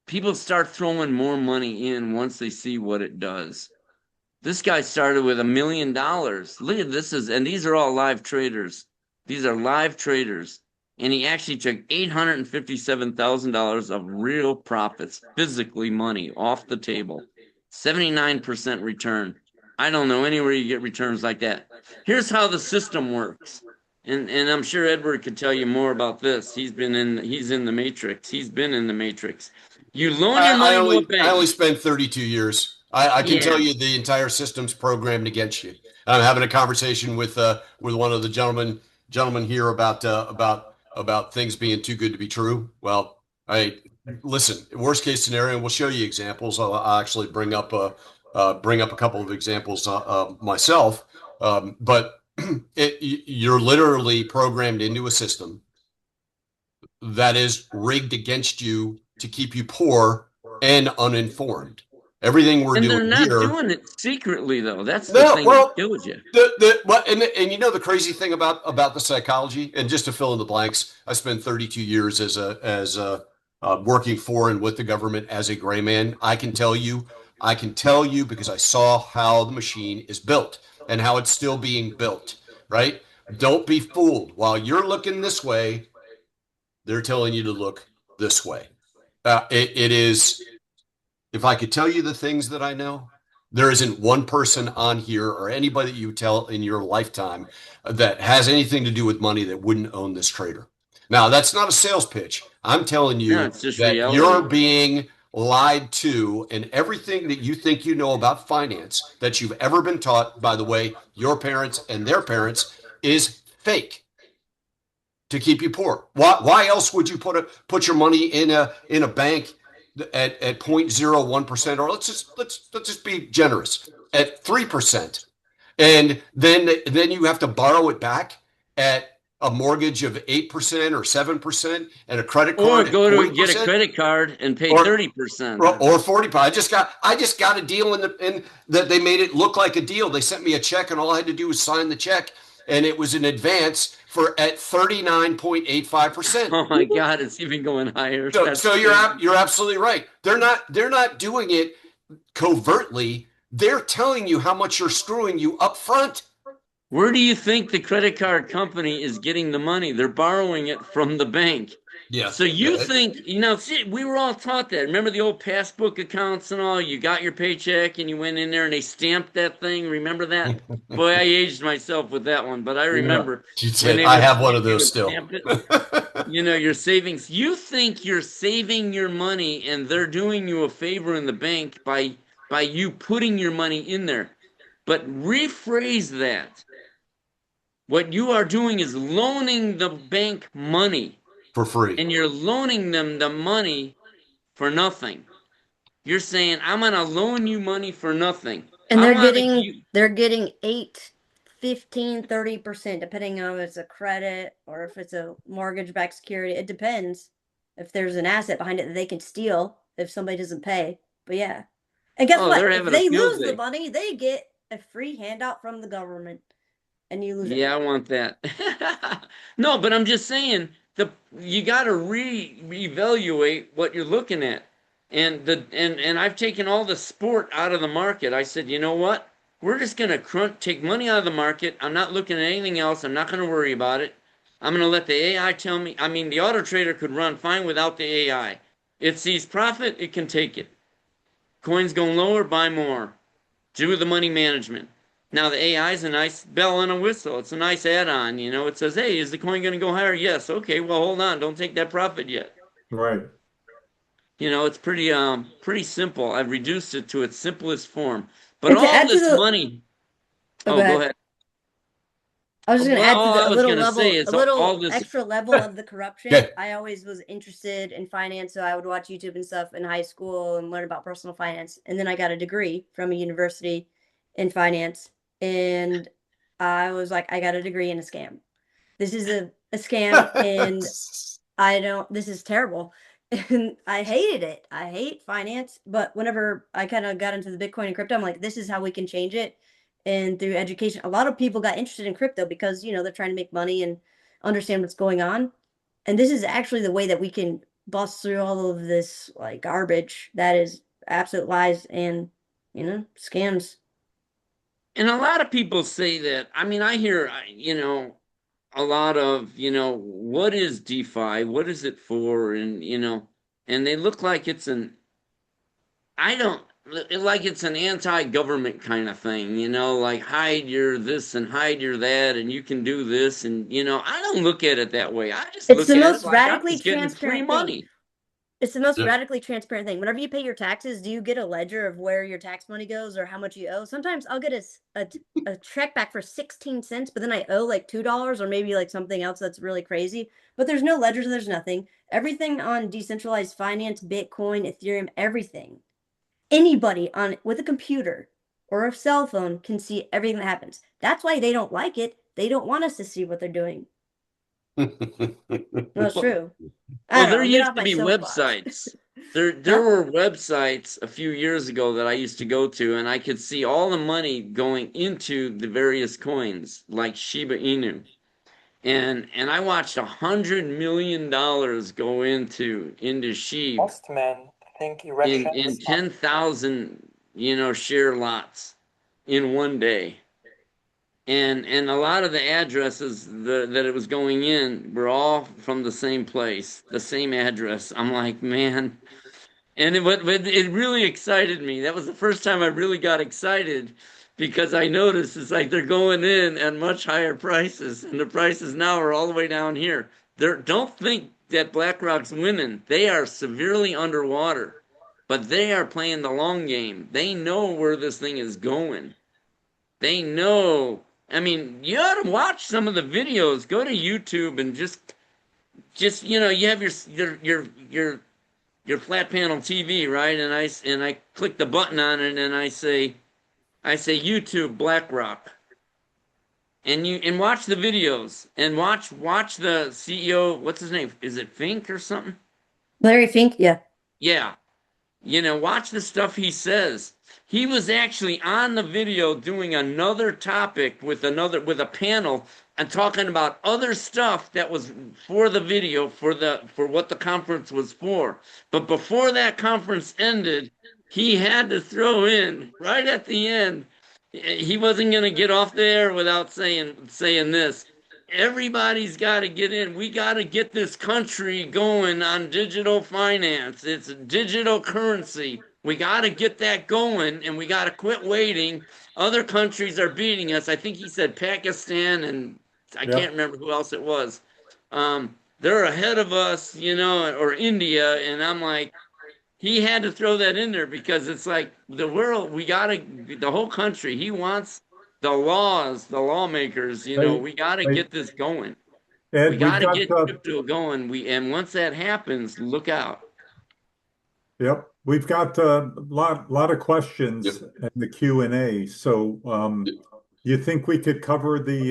people start throwing more money in once they see what it does. This guy started with $1 million. Look at this and these are all live traders. These are live traders. And he actually took $857,000 of real profits, physically money off the table. 79% return. I don't know anywhere you get returns like that. Here's how the system works. And I'm sure Edward could tell you more about this. He's in the matrix. He's been in the matrix. You loan your money to a bank. I only spent 32 years. I can tell you the entire system's programmed against you. I'm having a conversation with one of the gentlemen here about things being too good to be true. Well, listen. Worst case scenario, and we'll show you examples. I'll actually bring up a couple of examples myself. But you're literally programmed into a system that is rigged against you to keep you poor and uninformed. Everything we're doing here. And they're not doing it secretly, though. That's the thing that kills you. And you know the crazy thing about the psychology, and just to fill in the blanks, I spent 32 years as working for and with the government as a gray man. I can tell you because I saw how the machine is built and how it's still being built, right? Don't be fooled. While you're looking this way, they're telling you to look this way. It is... If I could tell you the things that I know, there isn't one person on here or anybody that you tell in your lifetime that has anything to do with money that wouldn't own this trader. Now, that's not a sales pitch. I'm telling you that reality. You're being lied to, and everything that you think you know about finance that you've ever been taught, by the way, your parents and their parents, is fake to keep you poor. Why else would you put your money in a bank at 0.01%, or let's just be generous, at 3%, and then you have to borrow it back at a mortgage of 8% or 7%, and a credit card, or go to get a credit card and pay 30% or 40%. I just got a deal in that they made it look like a deal. They sent me a check, and all I had to do was sign the check, and it was an advance at 39.85%. Oh my God, it's even going higher. So you're absolutely right. They're not doing it covertly. They're telling you how much you're screwing you up front. Where do you think the credit card company is getting the money? They're borrowing it from the bank. Yeah. So you think, see, we were all taught that. Remember the old passbook accounts and all? You got your paycheck and you went in there and they stamped that thing. Remember that? Boy, I aged myself with that one, but I remember. Yeah. I have one of those still. Your savings. You think you're saving your money and they're doing you a favor in the bank by you putting your money in there. But rephrase that. What you are doing is loaning the bank money. For free. And you're loaning them the money for nothing. You're saying, I'm going to loan you money for nothing. And they're getting 8, 15, 30%, depending on if it's a credit or if it's a mortgage-backed security. It depends if there's an asset behind it that they can steal if somebody doesn't pay. But yeah. And guess what? If they lose the money, they get a free handout from the government. And you lose it. Yeah, I want that. No, but I'm just saying... you got to reevaluate what you're looking at, and I've taken all the sport out of the market. I said, you know what? We're just gonna take money out of the market. I'm not looking at anything else. I'm not gonna worry about it. I'm gonna let the AI tell me. I mean, the auto trader could run fine without the AI. It sees profit, it can take it. Coins going lower, buy more. Do the money management. Now the AI is a nice bell and a whistle. It's a nice add-on. It says, hey, is the coin going to go higher? Yes. Okay, well, hold on. Don't take that profit yet. Right. It's pretty simple. I've reduced it to its simplest form. But all this money. Oh, go ahead. I was just going to add to a little extra level of the corruption. Okay. I always was interested in finance, so I would watch YouTube and stuff in high school and learn about personal finance. And then I got a degree from a university in finance, and I was like, I got a degree in a scam. This is a scam, and this is terrible. And I hated it. I hate finance, but whenever I kind of got into the Bitcoin and crypto, I'm like, this is how we can change it. And through education, a lot of people got interested in crypto because, they're trying to make money and understand what's going on. And this is actually the way that we can bust through all of this like garbage that is absolute lies and, scams. And a lot of people say that. I mean, I hear, a lot of, what is DeFi? What is it for? And, and they look like it's it's an anti-government kind of thing, like hide your this and hide your that, and you can do this. And, I don't look at it that way. I just look at it like I'm just getting free money. It's the most radically transparent thing. Whenever you pay your taxes, do you get a ledger of where your tax money goes or how much you owe? Sometimes I'll get a check back for 16 cents, but then I owe like $2 or maybe like something else that's really crazy. But there's no ledgers, there's nothing. Everything on decentralized finance, Bitcoin, Ethereum, everything. Anybody with a computer or a cell phone can see everything that happens. That's why they don't like it. They don't want us to see what they're doing. No, it's true. Well, there used to be websites. There were websites a few years ago that I used to go to, and I could see all the money going into the various coins, like Shiba Inu. And I watched $100 million go into SHIB. Postman, I think in 10,000, share lots in one day. And a lot of the addresses that it was going in were all from the same place, the same address. I'm like, man. And it really excited me. That was the first time I really got excited because I noticed it's like they're going in at much higher prices, and the prices now are all the way down here. Don't think that BlackRock's winning. They are severely underwater, but they are playing the long game. They know where this thing is going. They know. I mean, you ought to watch some of the videos. Go to YouTube and just you have your flat panel TV, right? And I click the button on it and I say YouTube BlackRock. And watch the videos and watch the CEO. What's his name? Is it Fink or something? Larry Fink, yeah. Yeah. Watch the stuff he says. He was actually on the video doing another topic with a panel and talking about other stuff that was for the video for what the conference was for. But before that conference ended, he had to throw in right at the end. He wasn't going to get off there without saying this. Everybody's got to get in. We got to get this country going on digital finance. It's a digital currency. We got to get that going, and we got to quit waiting. Other countries are beating us. I think he said Pakistan, and I can't remember who else it was. They're ahead of us, or India, and I'm like, he had to throw that in there because it's like the world, the whole country, he wants the lawmakers, we got to get this going. Ed, we got to get crypto going. And once that happens, look out. Yep. We've got a lot of questions in the Q&A. So you think we could cover the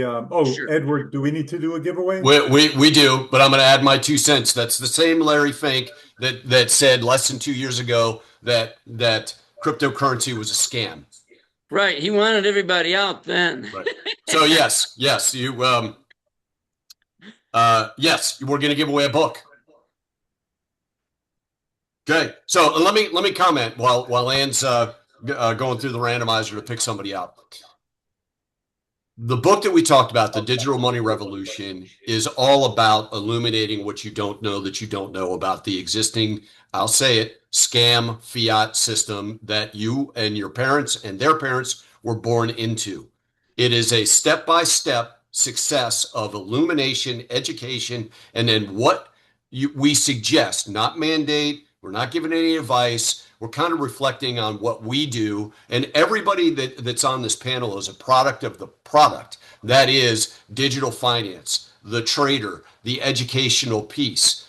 sure. Edward, do we need to do a giveaway? We do, but I'm going to add my 2 cents. That's the same Larry Fink that said less than 2 years ago that cryptocurrency was a scam. Right. He wanted everybody out then. Right. So yes, you yes, we're going to give away a book. Okay, so let me comment while Ann's going through the randomizer to pick somebody out. The book that we talked about, The Digital Money Revolution, is all about illuminating what you don't know that you don't know about the existing, I'll say it, scam fiat system that you and your parents and their parents were born into. It is a step-by-step success of illumination, education, and then what we suggest, not mandate. We're not giving any advice. We're kind of reflecting on what we do. And everybody that's on this panel is a product of the product. That is digital finance, the trader, the educational piece.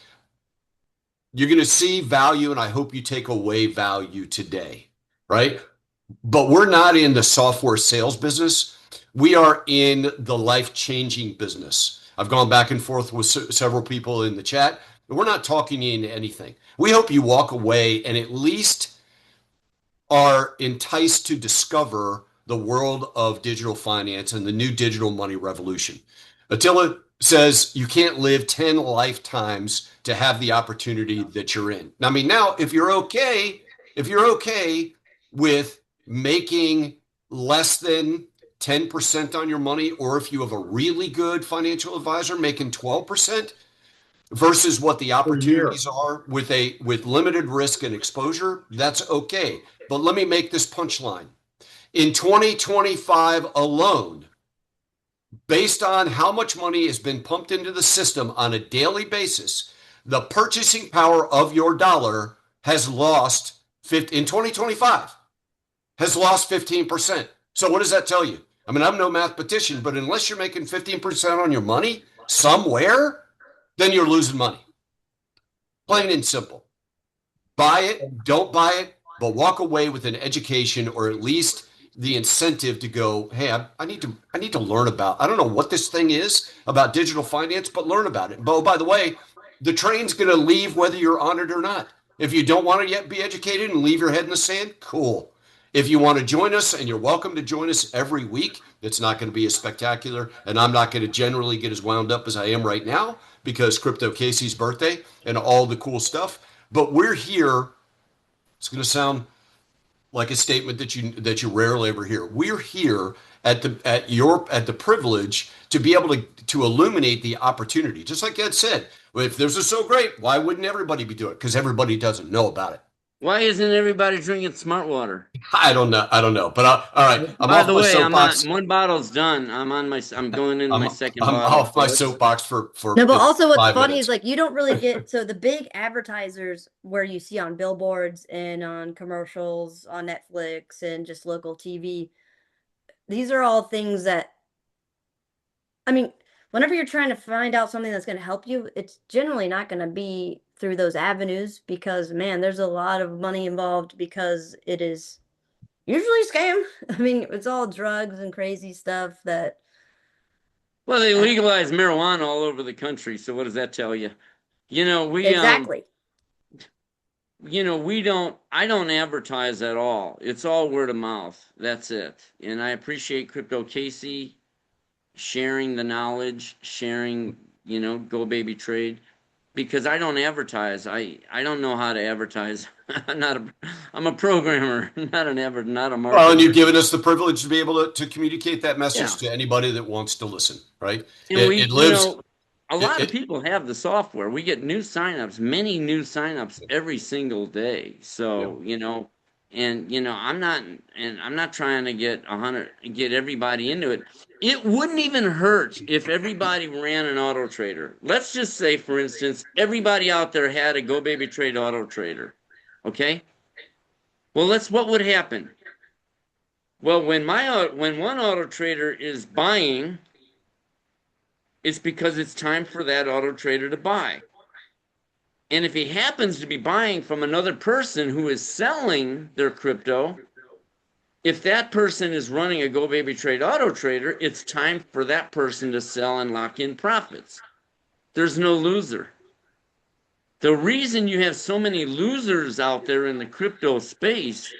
You're going to see value, and I hope you take away value today, right? But we're not in the software sales business. We are in the life-changing business. I've gone back and forth with several people in the chat. We're not talking into anything. We hope you walk away and at least are enticed to discover the world of digital finance and the new digital money revolution. Attila says you can't live 10 lifetimes to have the opportunity that you're in. I mean, now, if you're okay with making less than 10% on your money, or if you have a really good financial advisor making 12%, versus what the opportunities are with limited risk and exposure, that's okay. But let me make this punchline. In 2025 alone, based on how much money has been pumped into the system on a daily basis, the purchasing power of your dollar has lost in 2025 has lost 15%. So what does that tell you? I mean, I'm no mathematician, but unless you're making 15% on your money somewhere, then you're losing money. Plain and simple. Buy it, don't buy it, but walk away with an education, or at least the incentive to go, hey, I need to learn about, I don't know what this thing is about digital finance, but learn about it. But by the way, the train's going to leave whether you're on it or not. If you don't want to yet be educated and leave your head in the sand, cool. If you want to join us, and you're welcome to join us every week, it's not going to be as spectacular, and I'm not going to generally get as wound up as I am right now because Crypto Casey's birthday and all the cool stuff. But we're here. It's going to sound like a statement that you rarely ever hear. We're here at the privilege to be able to illuminate the opportunity. Just like Ed said, if this is so great, why wouldn't everybody be doing it? Because everybody doesn't know about it. Why isn't everybody drinking smart water? I don't know. But all right. By the way, I'm not. One bottle's done. I'm going into my second bottle. I'm off my soapbox for. No, but also what's funny minutes. is like you don't really get so the big advertisers where you see on billboards and on commercials on Netflix and just local TV. These are all things that, I mean, whenever you're trying to find out something that's going to help you, it's generally not going to be through those avenues because, man, there's a lot of money involved because it is usually a scam. I mean, it's all drugs and crazy stuff that. Well, they legalize marijuana all over the country. So what does that tell you? Exactly. I don't advertise at all. It's all word of mouth. That's it. And I appreciate Crypto Casey sharing the knowledge, sharing, Go Baby Trade, because I don't advertise. I don't know how to advertise. I'm a programmer, not a marketer. Well, and you've given us the privilege to be able to communicate that message to anybody that wants to listen, right? And it lives. A lot of people have the software. We get new signups, many new signups every single day. So, I'm not trying to get everybody into it. It wouldn't even hurt if everybody ran an auto trader. Let's just say, for instance, everybody out there had a Go Baby Trade auto trader. Okay? Well, what would happen? Well, when one auto trader is buying, it's because it's time for that auto trader to buy. And if he happens to be buying from another person who is selling their crypto, if that person is running a Go Baby Trade auto trader, it's time for that person to sell and lock in profits. There's no loser. The reason you have so many losers out there in the crypto space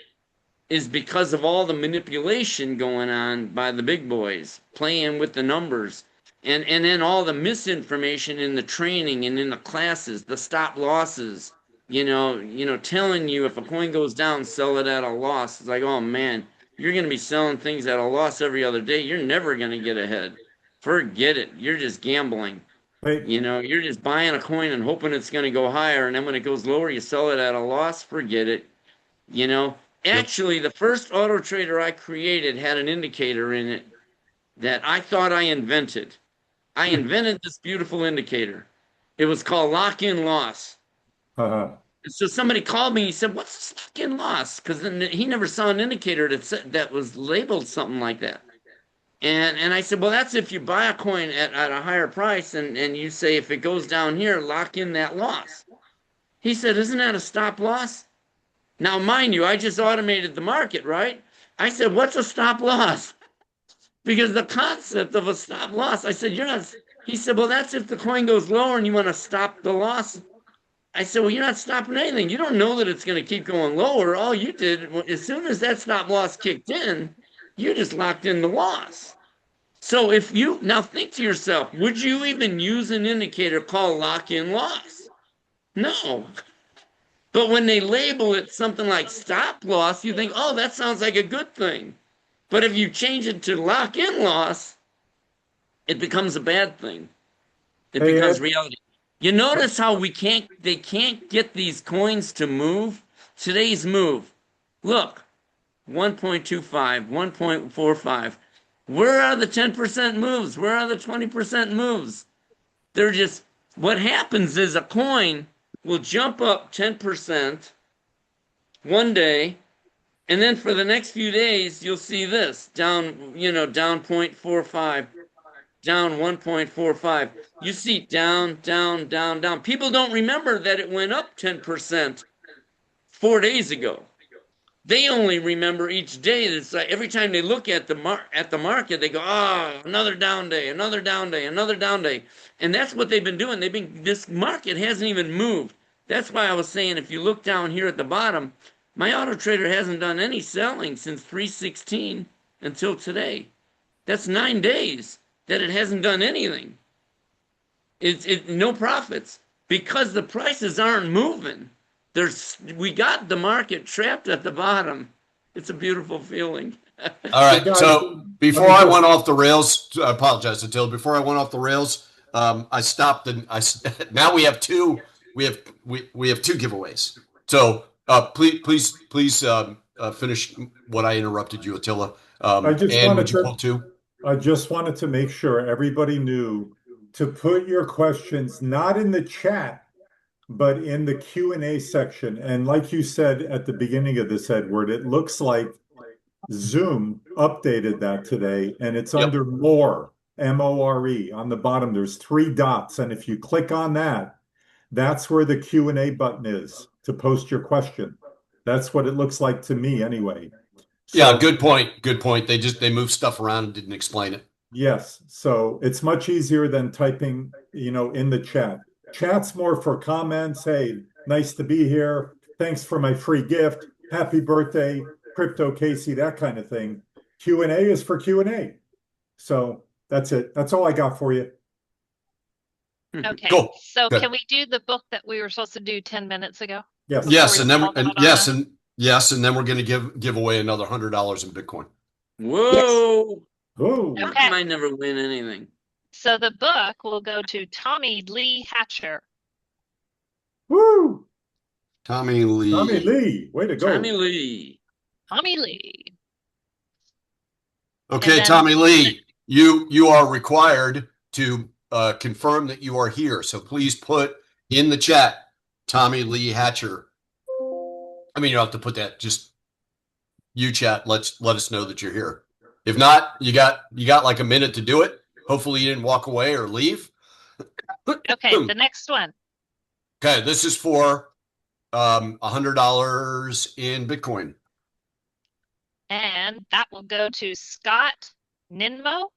is because of all the manipulation going on by the big boys, playing with the numbers. And then all the misinformation in the training and in the classes, the stop losses, telling you if a coin goes down, sell it at a loss. It's like, oh man, you're going to be selling things at a loss every other day. You're never going to get ahead. Forget it. You're just gambling. Hey, You're just buying a coin and hoping it's going to go higher. And then when it goes lower, you sell it at a loss. Forget it. Actually, the first auto trader I created had an indicator in it that I thought I invented. I invented this beautiful indicator. It was called lock-in loss. So somebody called me. He said, "What's this lock-in loss?" Because he never saw an indicator that was labeled something like that. And I said, "Well, that's if you buy a coin at a higher price and you say if it goes down here, lock in that loss." He said, "Isn't that a stop loss?" Now, mind you, I just automated the market, right? I said, "What's a stop loss?" Because the concept of a stop loss, I said, "You're not." He said, "Well, that's if the coin goes lower and you want to stop the loss." I said, "Well, you're not stopping anything. You don't know that it's going to keep going lower. All you did, as soon as that stop loss kicked in, you just locked in the loss." So now think to yourself, would you even use an indicator called lock-in loss? No. But when they label it something like stop loss, you think, oh, that sounds like a good thing. But if you change it to lock-in loss, it becomes a bad thing. It becomes reality. You notice how they can't get these coins to move? Today's move. Look, 1.25, 1.45. Where are the 10% moves? Where are the 20% moves? They're just, what happens is a coin will jump up 10% one day, and then for the next few days, you'll see this, down 0.45, down 1.45. You see down, down, down, down. People don't remember that it went up 10% 4 days ago. They only remember each day. It's like every time they look at the market, they go, "Oh, another down day, another down day, another down day," and that's what they've been doing. This market hasn't even moved. That's why I was saying, if you look down here at the bottom, my auto trader hasn't done any selling since 316 until today. That's 9 days that it hasn't done anything. It's no profits because the prices aren't moving. We got the market trapped at the bottom. It's a beautiful feeling. All right. So before I went off the rails, I apologize, Attila. Before I went off the rails, I stopped and now we have two. We have two giveaways. So please finish what I interrupted you, Attila. I just wanted to make sure everybody knew to put your questions not in the chat, but in the Q&A section. And like you said at the beginning of this, Edward, it looks like Zoom updated that today, and it's under More, M-O-R-E. On the bottom, there's 3 dots. And if you click on that, that's where the Q&A button is to post your question. That's what it looks like to me anyway. Yeah, good point. Good point. They moved stuff around and didn't explain it. Yes. So it's much easier than typing, in the chat. Chat's more for comments. Hey, nice to be here. Thanks for my free gift. Happy birthday, Crypto Casey, that kind of thing. Q&A is for Q&A. So that's it. That's all I got for you. Okay. Cool. So Good. Can we do the book that we were supposed to do 10 minutes ago? Yes. Yes, and then we're going to give away another $100 in Bitcoin. Whoa. Yes. Whoa. Okay. I might never win anything. So the book will go to Tommy Lee Hatcher. Woo! Tommy Lee. Tommy Lee. Way to go. Tommy Lee. Tommy Lee. Okay, Tommy Lee, you are required to confirm that you are here. So please put in the chat, Tommy Lee Hatcher. I mean, you don't have to put that, just you chat. Let us know that you're here. If not, you got like a minute to do it. Hopefully you didn't walk away or leave. Okay, the next one. Okay, this is for $100 in Bitcoin. And that will go to Scott Nemo.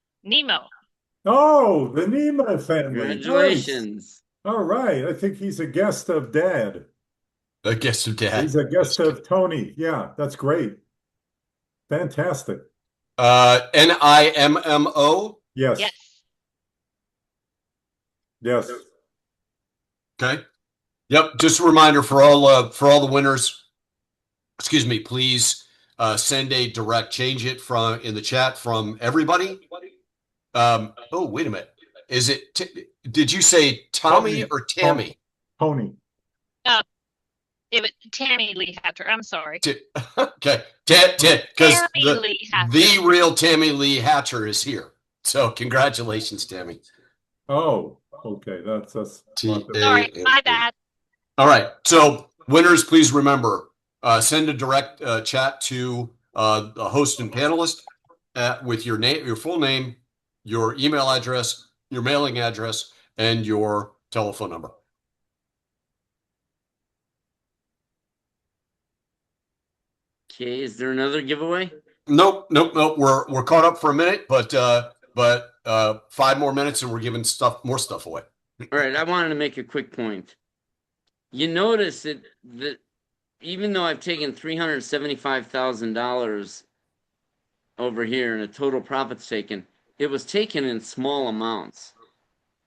Oh, the Nemo family. Congratulations. Nice. All right. I think he's a guest of Dad. A guest of Dad. He's a guest of Tony. Yeah, that's great. Fantastic. NIMMO? Yes. Yes. Okay. Yep. Just a reminder for all the winners. Excuse me. Please send a direct, change it from in the chat from everybody. Oh, wait a minute. Is it, did you say Tommy or Tammy? Tony. Tammy Lee Hatter. I'm sorry. Okay. Because the real Tammy Lee Hatcher is here. So congratulations, Tammy. Oh, okay. That's sorry, my bad. All right. So winners, please remember, send a direct chat to the host and panelist with your name, your full name, your email address, your mailing address, and your telephone number. Okay, is there another giveaway? Nope. We're caught up for a minute, but 5 more minutes and we're giving more stuff away. All right, I wanted to make a quick point. You notice that even though I've taken $375,000 over here and a total profits taken, it was taken in small amounts.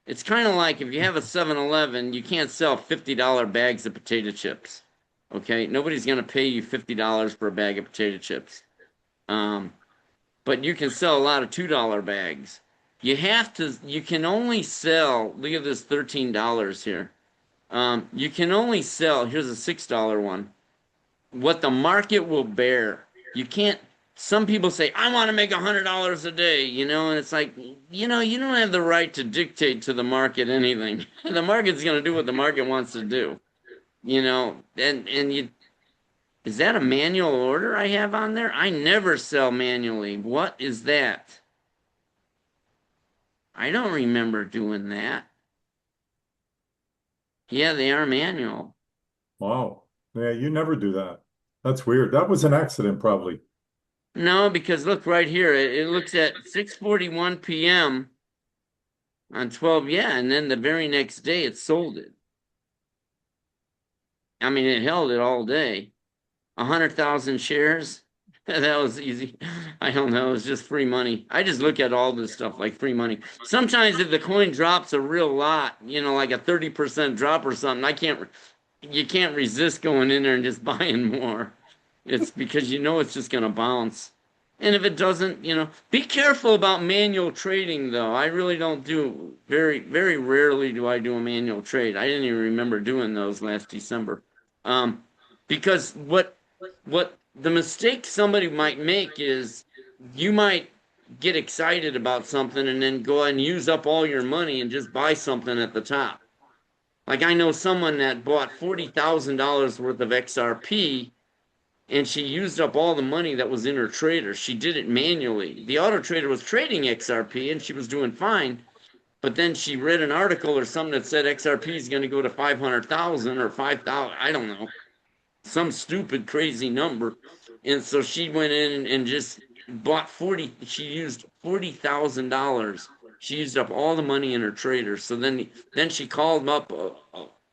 It's kind of like if you have a 7-Eleven, you can't sell $50 bags of potato chips. Okay, nobody's going to pay you $50 for a bag of potato chips. But you can sell a lot of $2 bags. You can only sell, look at this $13 here. You can only sell, here's a $6 one, what the market will bear. You can't, some people say, I want to make $100 a day, and it's like, you don't have the right to dictate to the market anything. The market's going to do what the market wants to do, is that a manual order I have on there? I never sell manually. What is that? I don't remember doing that. Yeah, they are manual. Wow. Yeah, you never do that. That's weird. That was an accident, probably. No, because look right here. It looks at 6:41 p.m. on 12. Yeah, and then the very next day it sold it. I mean, it held it all day. 100,000 shares. That was easy. I don't know. It's just free money. I just look at all this stuff like free money. Sometimes if the coin drops a real lot, like a 30% drop or something, you can't resist going in there and just buying more. It's because it's just going to bounce. And if it doesn't, be careful about manual trading though. I really don't do, very, very rarely do I do a manual trade. I didn't even remember doing those last December. Because what the mistake somebody might make is you might get excited about something and then go and use up all your money and just buy something at the top. Like I know someone that bought $40,000 worth of XRP and she used up all the money that was in her trader. She did it manually. The auto trader was trading XRP and she was doing fine. But then she read an article or something that said XRP is going to go to 500,000 or 5,000. I don't know. Some stupid, crazy number. And so she went in and just bought she used $40,000. She used up all the money in her trader. So then she called up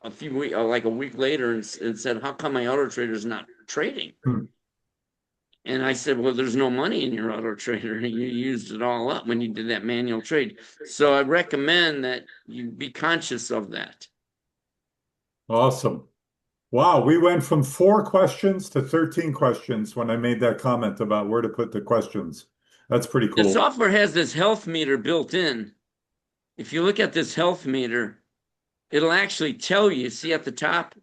a few weeks, like a week later and said, how come my auto trader's not trading? And I said, well, there's no money in your auto trader. You used it all up when you did that manual trade. So I recommend that you be conscious of that. Awesome. Wow, we went from 4 questions to 13 questions when I made that comment about where to put the questions. That's pretty cool. The software has this health meter built in. If you look at this health meter, it'll actually tell you, see at the top?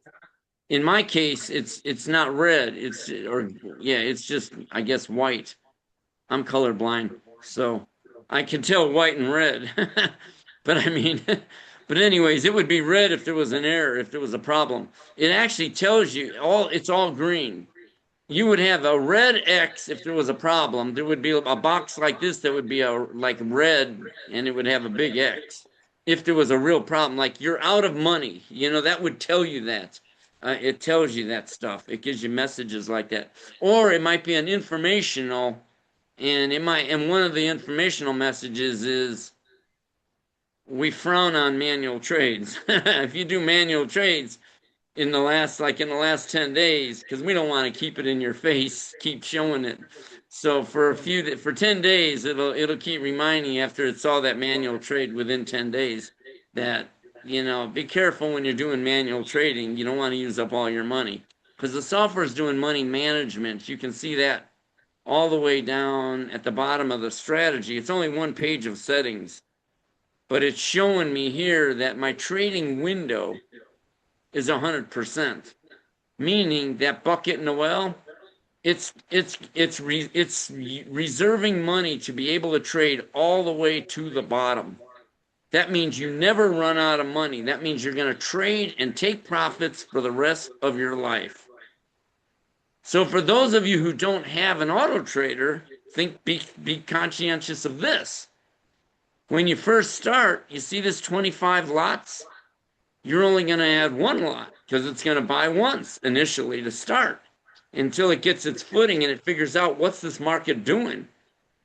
In my case, it's not red. It's just, I guess, white. I'm colorblind, so I can tell white and red. But I mean, but anyways, it would be red if there was an error, if there was a problem. It actually tells you it's all green. You would have a red X if there was a problem. There would be a box like this that would be like red, and it would have a big X. If there was a real problem, like you're out of money, that would tell you that. It tells you that stuff. It gives you messages like that. Or it might be an informational, and one of the informational messages is, we frown on manual trades. If you do manual trades in the last 10 days, because we don't want to keep it in your face, keep showing it. So for 10 days, it'll keep reminding you after it saw that manual trade within 10 days that, be careful when you're doing manual trading. You don't want to use up all your money because the software is doing money management. You can see that all the way down at the bottom of the strategy. It's only one page of settings, but it's showing me here that my trading window is 100%, meaning that bucket in the well, it's reserving money to be able to trade all the way to the bottom. That means you never run out of money. That means you're going to trade and take profits for the rest of your life. So for those of you who don't have an auto trader, be conscientious of this. When you first start, you see this 25 lots, you're only going to add one lot because it's going to buy once initially to start until it gets its footing and it figures out what's this market doing.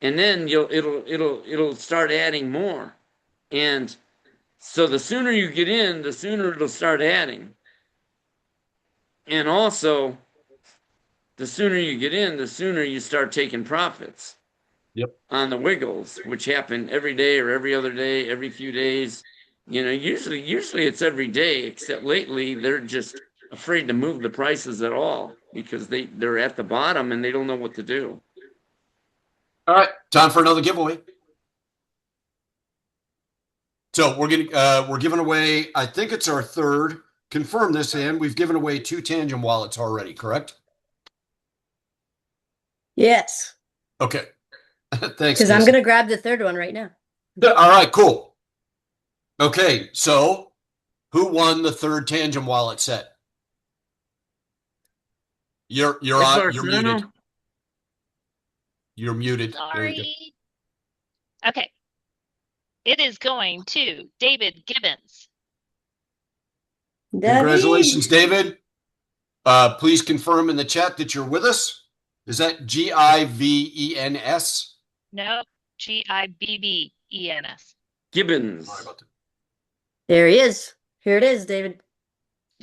And then it'll start adding more. And so the sooner you get in, the sooner it'll start adding. And also, the sooner you get in, the sooner you start taking profits. Yep. On the wiggles, which happen every day or every other day, every few days. You know, usually it's every day, except lately they're just afraid to move the prices at all because they're at the bottom and they don't know what to do. All right, time for another giveaway. So we're giving away, I think it's our third. Confirm this, Ann. We've given away 2 Tangem wallets already, correct? Yes. Okay. Thanks. Because I'm going to grab the third one right now. All right, cool. Okay, so who won the third Tangem wallet set? You're muted. You're muted. Sorry. Okay. It is going to David Gibbons. Congratulations, David. Please confirm in the chat that you're with us. Is that Givens? No, Gibbens. Gibbons. There he is. Here it is, David.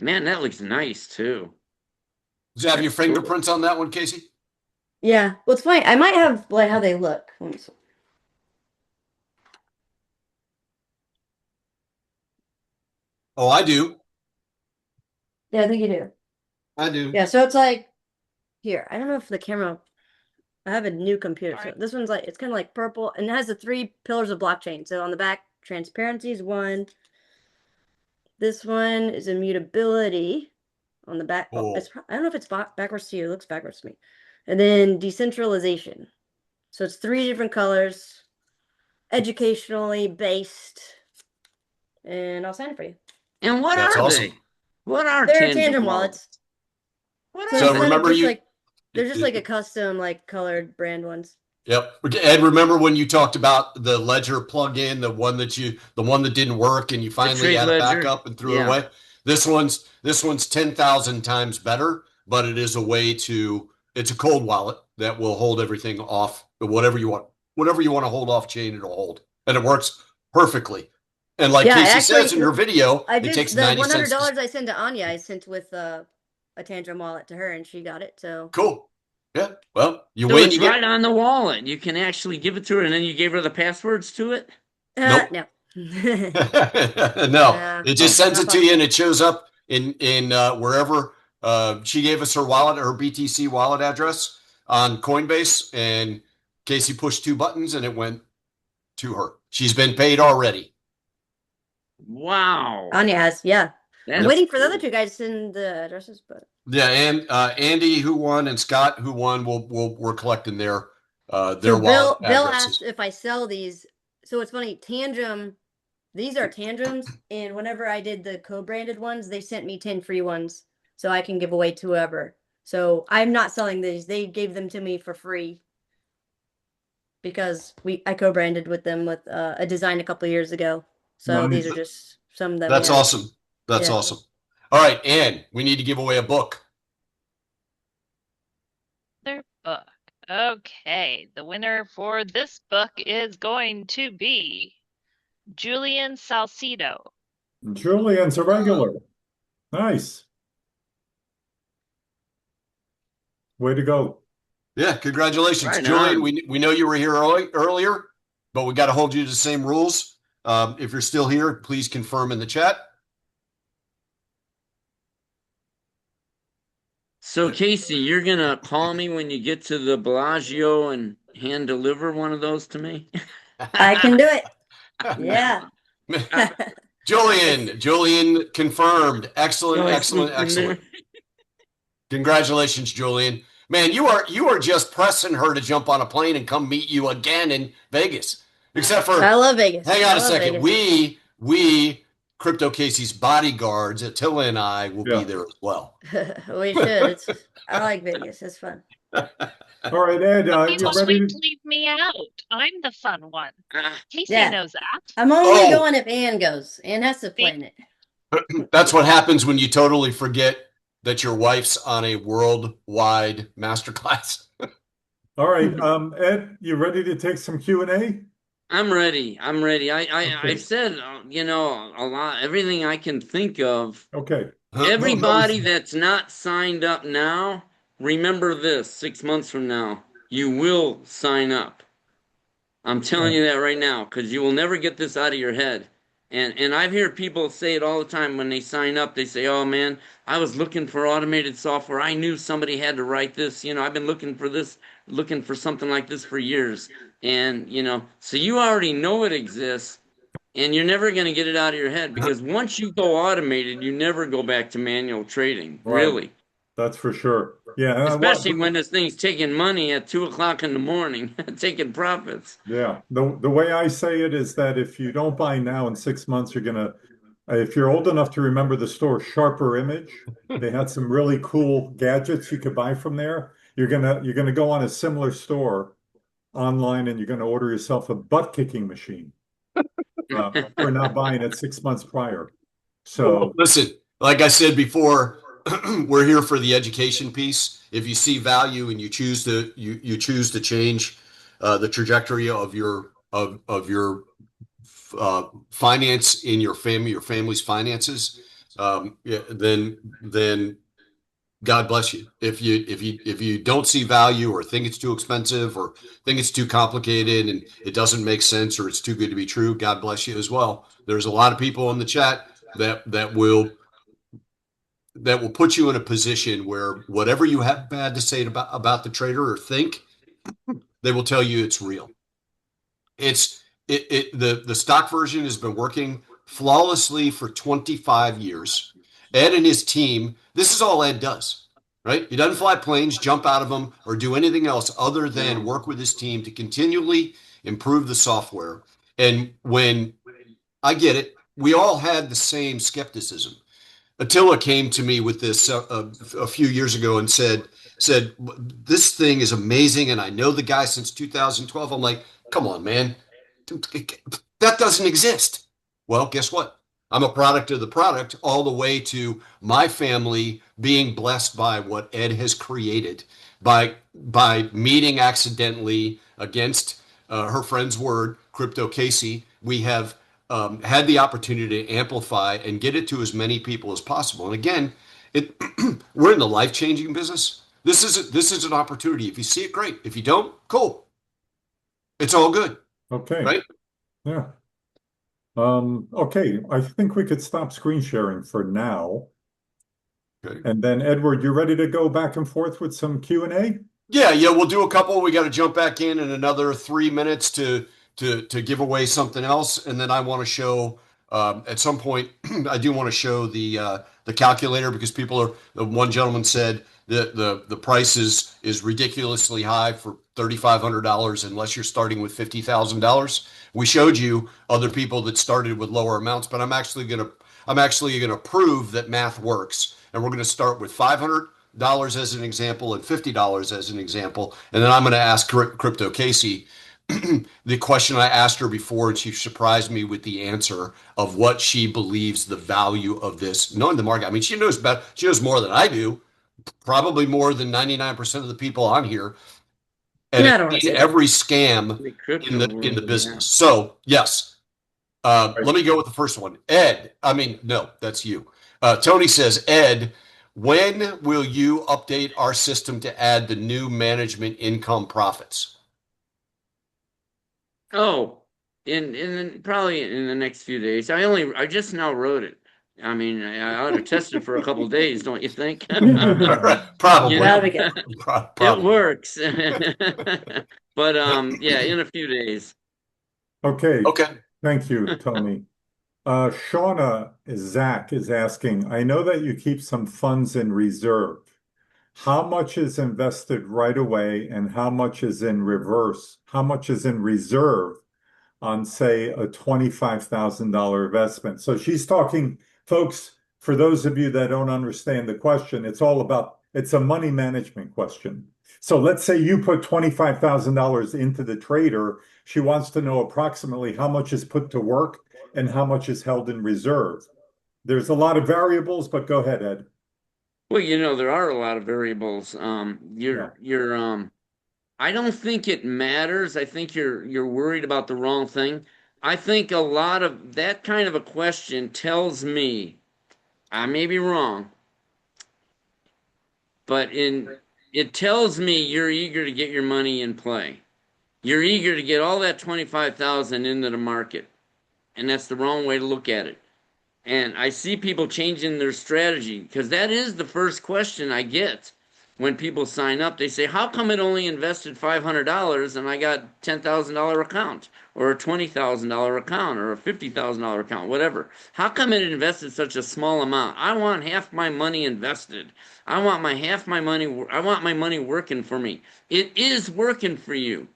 Man, that looks nice too. Does it have your fingerprints on that one, Casey? Yeah. Well, it's funny. I might have like how they look. Oh, I do. Yeah, I think you do. I do. Yeah, so it's like here. I don't know if the camera. I have a new computer, so this one's like it's kind of like purple, and it has the 3 pillars of blockchain. So on the back, transparency is one. This one is immutability on the back. Cool. I don't know if it's backwards to you. It looks backwards to me. And then decentralization. So it's 3 different colors, educationally based, and I'll sign it for you. And what That's are awesome. they? What are They're Tangem wallets? So remember they're just like a custom, like colored brand ones. Yep. Ed, remember when you talked about the Ledger plugin, the one that didn't work and you finally had a backup and threw it away? This one's 10,000 times better, but it is it's a cold wallet that will hold everything off, whatever you want to hold off chain, it'll hold. And it works perfectly. And like Casey says in her video, it takes 90 cents. The $100 I sent to Anya, I sent with a Tangem wallet to her, and she got it. So cool. Yeah. Well, it's right on the wallet. You can actually give it to her, and then you gave her the passwords to it. Nope. No. No. It just sends it to you, and it shows up in wherever. She gave us her wallet, her BTC wallet address on Coinbase, and Casey pushed 2 buttons, and it went to her. She's been paid already. Wow. Anya has, yeah. I'm waiting for the other 2 guys to send the addresses, but yeah, and Andy who won and Scott who won, we're collecting their wallet Bill addresses. asked if I sell these. So it's funny, Tangem. These are Tangems, and whenever I did the co-branded ones, they sent me 10 free ones, so I can give away to whoever. So I'm not selling these; they gave them to me for free because I co-branded with them with a design a couple of years ago. So these are just some of them. That's awesome. That's awesome. All right, Ann, we need to give away a book. Their book. Okay, the winner for this book is going to be Julian Salcido. Julian's a regular. Nice. Way to go. Yeah, congratulations, Right Julian. on. We know you were here earlier, but we got to hold you to the same rules. If you're still here, please confirm in the chat. So Casey, you're gonna call me when you get to the Bellagio and hand deliver one of those to me? I can do it. Yeah. Julian confirmed. Excellent, No, I excellent, sneaked in there. excellent. Congratulations, Julian. Man, you are just pressing her to jump on a plane and come meet you again in Vegas. Except for, I love Vegas. hang on I a love second. Vegas. We Crypto Casey's bodyguards, Attila and I will be there as well. We should. I like Vegas. It's fun. All right, Ed, People you ready wait to? to leave me out. I'm the fun one. Casey Yeah. knows that. I'm only going if Ann goes. Ann has to plan it. That's what happens when you totally forget that your wife's on a worldwide masterclass. All right, Ed, you ready to take some Q&A? I'm ready. Okay. I've said, a lot, everything I can think of. Okay. Everybody that's not signed up now, remember this, 6 months from now, you will sign up. I'm telling you that right now, because you will never get this out of your head. And I've heard people say it all the time when they sign up. They say, "Oh man, I was looking for automated software. I knew somebody had to write this. I've been looking for something like this for years." And so you already know it exists, and you're never going to get it out of your head, because once you go automated, you never go back to manual trading. Right. Really. That's for sure. Yeah. Especially when this thing's taking money at 2 o'clock in the morning, taking profits. Yeah. The way I say it is that if you don't buy now, in 6 months, if you're old enough to remember the store Sharper Image, they had some really cool gadgets you could buy from there. You're gonna go on a similar store online and you're gonna order yourself a butt kicking machine for not buying it 6 months prior. So well, listen, like I said before, we're here for the education piece. If you see value and you choose to change the trajectory of your finance in your family's finances, then God bless you. If you don't see value, or think it's too expensive, or think it's too complicated and it doesn't make sense, or it's too good to be true, God bless you as well. There's a lot of people in the chat that will put you in a position where whatever you have bad to say about the trader or think, they will tell you it's real. The stock version has been working flawlessly for 25 years. Ed and his team, this is all Ed does, right? He doesn't fly planes, jump out of them, or do anything else other than work with his team to continually improve the software. And when I get it, we all had the same skepticism. Attila came to me with this a few years ago and said, this thing is amazing, and I know the guy since 2012. I'm like, come on, man, that doesn't exist. Well, guess what? I'm a product of the product, all the way to my family being blessed by what Ed has created by meeting accidentally against her friend's word, Crypto Casey. We have had the opportunity to amplify and get it to as many people as possible. And again, we're in the life-changing business. This is an opportunity. If you see it, great. If you don't, cool. It's all good. Okay. Right? Yeah. Okay. I think we could stop screen sharing for now. Okay. And then, Edward, you ready to go back and forth with some Q&A? Yeah, we'll do a couple. We got to jump back in another 3 minutes to give away something else, and then I want to show at some point. I do want to show the calculator, because one gentleman said that the price is ridiculously high for $3,500 unless you're starting with $50,000. We showed you other people that started with lower amounts, but I'm actually gonna prove that math works, and we're gonna start with $500 as an example and $50 as an example, and then I'm going to ask Crypto Casey the question I asked her before, and she surprised me with the answer of what she believes the value of this, knowing the market. I mean, she knows more than I do, probably more than 99% of the people on here, and every scam in the business. So yes, let me go with the first one. Ed, no, that's you. Tony says, Ed, when will you update our system to add the new management income profits? Oh, in probably in the next few days. I just now wrote it. I mean, I ought to test it for a couple of days, don't you think? Probably. You That'll know, be good. it works. But yeah, in a few days. Okay, Okay. thank you, Tony. Shauna Zach is asking, I know that you keep some funds in reserve. How much is invested right away and how much is in reverse? How much is in reserve on, say, a $25,000 investment? So she's talking, folks, for those of you that don't understand the question, it's a money management question. So let's say you put $25,000 into the trader. She wants to know approximately how much is put to work and how much is held in reserve. There's a lot of variables, but go ahead, Ed. Well, there are a lot of variables. I don't think it matters. I think you're worried about the wrong thing. I think a lot of that kind of a question tells me, I may be wrong, but it tells me you're eager to get your money in play. You're eager to get all that 25,000 into the market, and that's the wrong way to look at it. And I see people changing their strategy because that is the first question I get when people sign up. They say, how come it only invested $500 and I got $10,000 account or a $20,000 account or a $50,000 account, whatever? How come it invested such a small amount? I want half my money invested. I want my money working for me. It is working for you.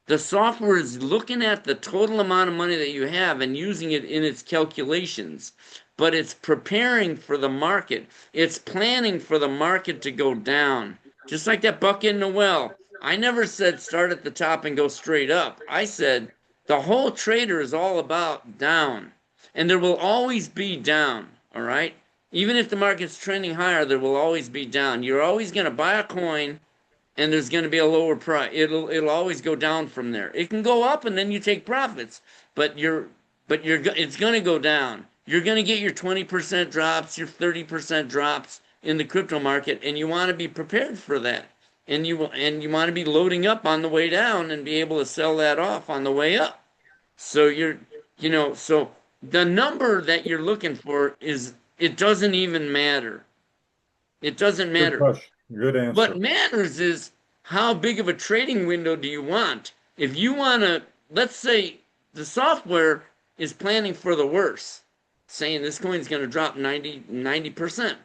The software is looking at the total amount of money that you have and using it in its calculations, but it's preparing for the market. It's planning for the market to go down. Just like that buck in the well. I never said start at the top and go straight up. I said the whole trader is all about down. And there will always be down, all right? Even if the market's trending higher, there will always be down. You're always going to buy a coin and there's going to be a lower price. It'll always go down from there. It can go up and then you take profits, but it's going to go down. You're going to get your 20% drops, your 30% drops in the crypto market, and you want to be prepared for that. And you want to be loading up on the way down and be able to sell that off on the way up. So so the number that you're looking for it doesn't even matter. It doesn't Good matter. question. Good answer. What matters is how big of a trading window do you want? If you want to, let's say the software is planning for the worst, saying this coin is going to drop 90%.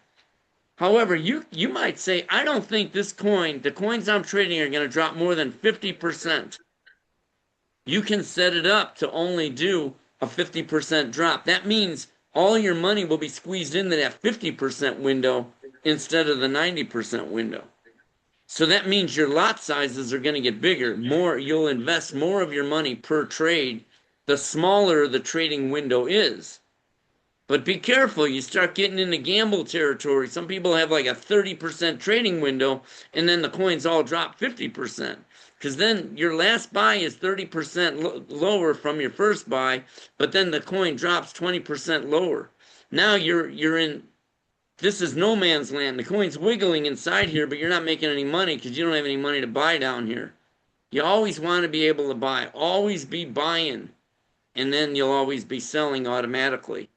However, you might say, I don't think the coins I'm trading are going to drop more than 50%. You can set it up to only do a 50% drop. That means all your money will be squeezed into that 50% window instead of the 90% window. So that means your lot sizes are going to get bigger. You'll invest more of your money per trade, the smaller the trading window is. But be careful, you start getting into gamble territory. Some people have like a 30% trading window, and then the coins all drop 50%. Because then your last buy is 30% lower from your first buy, but then the coin drops 20% lower. Now you're in, this is no man's land. The coin's wiggling inside here, but you're not making any money because you don't have any money to buy down here. You always want to be able to buy. Always be buying, and then you'll always be selling automatically.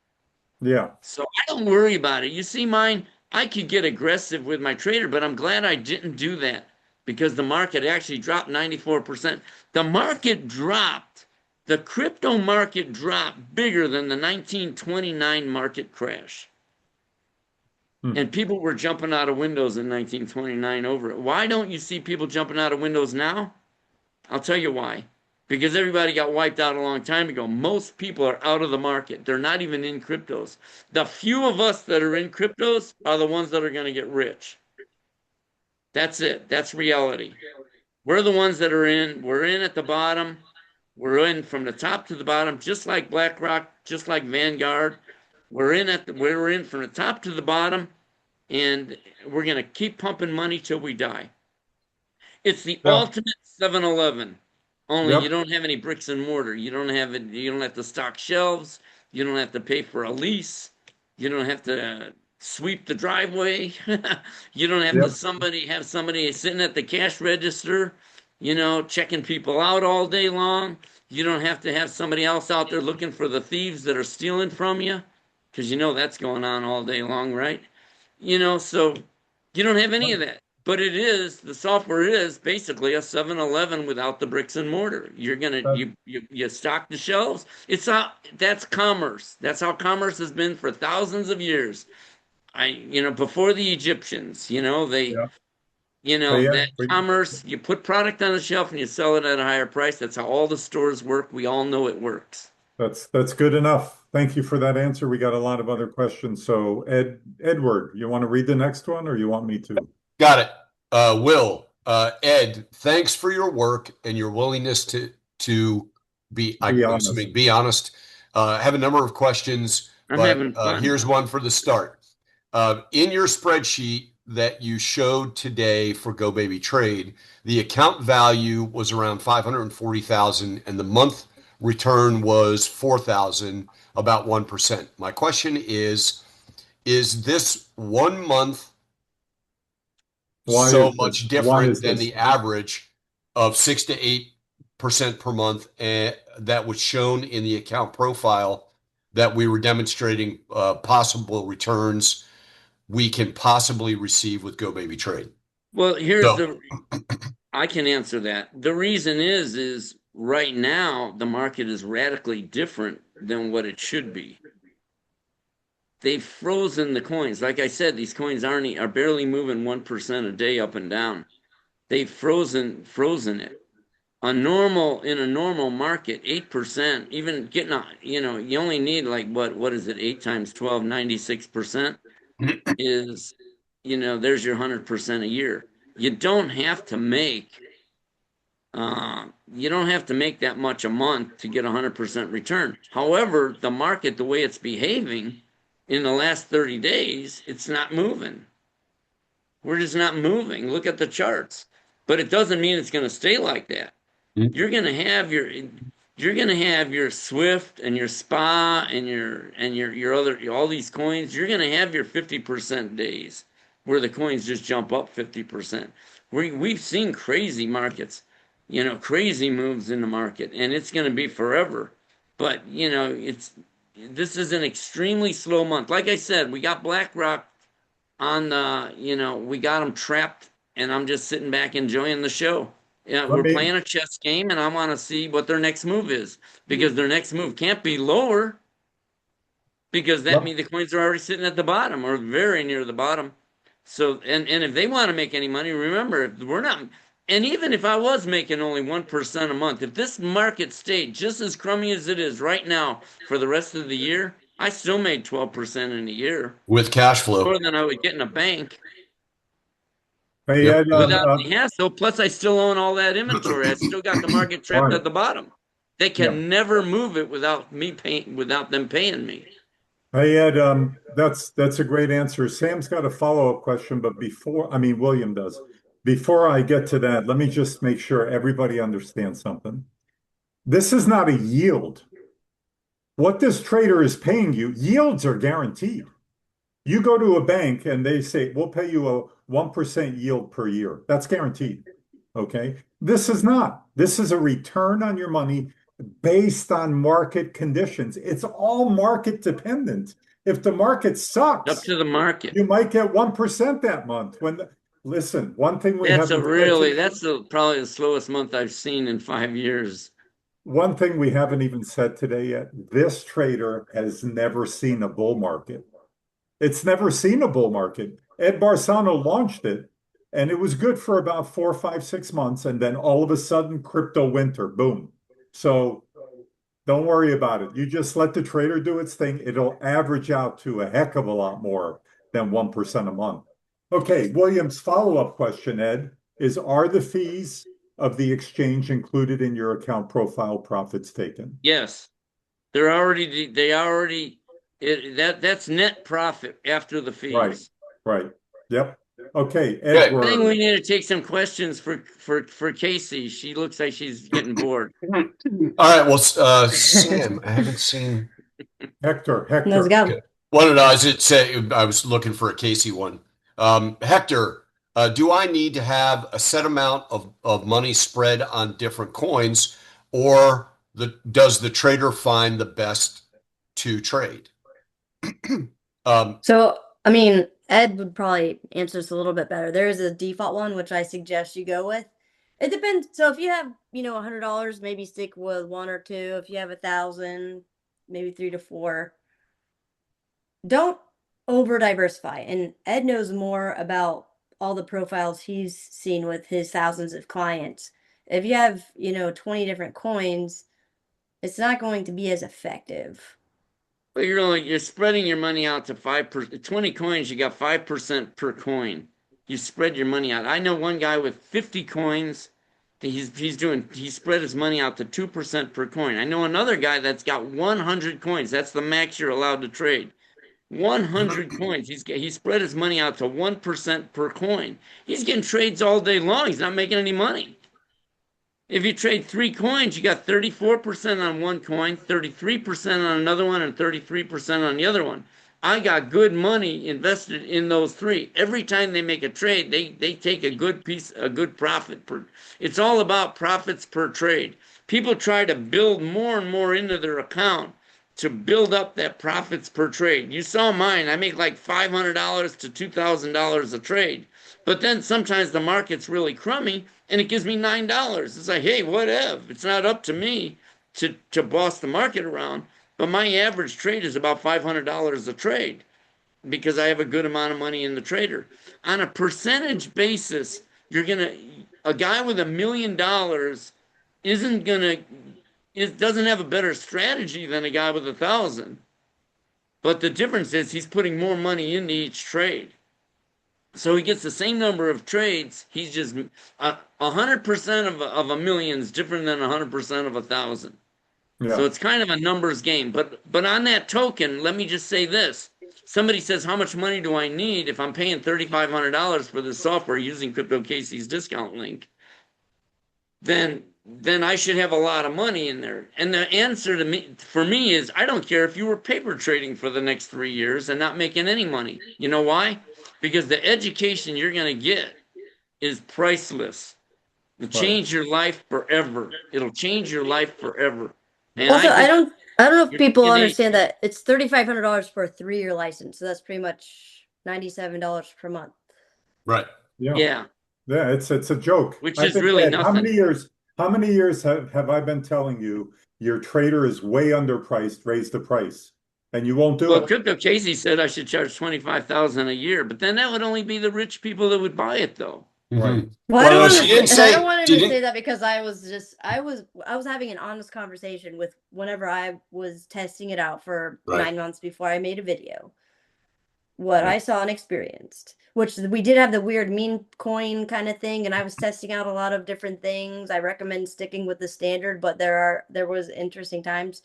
Yeah. So I don't worry about it. You see mine, I could get aggressive with my trader, but I'm glad I didn't do that because the market actually dropped 94%. The market dropped. The crypto market dropped bigger than the 1929 market crash. And people were jumping out of windows in 1929 over it. Why don't you see people jumping out of windows now? I'll tell you why. Because everybody got wiped out a long time ago. Most people are out of the market. They're not even in cryptos. The few of us that are in cryptos are the ones that are going to get rich. That's it. That's reality. We're the ones that are in. We're in at the bottom. We're in from the top to the bottom, just like BlackRock, just like Vanguard. We're in from the top to the bottom, and we're going to keep pumping money till we die. It's the ultimate 7-Eleven. Only you don't have any bricks and mortar. You don't have to stock shelves. You don't have to pay for a lease. You don't have to sweep the driveway. You don't have to have somebody sitting at the cash register, checking people out all day long. You don't have to have somebody else out there looking for the thieves that are stealing from you. because you know that's going on all day long, right? So you don't have any of that. But the software is basically a 7-Eleven without the bricks and mortar. You stock the shelves. That's commerce. That's how commerce has been for thousands of years. Before the Egyptians, Yeah. Yeah. that commerce, you put product on the shelf and you sell it at a higher price. That's how all the stores work. We all know it works. That's good enough. Thank you for that answer. We got a lot of other questions. So Edward, you want to read the next one or you want me to? Got it. Will, Ed, thanks for your work and your willingness to be honest. Be honest. I have a number of questions, I'm having fun. Here's one for the start. In your spreadsheet that you showed today for Go Baby Trade, the account value was around 540,000 and the month return was 4,000, about 1%. My question is this 1 month much different than the average of 6 to 8% per month that was shown in the account profile that we were demonstrating possible returns we can possibly receive with Go Baby Trade? Well, I can answer that. The reason is right now the market is radically different than what it should be. They've frozen the coins. Like I said, these coins are barely moving 1% a day up and down. They've frozen it. In a normal market, 8%, even getting you only need like what is it? 8 times 12, 96% is, there's your 100% a year. You don't have to make that much a month to get 100% return. However, the market, the way it's behaving in the last 30 days, it's not moving. We're just not moving. Look at the charts. But it doesn't mean it's going to stay like that. You're going to have your Swift and your SPA and your other, all these coins. You're going to have your 50% days where the coins just jump up 50%. We've seen crazy markets, crazy moves in the market, and it's going to be forever. But, this is an extremely slow month. Like I said, we got BlackRock on we got them trapped, and I'm just sitting back enjoying the show. Yeah, we're playing a chess game, and I want to see what their next move is, because their next move can't be lower, because that means the coins are already sitting at the bottom or very near the bottom. So, and if they want to make any money, remember, if we're not, and even if I was making only 1% a month, if this market stayed just as crummy as it is right now for the rest of the year, I still made 12% in a year. With cash flow. More than I would get in a bank. Hey, Ed, without the hassle, plus I still own all that inventory. I still got the market trapped at the bottom. They can never move it without them paying me. Hey, Ed, that's a great answer. Sam's got a follow-up question, but William does. Before I get to that, let me just make sure everybody understands something. This is not a yield. What this trader is paying you, yields are guaranteed. You go to a bank and they say, we'll pay you a 1% yield per year. That's guaranteed. Okay. This is not. This is a return on your money based on market conditions. It's all market dependent. If the market sucks, up to the market, you might get 1% that month. Listen, one thing that's probably the slowest month I've seen in 5 years. One thing we haven't even said today yet, this trader has never seen a bull market. It's never seen a bull market. Ed Barano launched it, and it was good for about 4, 5, 6 months, and then all of a sudden, crypto winter, boom. So don't worry about it. You just let the trader do its thing. It'll average out to a heck of a lot more than 1% a month. Okay, William's follow-up question, Ed, is are the fees of the exchange included in your account profile profits taken? Yes. That's net profit after the fees. Right. Yep. Okay, Edward. I think we need to take some questions for Casey. She looks like she's getting bored. All right. Well, Sam, I haven't seen Hector. Let's go. Okay. What did I say? I was looking for a Casey one. Hector, do I need to have a set amount of money spread on different coins, or does the trader find the best to trade? So, I mean, Ed would probably answer this a little bit better. There is a default one, which I suggest you go with. It depends. So if you have, $100, maybe stick with one or two. If you have 1,000, maybe 3 to 4. Don't over diversify. And Ed knows more about all the profiles he's seen with his thousands of clients. If you have, 20 different coins, it's not going to be as effective. But you're spreading your money out to 5%. 20 coins, you got 5% per coin. You spread your money out. I know one guy with 50 coins. He spread his money out to 2% per coin. I know another guy that's got 100 coins. That's the max you're allowed to trade. 100 coins. He spread his money out to 1% per coin. He's getting trades all day long. He's not making any money. If you trade 3 coins, you got 34% on one coin, 33% on another one, and 33% on the other one. I got good money invested in those 3. Every time they make a trade, they take a good profit per. It's all about profits per trade. People try to build more and more into their account to build up that profits per trade. You saw mine. I make like $500 to $2,000 a trade. But then sometimes the market's really crummy and it gives me $9. It's like, hey, whatever. It's not up to me to boss the market around. But my average trade is about $500 a trade because I have a good amount of money in the trader. On a percentage basis, a guy with $1 million doesn't have a better strategy than a guy with 1,000. But the difference is he's putting more money into each trade. So he gets the same number of trades. He's just 100% of a million is different than 100% of 1,000. Yeah. So it's kind of a numbers game. But on that token, let me just say this. Somebody says, how much money do I need if I'm paying $3,500 for this software using Crypto Casey's discount link? Then I should have a lot of money in there. And the answer for me is, I don't care if you were paper trading for the next 3 years and not making any money. You know why? Because the education you're going to get is priceless. It'll change your life forever. It'll change your life forever. And also, I don't know if people understand that it's $3,500 for a 3-year license. So that's pretty much $97 per month. Right. Yeah. Yeah, it's a joke. Which is really nothing. How many years have I been telling you your trader is way underpriced, raise the price, and you won't do it? Well, Crypto Casey said I should charge $25,000 a year, but then that would only be the rich people that would buy it, though. Right. Well, I don't want him to say that because I was having an honest conversation with whenever I was testing it out for 9 months before I made a video. What I saw and experienced, which we did have the weird meme coin kind of thing, and I was testing out a lot of different things. I recommend sticking with the standard, but there was interesting times.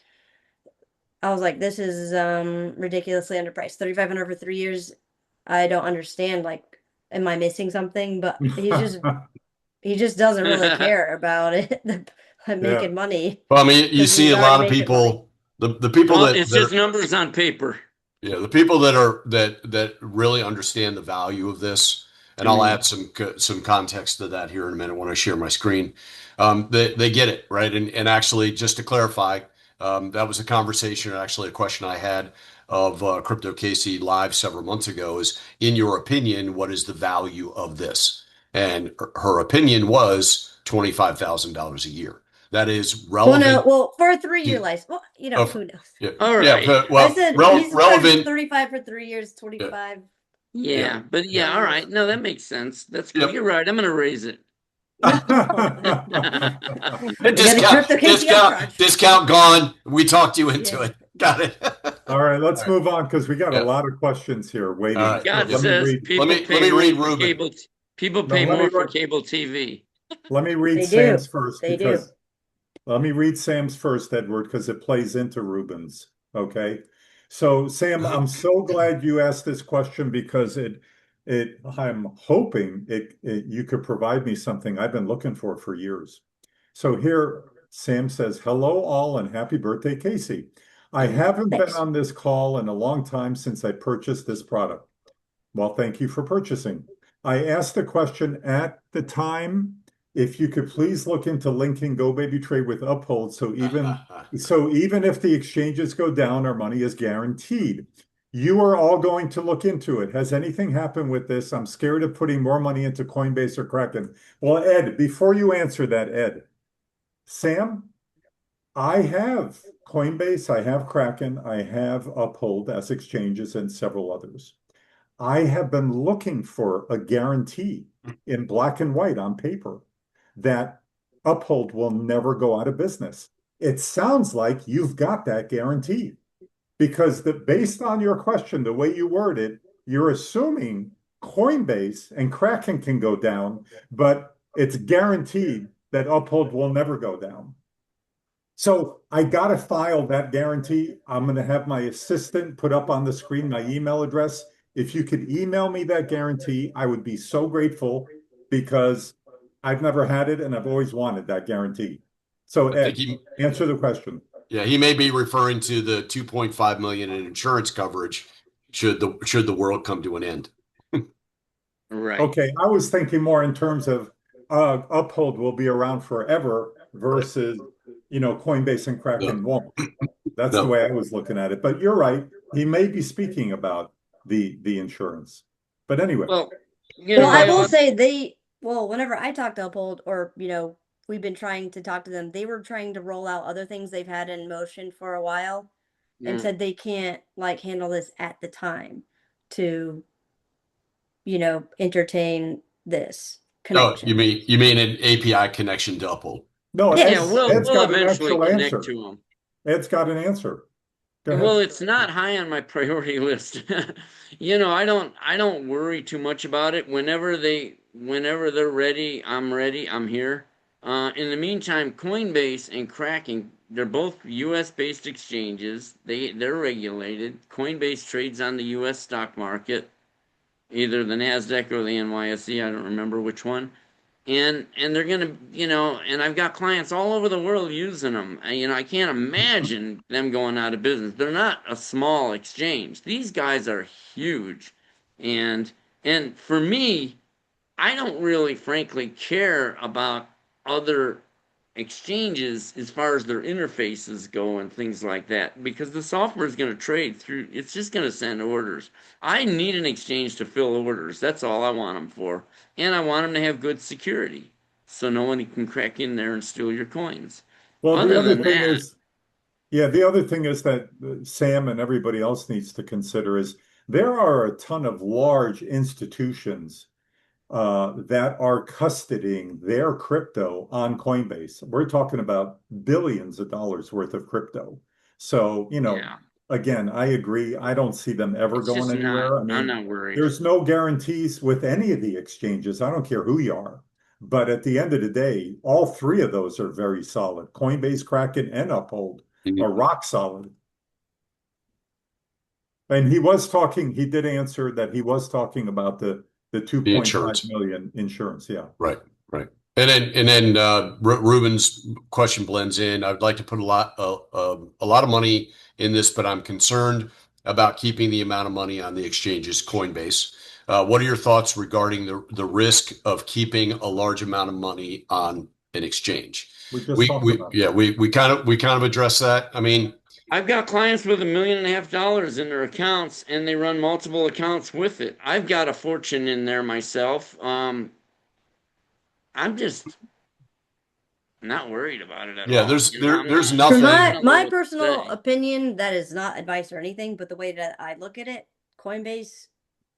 I was like, this is ridiculously underpriced. $3,500 for 3 years. I don't understand. Like, am I missing something? But he just doesn't really care about it. Making money. Well, I mean, you see a lot of people. The people it's just numbers on paper. Yeah, the people that really understand the value of this, and I'll add some context to that here in a minute when I share my screen. They get it, right? And actually, just to clarify, that was a conversation, actually a question I had of Crypto Casey live several months ago. Is, in your opinion, what is the value of this? And her opinion was $25,000 a year. That is relevant. Well, for a 3-year license. Well, who knows? Yeah. All right. Yeah, well, I said relevant. 35 for 3 years, 25. Yeah, but all right. No, that makes sense. That's good. Yep. You're right. I'm going to raise it. Discount gone. We talked you into it. Got it. All right, let's move on because we got a lot of questions here waiting. God says people pay more for cable. People pay more for cable TV. Let me read Sam's first. Let me read Sam's first, Edward, because it plays into Ruben's. Okay. So, Sam, I'm so glad you asked this question because I'm hoping you could provide me something I've been looking for years. So here, Sam says, hello all and happy birthday, Casey. I haven't been on this call in a long time since I purchased this product. Well, thank you for purchasing. I asked the question at the time, if you could please look into linking Go Baby Trade with Uphold, so even if the exchanges go down, our money is guaranteed. You are all going to look into it. Has anything happened with this? I'm scared of putting more money into Coinbase or Kraken. Well, Ed, before you answer that, Ed, Sam, I have Coinbase, I have Kraken, I have Uphold as exchanges and several others. I have been looking for a guarantee in black and white on paper that Uphold will never go out of business. It sounds like you've got that guarantee because based on your question, the way you word it, you're assuming Coinbase and Kraken can go down, but it's guaranteed that Uphold will never go down. So I got to file that guarantee. I'm going to have my assistant put up on the screen my email address. If you could email me that guarantee, I would be so grateful because I've never had it and I've always wanted that guarantee. So Ed, answer the question. Yeah, he may be referring to the 2.5 million in insurance coverage should the world come to an end. Right. Okay, I was thinking more in terms of Uphold will be around forever versus Coinbase and Kraken won't. That's the way I was looking at it. But you're right. He may be speaking about the insurance. But anyway. Well, I will say whenever I talk to Uphold or, we've been trying to talk to them, they were trying to roll out other things they've had in motion for a while and said they can't handle this at the time to, entertain this connection. Oh, you mean an API connection to Uphold? No, yeah, we'll eventually connect to them. Ed's got an answer. Well, it's not high on my priority list. I don't worry too much about it. Whenever they're ready, I'm here. In the meantime, Coinbase and Kraken, they're both US based exchanges. They're regulated. Coinbase trades on the US stock market, either the NASDAQ or the NYSE, I don't remember which one. And they're gonna, and I've got clients all over the world using them. I can't imagine them going out of business. They're not a small exchange. These guys are huge, and for me, I don't really, frankly, care about other exchanges as far as their interfaces go and things like that, because the software is going to trade through. It's just going to send orders. I need an exchange to fill orders. That's all I want them for. And I want them to have good security so no one can crack in there and steal your coins. Well, the other thing is, the other thing is that Sam and everybody else needs to consider is there are a ton of large institutions that are custodying their crypto on Coinbase. We're talking about billions of dollars worth of crypto. So, again, I agree. I don't see them ever going anywhere. I'm not worried. There's no guarantees with any of the exchanges. I don't care who you are. But at the end of the day, all three of those are very solid. Coinbase, Kraken, and Uphold are rock solid. And he did answer that he was talking about the 2.5 million insurance. Yeah. Right. And then Ruben's question blends in. I'd like to put a lot of money in this, but I'm concerned about keeping the amount of money on the exchanges, Coinbase. What are your thoughts regarding the risk of keeping a large amount of money on an exchange? We kind of addressed that. I mean, I've got clients with $1.5 million in their accounts, and they run multiple accounts with it. I've got a fortune in there myself. I'm just not worried about it at all. Yeah, there's nothing. From my personal opinion, that is not advice or anything, but the way that I look at it, Coinbase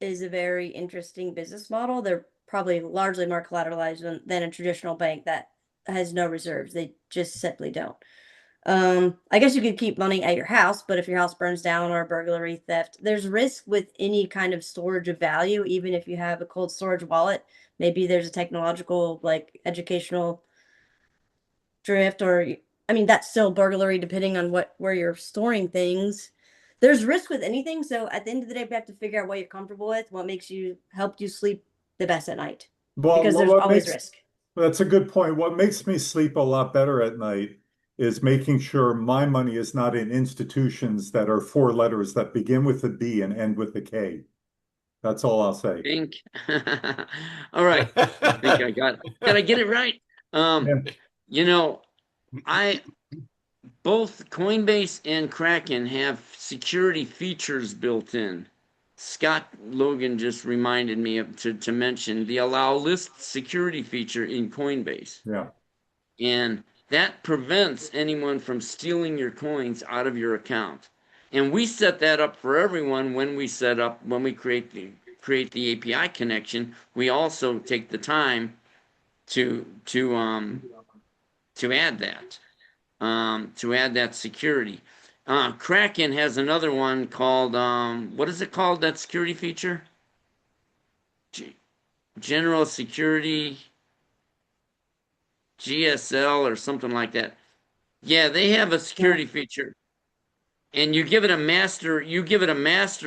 is a very interesting business model. They're probably largely more collateralized than a traditional bank that has no reserves. They just simply don't. I guess you could keep money at your house, but if your house burns down or a burglary, theft, there's risk with any kind of storage of value, even if you have a cold storage wallet. Maybe there's a technological, educational drift, or that's still burglary depending on where you're storing things. There's risk with anything. So at the end of the day, we have to figure out what you're comfortable with, what helped you sleep the best at night. Because there's always risk. That's a good point. What makes me sleep a lot better at night is making sure my money is not in institutions that are 4 letters that begin with a B and end with a K. That's all I'll say. Think. All right. I think I got it. Did I get it right? I both Coinbase and Kraken have security features built in. Scott Logan just reminded me to mention the allow list security feature in Coinbase. Yeah. And that prevents anyone from stealing your coins out of your account. And we set that up for everyone when we create the API connection. We also take the time to add that security. Kraken has another one called what is it called, that security feature? General Security GSL or something like that. Yeah, they have a security feature, and you give it a master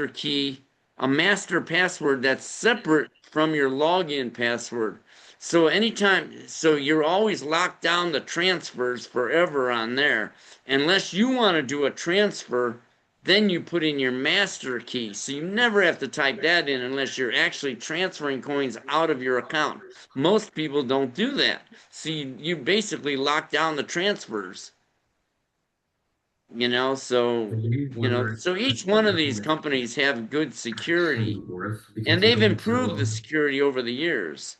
key, a master password that's separate from your login password. So you're always locked down the transfers forever on there. Unless you want to do a transfer, then you put in your master key. So you never have to type that in unless you're actually transferring coins out of your account. Most people don't do that. So you basically lock down the transfers. So each one of these companies have good security, and they've improved the security over the years.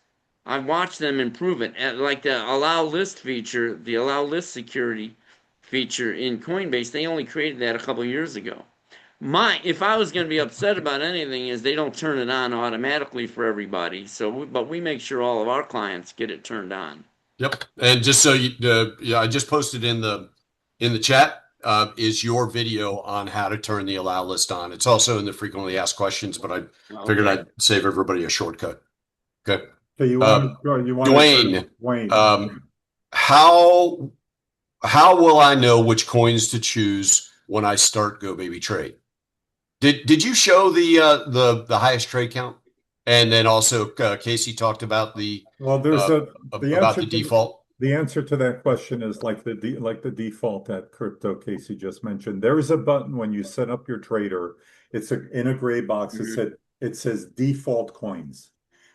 I've watched them improve it. Like the allow list feature, the allow list security feature in Coinbase, they only created that a couple of years ago. If I was going to be upset about anything, is they don't turn it on automatically for everybody. But we make sure all of our clients get it turned on. Yep. And just so I just posted in the chat is your video on how to turn the allow list on. It's also in the frequently asked questions, but I figured I'd save everybody a shortcut. Okay. So you want Dwayne, Dwayne. How will I know which coins to choose when I start Go Baby Trade? Did you show the highest trade count? And then also Casey talked about the default. The answer to that question is like the default that Crypto Casey just mentioned. There is a button when you set up your trader. It's in a gray box. It says default coins.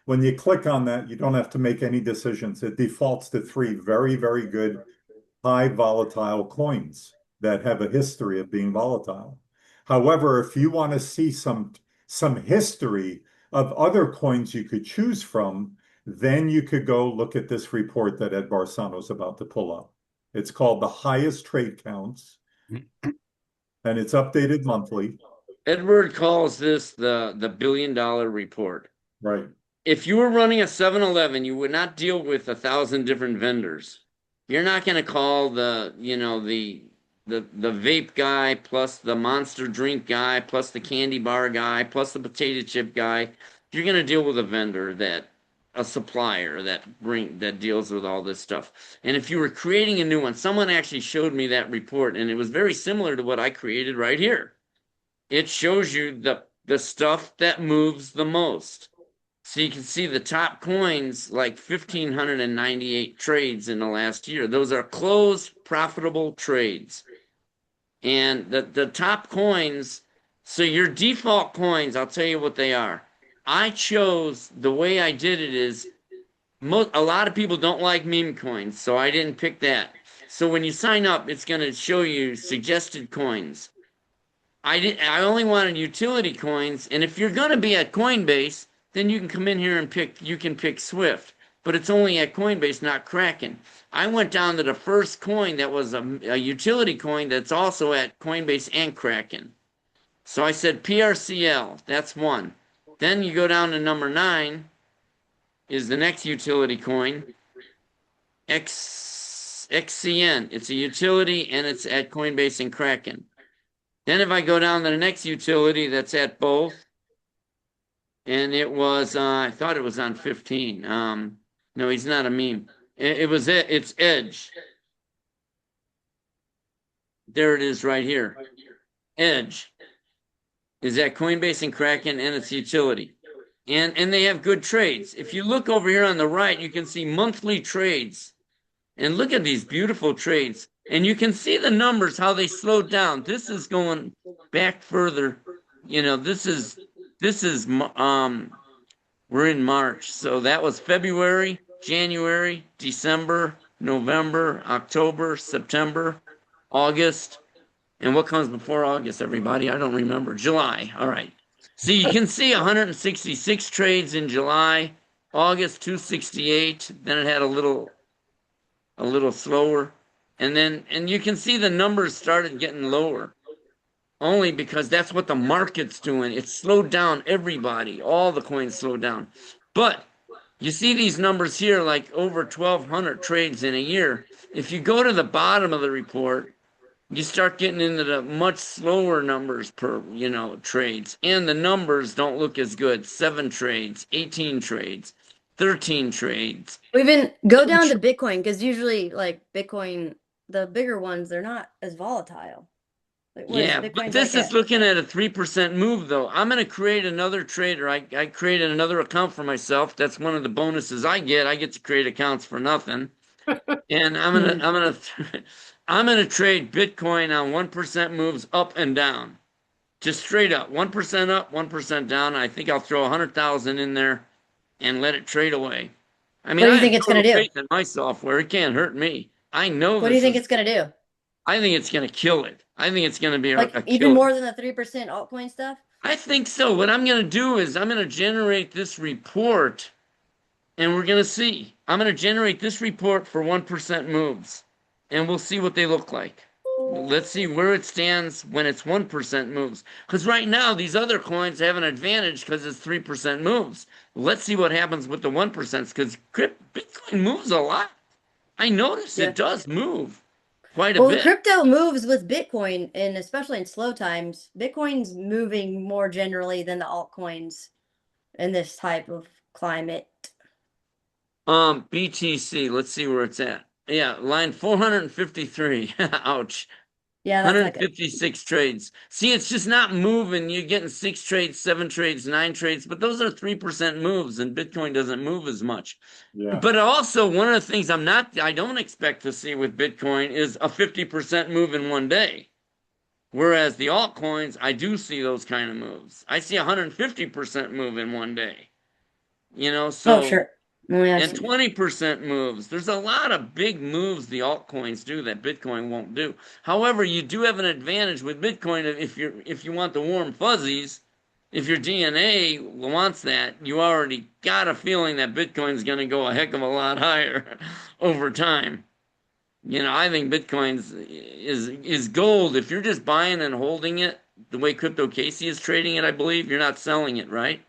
When you click on that, you don't have to make any decisions. It defaults to 3 very, very good high volatile coins that have a history of being volatile. However, if you want to see some history of other coins you could choose from, then you could go look at this report that Ed Barano is about to pull up. It's called the highest trade counts, and it's updated monthly. Edward calls this the $1 billion report. Right. If you were running a 7-Eleven, you would not deal with 1,000 different vendors. You're not going to call the vape guy plus the monster drink guy plus the candy bar guy plus the potato chip guy. You're going to deal with a supplier that deals with all this stuff. And if you were creating a new one, someone actually showed me that report, and it was very similar to what I created right here. It shows you the stuff that moves the most. So you can see the top coins, like 1,598 trades in the last year. Those are closed, profitable trades. And the top coins, so your default coins, I'll tell you what they are. I chose, the way I did it is, a lot of people don't like meme coins, so I didn't pick that. So when you sign up, it's going to show you suggested coins. I only wanted utility coins, and if you're going to be at Coinbase, then you can come in here and pick Swift, but it's only at Coinbase, not Kraken. I went down to the first coin that was a utility coin that's also at Coinbase and Kraken. So I said PRCL, that's one. Then you go down to number 9 is the next utility coin, XCN. It's a utility and it's at Coinbase and Kraken. Then if I go down to the next utility that's at both, and it was, I thought it was on 15. No, he's not a meme. It's Edge. There it is right here. Edge is at Coinbase and Kraken, and it's utility. And they have good trades. If you look over here on the right, you can see monthly trades. And look at these beautiful trades. And you can see the numbers, how they slowed down. This is going back further. This is we're in March. So that was February, January, December, November, October, September. August. And what comes before August, everybody? I don't remember. July. All right. So you can see 166 trades in July, August 268. Then it had a little slower. And you can see the numbers started getting lower. Only because that's what the market's doing. It slowed down everybody. All the coins slowed down. But you see these numbers here, like over 1,200 trades in a year. If you go to the bottom of the report, you start getting into the much slower numbers per, trades. And the numbers don't look as good. 7 trades, 18 trades, 13 trades. Even go down to Bitcoin, because usually like Bitcoin, the bigger ones, they're not as volatile. Like, yeah, but this is looking at a 3% move, though. I'm going to create another trader. I created another account for myself. That's one of the bonuses I get. I get to create accounts for nothing. And I'm gonna trade Bitcoin on 1% moves up and down, just straight up, 1% up, 1% down. I think I'll throw 100,000 in there and let it trade away. I mean, what do you think it's gonna do? Faith in my software, it can't hurt me. I know. What do you think it's gonna do? I think it's gonna kill it. I think it's gonna be like a even more than the 3% altcoin stuff. I think so. What I'm gonna do is I'm gonna generate this report. And we're going to see. I'm going to generate this report for 1% moves. And we'll see what they look like. Let's see where it stands when it's 1% moves. Because right now, these other coins have an advantage because it's 3% moves. Let's see what happens with the 1%, because Bitcoin moves a lot. I notice it does move quite a bit. Well, crypto moves with Bitcoin, and especially in slow times. Bitcoin's moving more generally than the altcoins in this type of climate. BTC, let's see where it's at. Yeah, line 453. Ouch. Yeah, that's 156 trades. See, it's just not moving. You're getting 6 trades, 7 trades, 9 trades, but those are 3% moves, and Bitcoin doesn't move as much. Yeah. But also, one of the things I don't expect to see with Bitcoin is a 50% move in one day. Whereas the altcoins, I do see those kind of moves. I see 150% move in one day. So. Oh, sure. And 20% moves. There's a lot of big moves the altcoins do that Bitcoin won't do. However, you do have an advantage with Bitcoin if you want the warm fuzzies. If your DNA wants that, you already got a feeling that Bitcoin's going to go a heck of a lot higher over time. I think Bitcoin's is gold. If you're just buying and holding it, the way Crypto Casey is trading it, I believe, you're not selling it, right?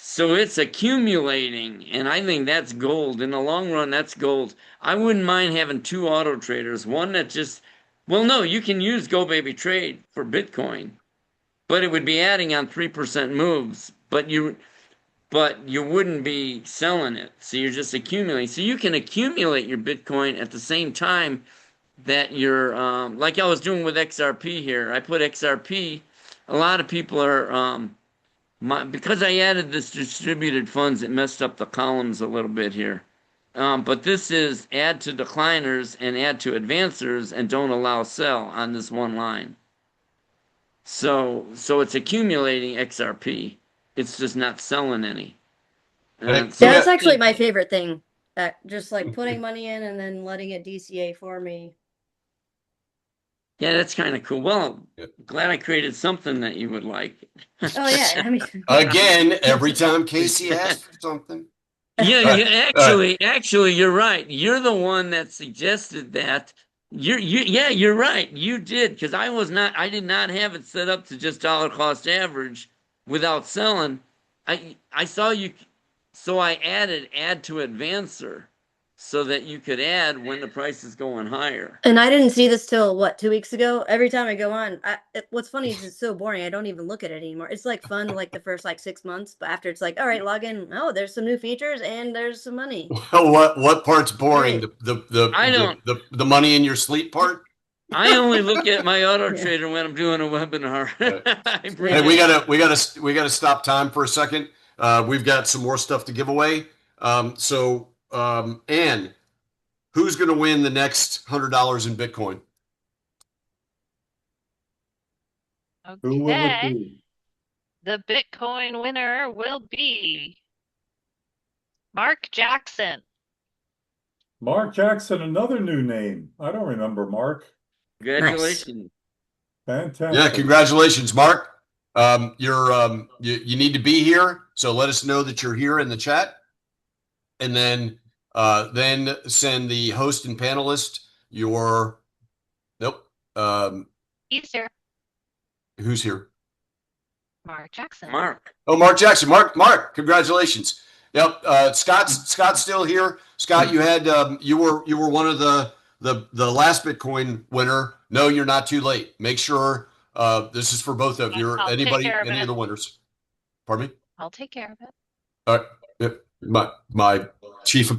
So it's accumulating, and I think that's gold. In the long run, that's gold. I wouldn't mind having 2 auto traders. One that no, you can use Go Baby Trade for Bitcoin, but it would be adding on 3% moves, but you wouldn't be selling it. So you're just accumulating. So you can accumulate your Bitcoin at the same time that you're, like I was doing with XRP here. I put XRP. A lot of people are, because I added this distributed funds, it messed up the columns a little bit here. But this is add to decliners and add to advancers and don't allow sell on this one line. So it's accumulating XRP. It's just not selling any. That's actually my favorite thing. Just like putting money in and then letting it DCA for me. Yeah, that's kind of cool. Well, glad I created something that you would like. Oh, yeah. I mean, again, every time Casey asks for something. Yeah, actually, you're right. You're the one that suggested that. You're right. You did, because I did not have it set up to just dollar cost average without selling. I saw you, so I add to advancer, so that you could add when the price is going higher. And I didn't see this till 2 weeks ago. Every time I go on, what's funny is it's so boring. I don't even look at it anymore. It's like fun, like the first 6 months, but after it's like, all right, log in. Oh, there's some new features and there's some money. What part's boring? Right. The money in your sleep part. I only look at my auto trader when I'm doing a webinar. Hey, we gotta stop time for a second. We've got some more stuff to give away. Ann, who's going to win the next $100 in Bitcoin? Okay. Who will it be? The Bitcoin winner will be Mark Jackson. Mark Jackson, another new name. I don't remember Mark. Congratulations. Fantastic. Yeah, congratulations, Mark. You need to be here, so let us know that you're here in the chat, and then send the host and panelist your. Nope. He's here. Who's here? Mark Jackson. Mark. Oh, Mark Jackson. Mark, congratulations. Yep. Scott's still here. Scott, you were one of the last Bitcoin winner. No, you're not too late. Make sure this is for both of you. Any of the winners. Pardon me? I'll take care of it. All right. Yep. My chief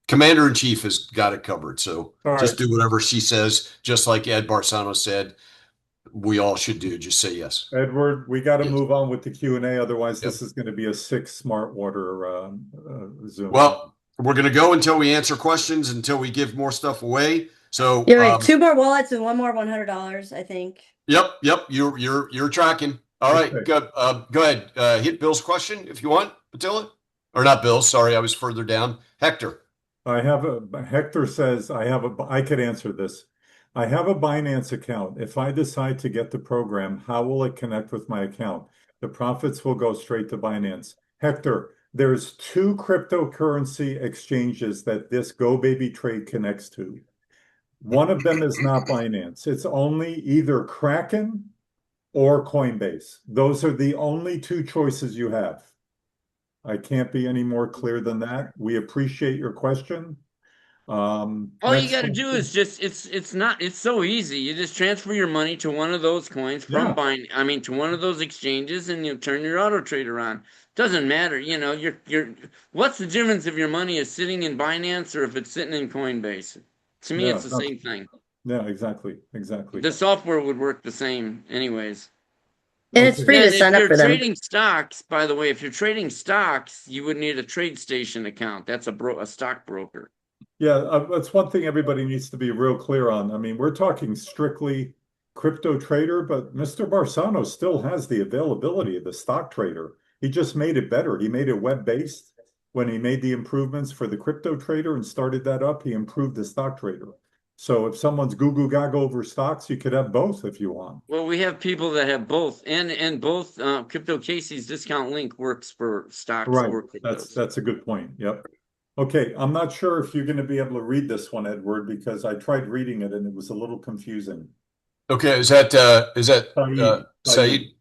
commander in chief has got it covered. So just do whatever she says, just like Ed Barano said. We all should do. Just say yes. Edward, we got to move on with the Q&A. Otherwise, this is going to be a 6 smart water Zoom. Well, we're going to go until we answer questions, until we give more stuff away. So you're right. 2 more wallets and 1 more $100, I think. Yep. You're tracking. All right. Go ahead. Hit Bill's question if you want, Attila. Or not Bill. Sorry, I was further down. Hector. Hector says, I could answer this. I have a Binance account. If I decide to get the program, how will it connect with my account? The profits will go straight to Binance. Hector, there's 2 cryptocurrency exchanges that this Go Baby trade connects to. One of them is not Binance. It's only either Kraken or Coinbase. Those are the only 2 choices you have. I can't be any more clear than that. We appreciate your question. All you got to do is it's so easy. You just transfer your money to one of those coins from to one of those exchanges, and you turn your auto trader on. Doesn't matter, what's the difference if your money is sitting in Binance or if it's sitting in Coinbase? To me, it's the same thing. Yeah, exactly. The software would work the same anyways. And it's free to sign up for them. If you're trading stocks, by the way, if you're trading stocks, you would need a TradeStation account. That's a stockbroker. Yeah, that's one thing everybody needs to be real clear on. I mean, we're talking strictly crypto trader, but Mr. Barano still has the availability of the stock trader. He just made it better. He made it web-based. When he made the improvements for the crypto trader and started that up, he improved the stock trader. So if someone's goo gaga over stocks, you could have both if you want. Well, we have people that have both, and both. Crypto Casey's discount link works for stocks. Right, that's a good point. Yep. Okay, I'm not sure if you're going to be able to read this one, Edward, because I tried reading it and it was a little confusing. Okay, is that Saeed?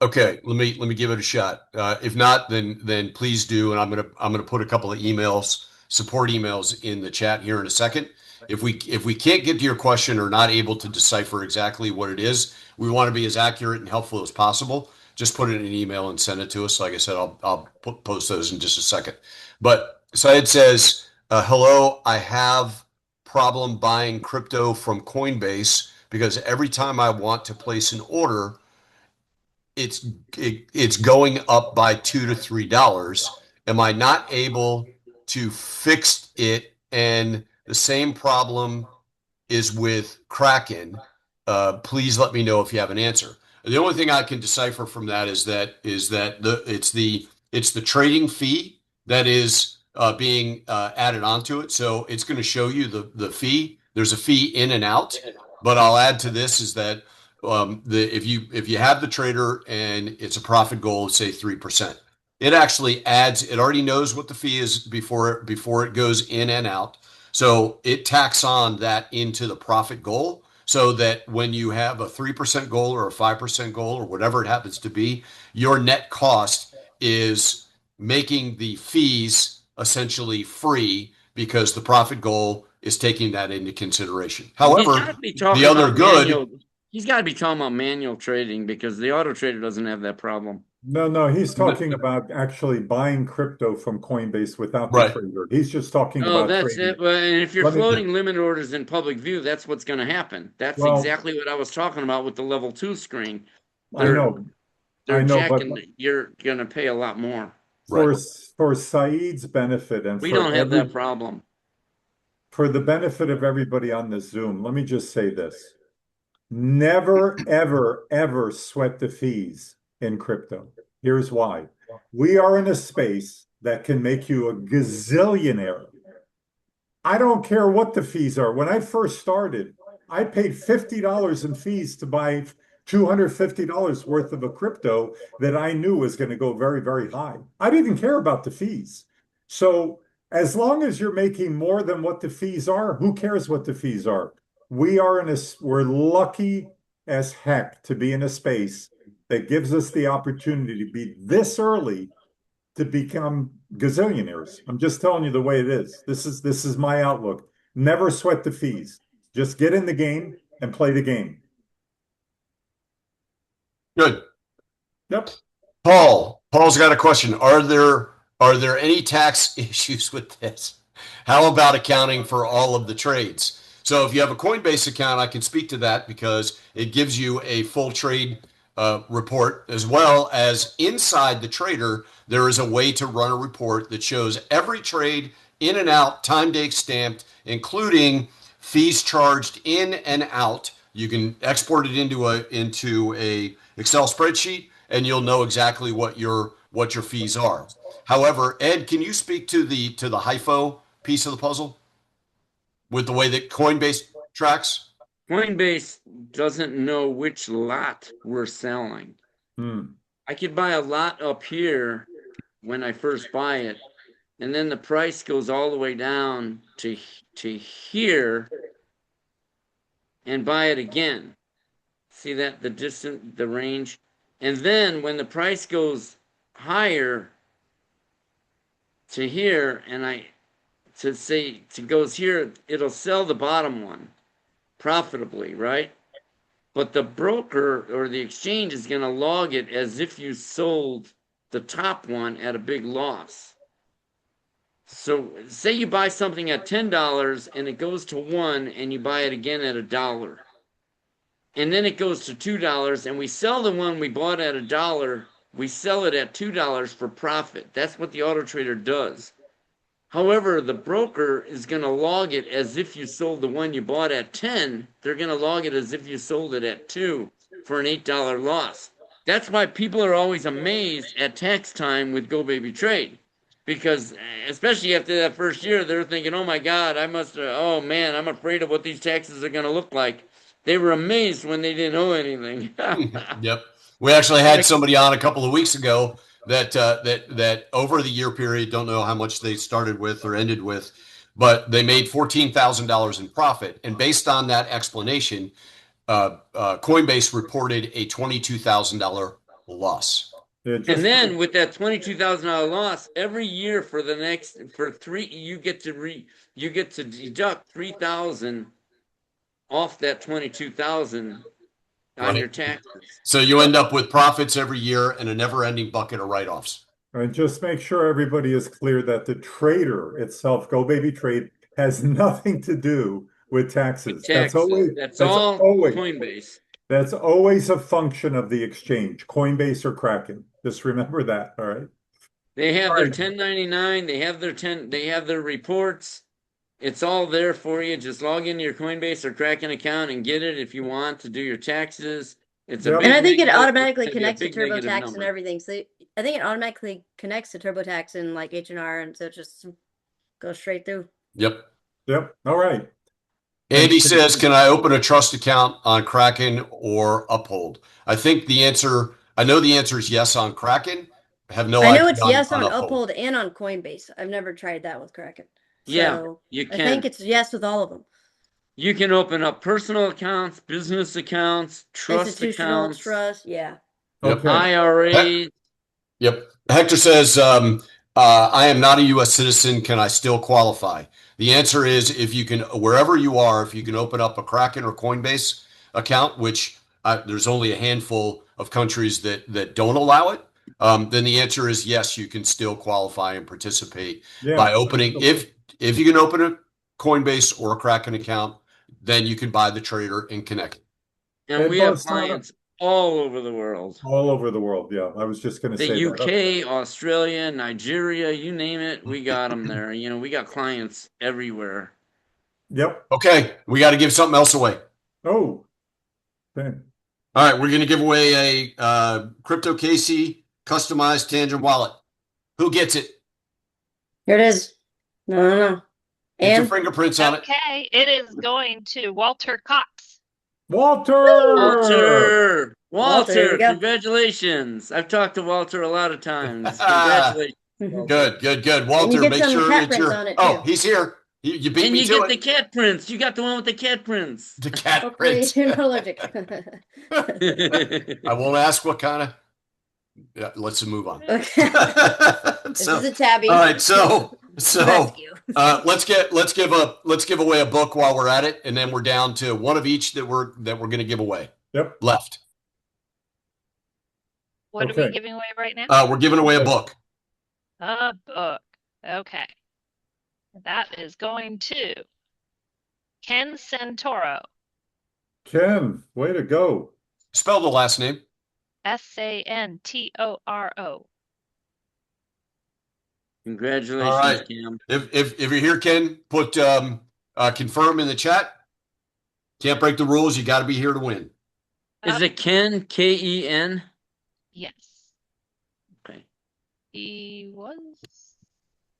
Okay, let me give it a shot. If not, then please do, and I'm gonna put a couple of support emails in the chat here in a second. If we can't get to your question or not able to decipher exactly what it is, we want to be as accurate and helpful as possible. Just put it in an email and send it to us. Like I said, I'll post those in just a second. But Syed says, hello, I have problem buying crypto from Coinbase because every time I want to place an order, it's going up by $2 to $3. Am I not able to fix it? And the same problem is with Kraken. Please let me know if you have an answer. The only thing I can decipher from that is that it's the trading fee that is being added onto it. So it's going to show you the fee. There's a fee in and out, but I'll add to this is that if you have the trader and it's a profit goal of say 3%, it actually adds. It already knows what the fee is before it goes in and out. So it tacks on that into the profit goal. So that when you have a 3% goal or a 5% goal or whatever it happens to be, your net cost is making the fees essentially free because the profit goal is taking that into consideration. However, the other good... He's got to be talking about manual trading because the auto trader doesn't have that problem. No, he's talking about actually buying crypto from Coinbase without the trader. He's just talking about that's trading. it. Well, and if you're floating limit orders in public view, that's what's going to happen. That's exactly what I was talking about with the level 2 screen. I know, but you're going to pay a lot more. For Saeed's benefit, and we don't have that problem. For the benefit of everybody on this Zoom, let me just say this. Never, ever, ever sweat the fees in crypto. Here's why. We are in a space that can make you a gazillionaire. I don't care what the fees are. When I first started, I paid $50 in fees to buy $250 worth of a crypto that I knew was going to go very, very high. I didn't care about the fees. So as long as you're making more than what the fees are, who cares what the fees are? We're lucky as heck to be in a space that gives us the opportunity to be this early to become gazillionaires. I'm just telling you the way it is. This is my outlook. Never sweat the fees. Just get in the game and play the game. Good. Yep. Paul's got a question. Are there any tax issues with this? How about accounting for all of the trades? So if you have a Coinbase account, I can speak to that because it gives you a full trade report, as well as inside the trader, there is a way to run a report that shows every trade in and out, time date stamped, including fees charged in and out. You can export it into a Excel spreadsheet, and you'll know exactly what your fees are. However, Ed, can you speak to the HIFO piece of the puzzle with the way that Coinbase tracks? Coinbase doesn't know which lot we're selling. I could buy a lot up here when I first buy it, and then the price goes all the way down to here and buy it again. See that, the distance, the range? And then when the price goes higher to here, and goes here, it'll sell the bottom one profitably, right? But the broker or the exchange is going to log it as if you sold the top one at a big loss. So say you buy something at $10 and it goes to $1 and you buy it again at $1. And then it goes to $2 and we sell the one we bought at $1, we sell it at $2 for profit. That's what the auto trader does. However, the broker is going to log it as if you sold the one you bought at 10. They're going to log it as if you sold it at 2 for an $8 loss. That's why people are always amazed at tax time with Go Baby Trade. Because especially after that first year, they're thinking, oh my God, oh man, I'm afraid of what these taxes are going to look like. They were amazed when they didn't owe anything. Yep. We actually had somebody on a couple of weeks ago that over the year period, don't know how much they started with or ended with, but they made $14,000 in profit. And based on that explanation, Coinbase reported a $22,000 loss. And then with that $22,000 loss, every year for three, you get to deduct $3,000 off that $22,000 on your taxes. So you end up with profits every year and a never-ending bucket of write-offs. And just make sure everybody is clear that the trader itself, Go Baby Trade, has nothing to do with taxes. That's all Coinbase. That's always a function of the exchange, Coinbase or Kraken. Just remember that. All right. They have their 1099. They have their reports. It's all there for you. Just log into your Coinbase or Kraken account and get it if you want to do your taxes. And I think it automatically connects to TurboTax and everything. So I think it automatically connects to TurboTax and like H&R, and so it just goes straight through. Yep. All right. Andy says, can I open a trust account on Kraken or Uphold? I know the answer is yes on Kraken. I know it's yes on Uphold and on Coinbase. I've never tried that with Kraken. So you can. I think it's yes with all of them. You can open up personal accounts, business accounts, trust accounts. Trust, yeah. Yep. IRAs. Yep. Hector says, I am not a U.S. citizen. Can I still qualify? The answer is wherever you are, if you can open up a Kraken or Coinbase account, which there's only a handful of countries that don't allow it, then the answer is yes, you can still qualify and participate by opening. If you can open a Coinbase or a Kraken account, then you can buy the trader and connect. And we have clients all over the world. All over the world, yeah. I was just going to say the UK, Australia, Nigeria, you name it, we got them there. We got clients everywhere. Yep. Okay, we got to give something else away. Oh, okay. All right, we're going to give away a Crypto Casey customized Tangem wallet. Who gets it? Here it is. No. Get your fingerprints on it. Okay, it is going to Walter Cox. Walter! Walter, congratulations. I've talked to Walter a lot of times. Congratulations. Good. Walter, and make sure cat prints on it, Oh, he's here. You beat me to it. And you get the cat prints. You got the one with the cat prints. The cat Hopefully prints. you're not allergic. I won't ask what kind of. Yeah, let's move on. Okay. This is a tabby. All right, so let's give away a book while we're at it, and then we're down to one of each that we're going to give away. Yep. Left. What are we giving away right now? We're giving away a book. A book. Okay. That is going to Ken Santoro. Ken, way to go. Spell the last name. Santoro. Congratulations, all right. Cam. If you're here, Ken, put confirm in the chat. Can't break the rules. You got to be here to win. Is it Ken, K-E-N? Yes. Okay. He was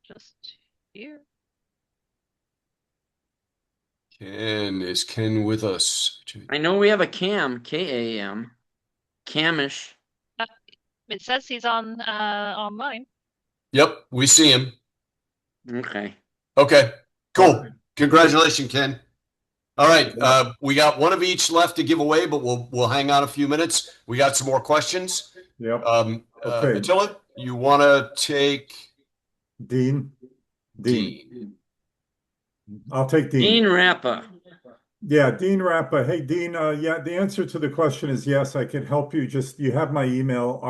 just here. Ken, is Ken with us? I know we have a Cam, K-A-M. Camish. It says he's on online. Yep, we see him. Okay. Cool. Congratulations, Ken. All right, we got one of each left to give away, but we'll hang on a few minutes. We got some more questions. Yep. Attila, you want to take Dean? I'll take Dean. Dean Rappa. Yeah, Dean Rappa. Hey, Dean, yeah, the answer to the question is yes, I can help you. Just, you have my email,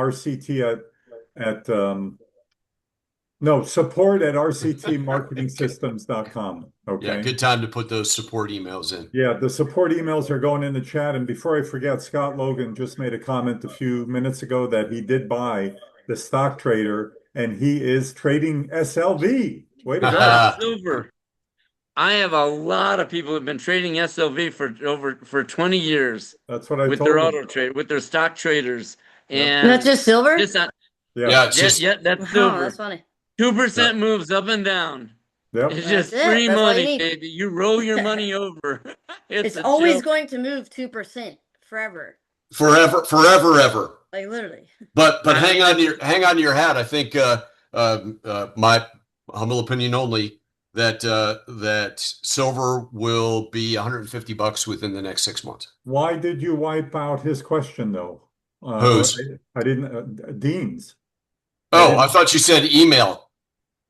support at rctmarketingsystems.com. Okay. Yeah, good time to put those support emails in. Yeah, the support emails are going in the chat. And before I forget, Scott Logan just made a comment a few minutes ago that he did buy the stock trader and he is trading SLV. Way to go. Silver. I have a lot of people who've been trading SLV for 20 years. That's what I with told their them. auto trade, with their stock traders. And that's just silver? Just not, yeah, that's silver. That's funny. 2% moves up and down. Yep. It's just That's free all money, you need. baby. You roll your money over. It's always going to move 2% forever. Forever. Like literally. But hang on to your hat. I think my humble opinion only that silver will be $150 within the next 6 months. Why did you wipe out his question though? Whose? I didn't. Dean's. I thought you said email.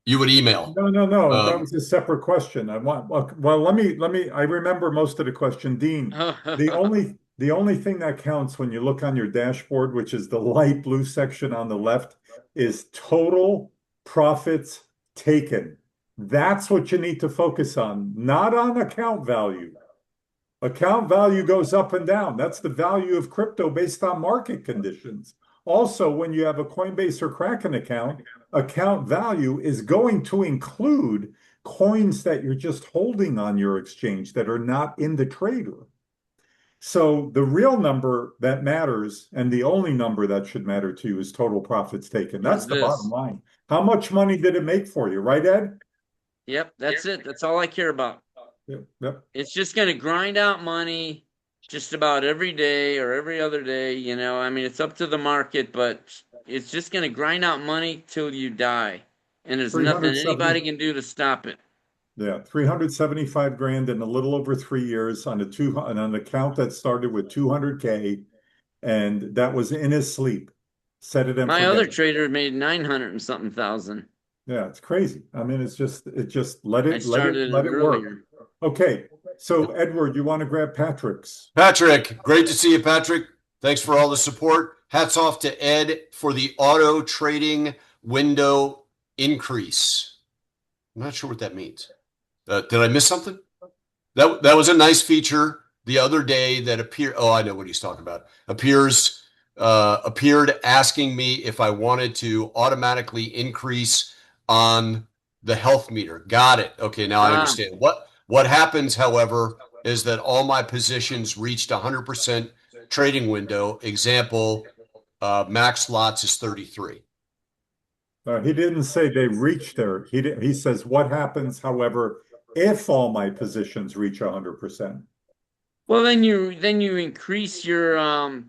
You would email. No. That was a separate question. I remember most of the question, Dean. The only thing that counts when you look on your dashboard, which is the light blue section on the left, is total profits taken. That's what you need to focus on, not on account value. Account value goes up and down. That's the value of crypto based on market conditions. Also, when you have a Coinbase or Kraken account value is going to include coins that you're just holding on your exchange that are not in the trader. So the real number that matters, and the only number that should matter to you, is total profits taken. That's the bottom line. How much money did it make for you, right, Ed? Yep, that's it. That's all I care about. Yep. It's just going to grind out money just about every day or every other day. I mean, it's up to the market, but it's just going to grind out money till you die. And there's nothing anybody can do to stop it. Yeah, 375 grand in a little over 3 years on an account that started with 200K, and that was in his sleep. Set it and My forget other it. trader made 900 and something thousand. Yeah, it's crazy. I mean, it just let it earlier. work. Okay, so Edward, you want to grab Patrick's? Patrick, great to see you, Patrick. Thanks for all the support. Hats off to Ed for the auto trading window increase. I'm not sure what that means. Did I miss something? That was a nice feature the other day that appeared. Oh, I know what he's talking about. Appeared asking me if I wanted to automatically increase on the health meter. Got it. Okay, now I understand. What happens, however, is that all my positions reached 100% trading window. Example, max lots is 33. He didn't say they reached there. He says what happens, however, if all my positions reach 100%. Well, then you increase your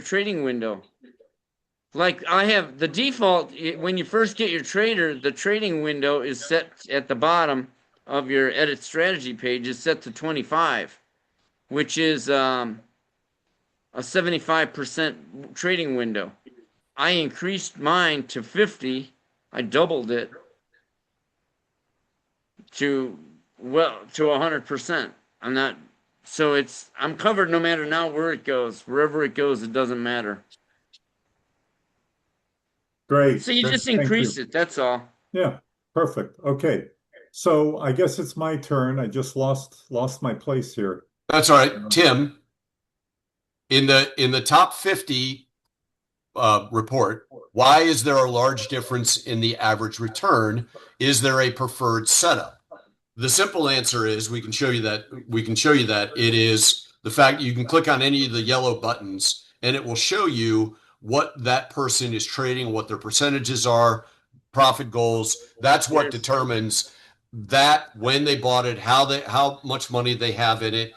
trading window. Like I have the default when you first get your trader, the trading window is set at the bottom of your edit strategy page is set to 25, which is a 75% trading window. I increased mine to 50. I doubled it to 100%. I'm covered no matter now where it goes. Wherever it goes, it doesn't matter. Great. So you just increase it, that's all. Yeah, perfect. Okay. So I guess it's my turn. I just lost my place here. That's all right. Tim, in the top 50 report, why is there a large difference in the average return? Is there a preferred setup? The simple answer is we can show you that it is the fact you can click on any of the yellow buttons and it will show you what that person is trading, what their percentages are, profit goals. That's what determines that when they bought it, how much money they have in it.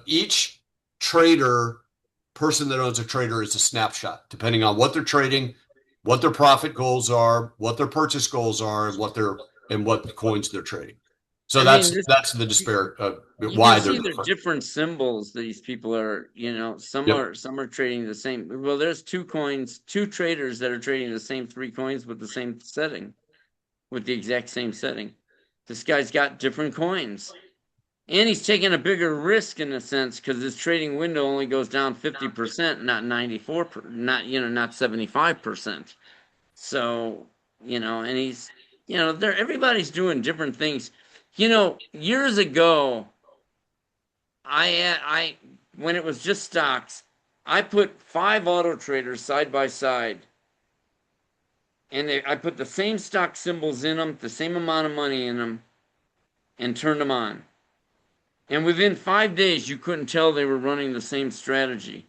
Each person that owns a trader is a snapshot, depending on what they're trading, what their profit goals are, what their purchase goals are, and what coins they're trading. So that's the despair why they're different. Different symbols. These people are, some are trading the same. Well, there's two traders that are trading the same 3 coins with the same setting, with the exact same setting. This guy's got different coins, and he's taking a bigger risk in a sense because his trading window only goes down 50%, not 94%, not 75%. So and he's everybody's doing different things. Years ago, I when it was just stocks, I put 5 auto traders side by side, and I put the same stock symbols in them, the same amount of money in them, and turned them on. And within 5 days, you couldn't tell they were running the same strategy.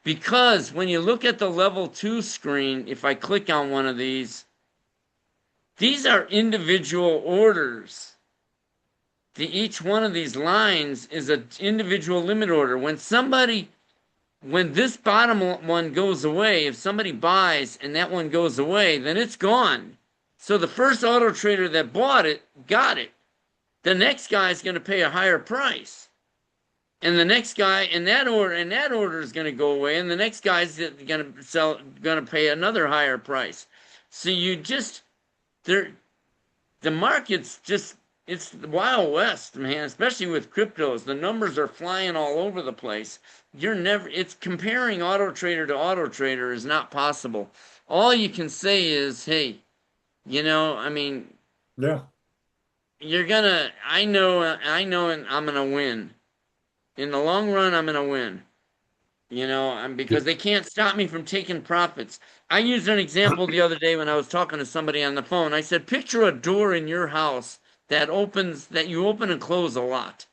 Because when you look at the level 2 screen, if I click on one of these are individual orders. Each one of these lines is an individual limit order. When this bottom one goes away, if somebody buys and that one goes away, then it's gone. So the first auto trader that bought it got it. The next guy is going to pay a higher price. And the next guy in that order is going to go away, and the next guy is going to pay another higher price. So the market's just, it's the Wild West, man, especially with cryptos. The numbers are flying all over the place. It's comparing auto trader to auto trader is not possible. All you can say is, hey, yeah. I know, and I'm going to win. In the long run, I'm going to win. Because they can't stop me from taking profits. I used an example the other day when I was talking to somebody on the phone. I said, picture a door in your house that you open and close a lot.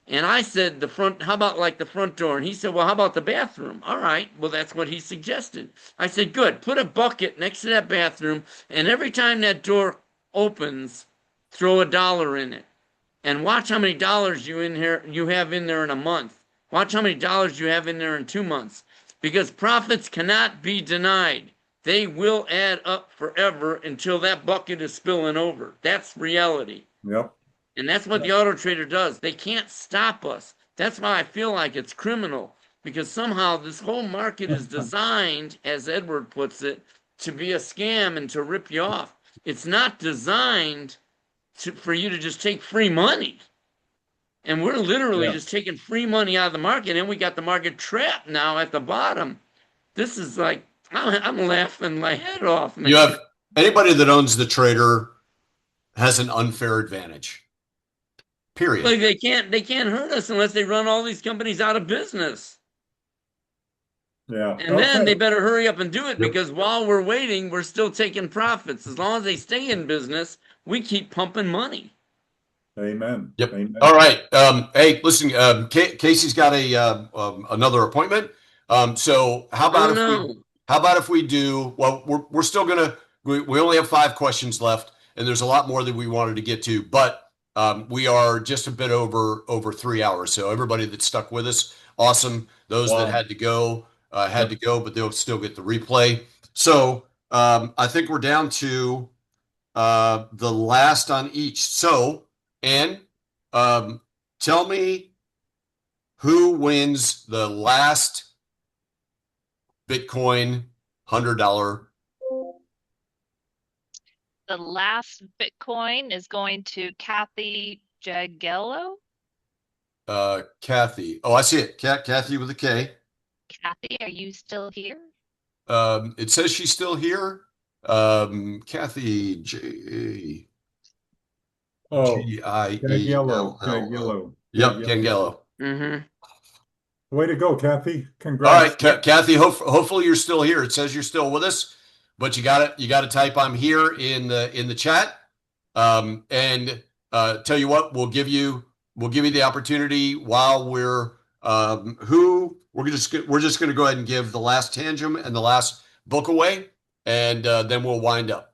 And I said, how about like the front door? And he said, well, how about the bathroom? All right. Well, that's what he suggested. I said, good. Put a bucket next to that bathroom, and every time that door opens, throw $1 in it. And watch how many dollars you have in there in a month. Watch how many dollars you have in there in 2 months. Because profits cannot be denied. They will add up forever until that bucket is spilling over. That's reality. Yep. And that's what the auto trader does. They can't stop us. That's why I feel like it's criminal. Because somehow this whole market is designed, as Edward puts it, to be a scam and to rip you off. It's not designed for you to just take free money. And we're literally just taking free money out of the market, and we got the market trapped now at the bottom. This is like, I'm laughing my head off, man. You have anybody that owns the trader has an unfair advantage. Period. Like they can't hurt us unless they run all these companies out of business. Yeah. And then they better hurry up and do it, because while we're waiting, we're still taking profits. As long as they stay in business, we keep pumping money. Amen. Yep. Amen. All right. Hey, listen, Casey's got another appointment. So how about if we do, well, we're still we only have 5 questions left, and there's a lot more that we wanted to get to, but We are just a bit over 3 hours. So everybody that stuck with us, awesome. Those that had to go, but they'll still get the replay. So I think we're down to the last on each. So, Ann, tell me who wins the last Bitcoin $100. The last Bitcoin is going to Kathy Jagello. Kathy. Oh, I see it. Kathy with a K. Kathy, are you still here? It says she's still here. Kathy J. Oh, Giello. Jagello. Yep, Gangello. Mm-hmm. Way to go, Kathy. All Congrats. right, Kathy, hopefully you're still here. It says you're still with us, but you got to type I'm here in the chat. And tell you what, we'll give you the opportunity while we're just going to go ahead and give the last Tangem and the last book away, and then we'll wind up.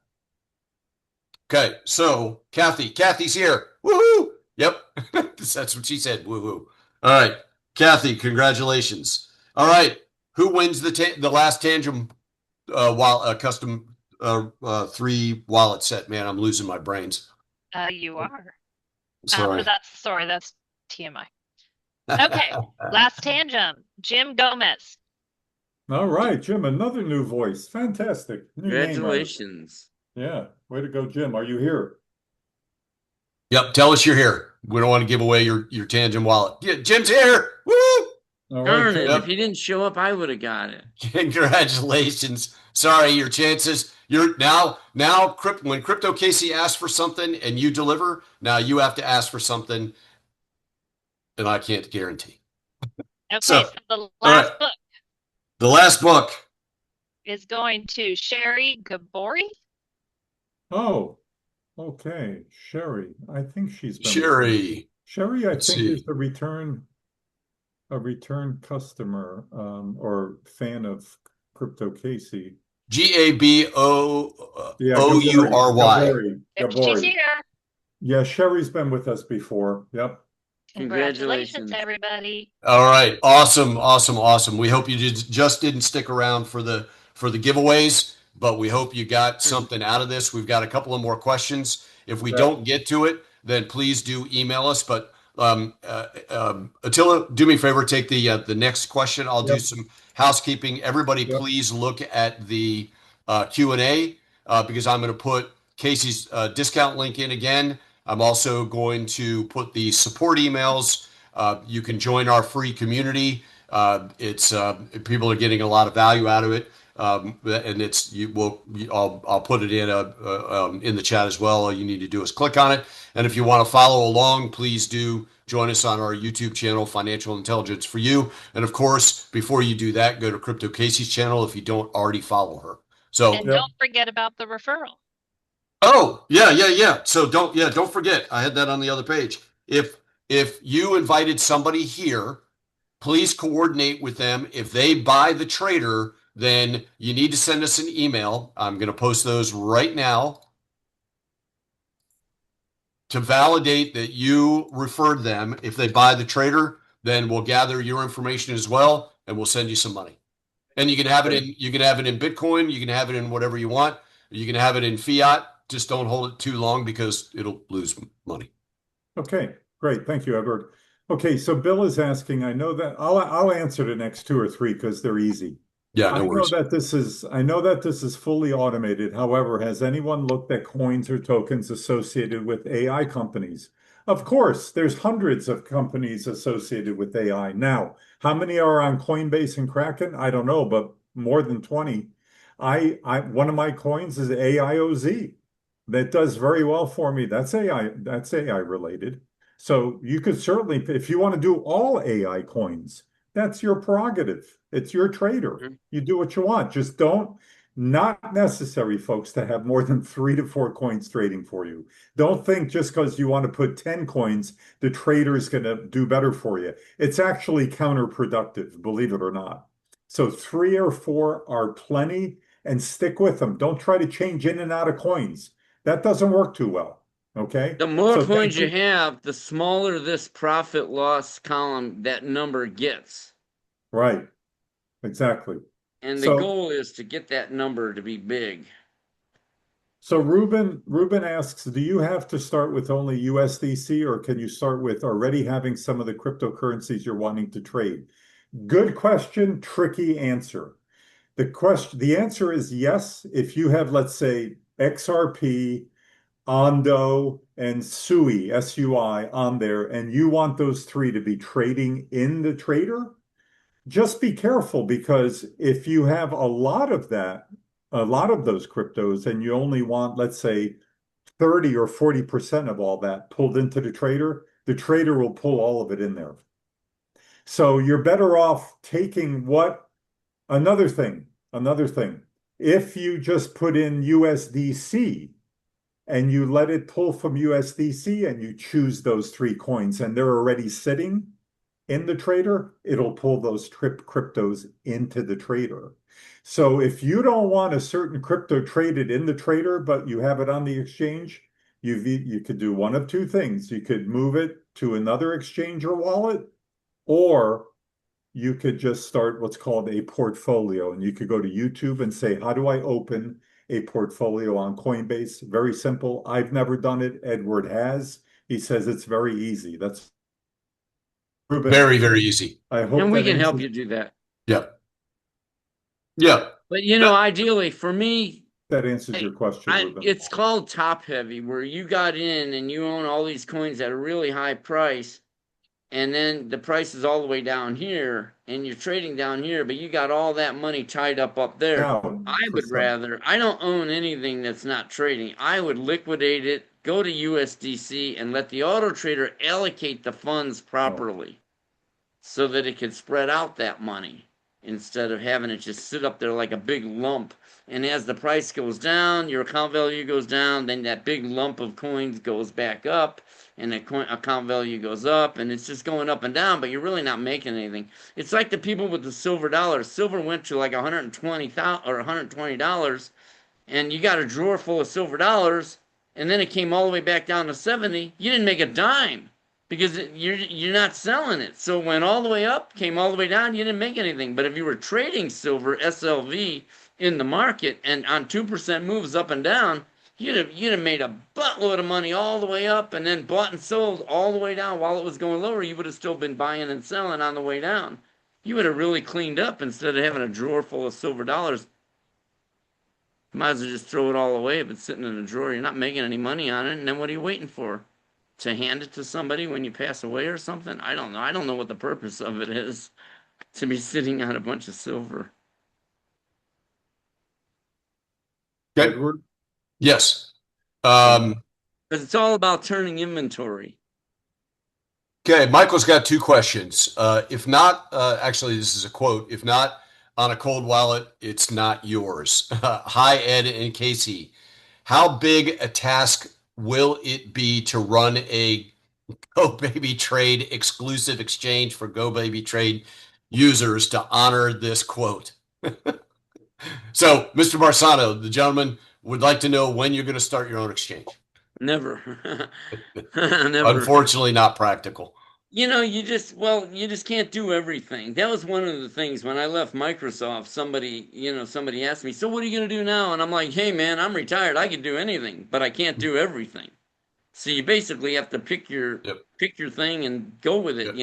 Okay, so Kathy's here. Woohoo! Yep, that's what she said. Woohoo! All right, Kathy, congratulations. All right, who wins the last Tangem custom 3 wallet set? Man, I'm losing my brains. You are. Sorry. But that's TMI. Okay, last Tangem, Jim Gomez. All right, Jim, another new voice. Fantastic. New Congratulations. name. Yeah, way to go, Jim. Are you here? Yep, tell us you're here. We don't want to give away your Tangem wallet. Yeah, Jim's here. Woo! All right, Darn it! Jim. If he didn't show up, I would have got it. Congratulations. Sorry, your chances. You're now when Crypto Casey asks for something and you deliver, now you have to ask for something, and I can't guarantee. Okay, so the last book. The last book is going to Sherry Gabori. Oh, okay. Sherry. I think she's been Sherry. Sherry, I think, is a return customer or fan of Crypto Casey. Gaboury. She's here. Yeah, Sherry's been with us before. Yep. Congratulations, everybody. All right. Awesome. We hope you just didn't stick around for the giveaways, but we hope you got something out of this. We've got a couple of more questions. If we don't get to it, then please do email us. But Attila, do me a favor, take the next question. I'll do some housekeeping. Everybody, please look at the Q&A because I'm going to put Casey's discount link in again. I'm also going to put the support emails. You can join our free community. It's people are getting a lot of value out of it, and I'll put it in the chat as well. All you need to do is click on it, and if you want to follow along, please do join us on our YouTube channel, Financial Intelligence for You. And of course, before you do that, go to Crypto Casey's channel if you don't already follow her. And don't forget about the referral. Oh, yeah. So don't forget. I had that on the other page. If you invited somebody here, please coordinate with them. If they buy the trader, then you need to send us an email. I'm going to post those right now to validate that you referred them. If they buy the trader, then we'll gather your information as well, and we'll send you some money. And you can have it in Bitcoin. You can have it in whatever you want. You can have it in fiat. Just don't hold it too long because it'll lose money. Okay, great. Thank you, Edward. Okay, so Bill is asking, I know that I'll answer the next 2 or 3 because they're easy. Yeah, no worries. I know that this is fully automated. However, has anyone looked at coins or tokens associated with AI companies? Of course, there's hundreds of companies associated with AI. Now, how many are on Coinbase and Kraken? I don't know, but more than 20. One of my coins is AIOZ. That does very well for me. That's AI related. So you could certainly, if you want to do all AI coins, that's your prerogative. It's your trader. You do what you want. Just not necessary, folks, to have more than 3 to 4 coins trading for you. Don't think just because you want to put 10 coins, the trader is going to do better for you. It's actually counterproductive, believe it or not. So 3 or 4 are plenty, and stick with them. Don't try to change in and out of coins. That doesn't work too well. Okay. The more So coins you have, the smaller this profit loss column that number gets. Right. Exactly. And the So goal is to get that number to be big. So Ruben asks, do you have to start with only USDC or can you start with already having some of the cryptocurrencies you're wanting to trade? Good question, tricky answer. The answer is yes. If you have, let's say, XRP, Ondo, and SUI, SUI on there, and you want those three to be trading in the trader, just be careful because if you have a lot of those cryptos, and you only want, let's say, 30 or 40% of all that pulled into the trader will pull all of it in there. So you're better off taking another thing. If you just put in USDC and you let it pull from USDC and you choose those three coins and they're already sitting in the trader, it'll pull those cryptos into the trader. So if you don't want a certain crypto traded in the trader, but you have it on the exchange, you could do one of two things. You could move it to another exchange or wallet, or you could just start what's called a portfolio. And you could go to YouTube and say, how do I open a portfolio on Coinbase? Very simple. I've never done it. Edward has. He says it's very easy. That's Ruben. Very, very easy. I hope And we can help you do that. Yeah. Yeah. But ideally for me, that answers your question, Ruben. It's called top heavy, where you got in and you own all these coins at a really high price, and then the price is all the way down here, and you're trading down here, but you got all that money tied up there. I don't own anything that's not trading. I would liquidate it, go to USDC, and let the auto trader allocate the funds properly so that it could spread out that money instead of having it just sit up there like a big lump. And as the price goes down, your account value goes down, then that big lump of coins goes back up, and the account value goes up, and it's just going up and down, but you're really not making anything. It's like the people with the silver dollars. Silver went to like $120 or $120, and you got a drawer full of silver dollars, and then it came all the way back down to 70. You didn't make a dime because you're not selling it. So it went all the way up, came all the way down, you didn't make anything. But if you were trading silver, SLV, in the market and on 2% moves up and down, you'd have made a buttload of money all the way up and then bought and sold all the way down while it was going lower. You would have still been buying and selling on the way down. You would have really cleaned up instead of having a drawer full of silver dollars. Might as well just throw it all away if it's sitting in a drawer. You're not making any money on it, and then what are you waiting for? To hand it to somebody when you pass away or something? I don't know. I don't know what the purpose of it is, to be sitting on a bunch of silver. Edward? Yes. Because it's all about turning inventory. Okay, Michael's got two questions. If not, actually, this is a quote. If not on a cold wallet, it's not yours. Hi, Ed and Casey. How big a task will it be to run a GoBaby Trade exclusive exchange for GoBaby Trade users to honor this quote? So, Mr. Barsano, the gentleman would like to know when you're going to start your own exchange. Never. Never. Unfortunately, not practical. You just can't do everything. That was one of the things when I left Microsoft. Somebody asked me, so what are you going to do now? And I'm like, hey, man, I'm retired. I can do anything, but I can't do everything. So you basically have to pick your thing and go with it.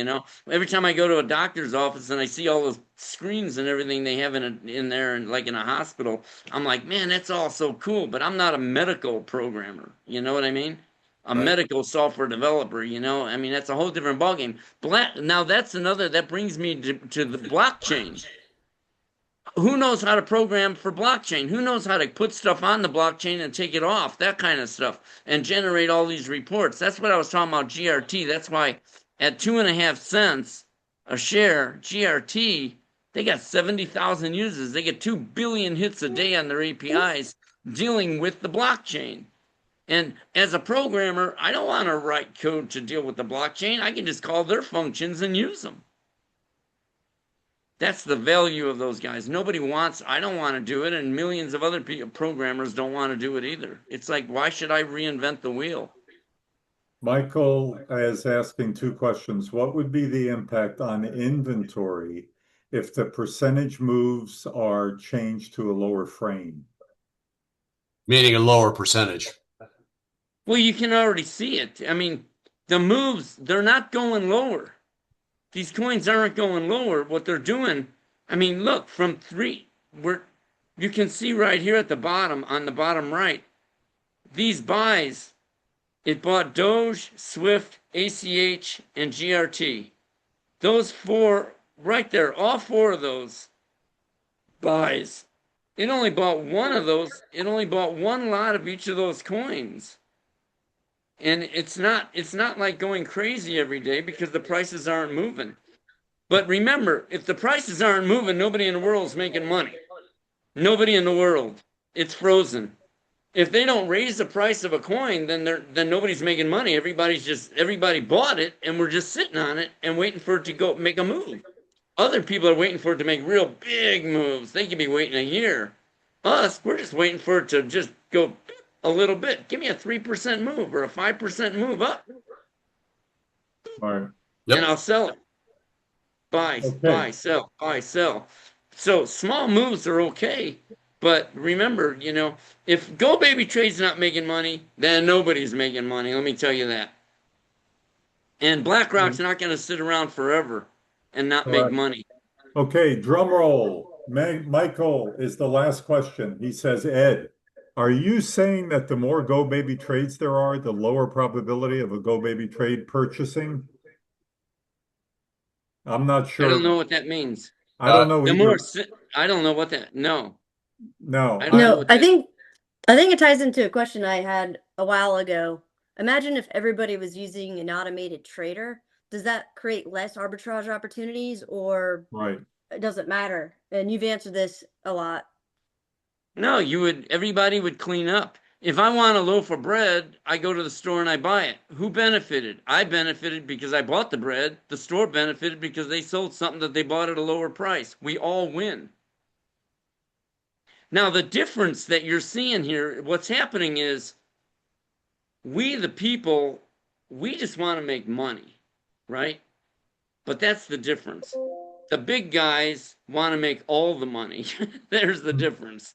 Every time I go to a doctor's office and I see all those screens and everything they have in there, and like in a hospital, I'm like, man, that's all so cool. But I'm not a medical programmer. You know what I mean? A medical software developer. I mean, that's a whole different ballgame. Now that brings me to the blockchain. Who knows how to program for blockchain? Who knows how to put stuff on the blockchain and take it off? That kind of stuff. And generate all these reports. That's what I was talking about, GRT. That's why at 2.5 cents a share, GRT, they got 70,000 users. They get 2 billion hits a day on their APIs dealing with the blockchain. And as a programmer, I don't want to write code to deal with the blockchain. I can just call their functions and use them. That's the value of those guys. I don't want to do it, and millions of other programmers don't want to do it either. It's like, why should I reinvent the wheel? Michael is asking two questions. What would be the impact on inventory if the percentage moves are changed to a lower frame? Meaning a lower percentage. Well, you can already see it. I mean, the moves, they're not going lower. These coins aren't going lower. What they're doing, I mean, look, from you can see right here at the bottom, on the bottom right, these buys, it bought Doge, Swift, ACH, and GRT. Those four right there, all four of those buys. It only bought one of those. It only bought one lot of each of those coins. And it's not like going crazy every day because the prices aren't moving. But remember, if the prices aren't moving, nobody in the world is making money. Nobody in the world. It's frozen. If they don't raise the price of a coin, then nobody's making money. Everybody bought it and we're just sitting on it and waiting for it to go make a move. Other people are waiting for it to make real big moves. They could be waiting a year. Us, we're just waiting for it to just go a little bit. Give me a 3% move or a 5% move up. All right. Yep. And I'll sell it. Buy, sell. So small moves are okay. But remember, if Go Baby Trade's not making money, then nobody's making money. Let me tell you that. And BlackRock's not going to sit around forever and not make money. Okay, drum roll. Michael is the last question. He says, Ed, are you saying that the more Go Baby trades there are, the lower probability of a Go Baby trade purchasing? I'm not sure. I don't know what that means. I don't know either. I don't know what that. No. No. I think it ties into a question I had a while ago. Imagine if everybody was using an automated trader. Does that create less arbitrage opportunities, or it doesn't matter? And you've answered this a lot. No, everybody would clean up. If I want a loaf of bread, I go to the store and I buy it. Who benefited? I benefited because I bought the bread. The store benefited because they sold something that they bought at a lower price. We all win. Now, the difference that you're seeing here, what's happening is we, the people, we just want to make money, right? But that's the difference. The big guys want to make all the money. There's the difference.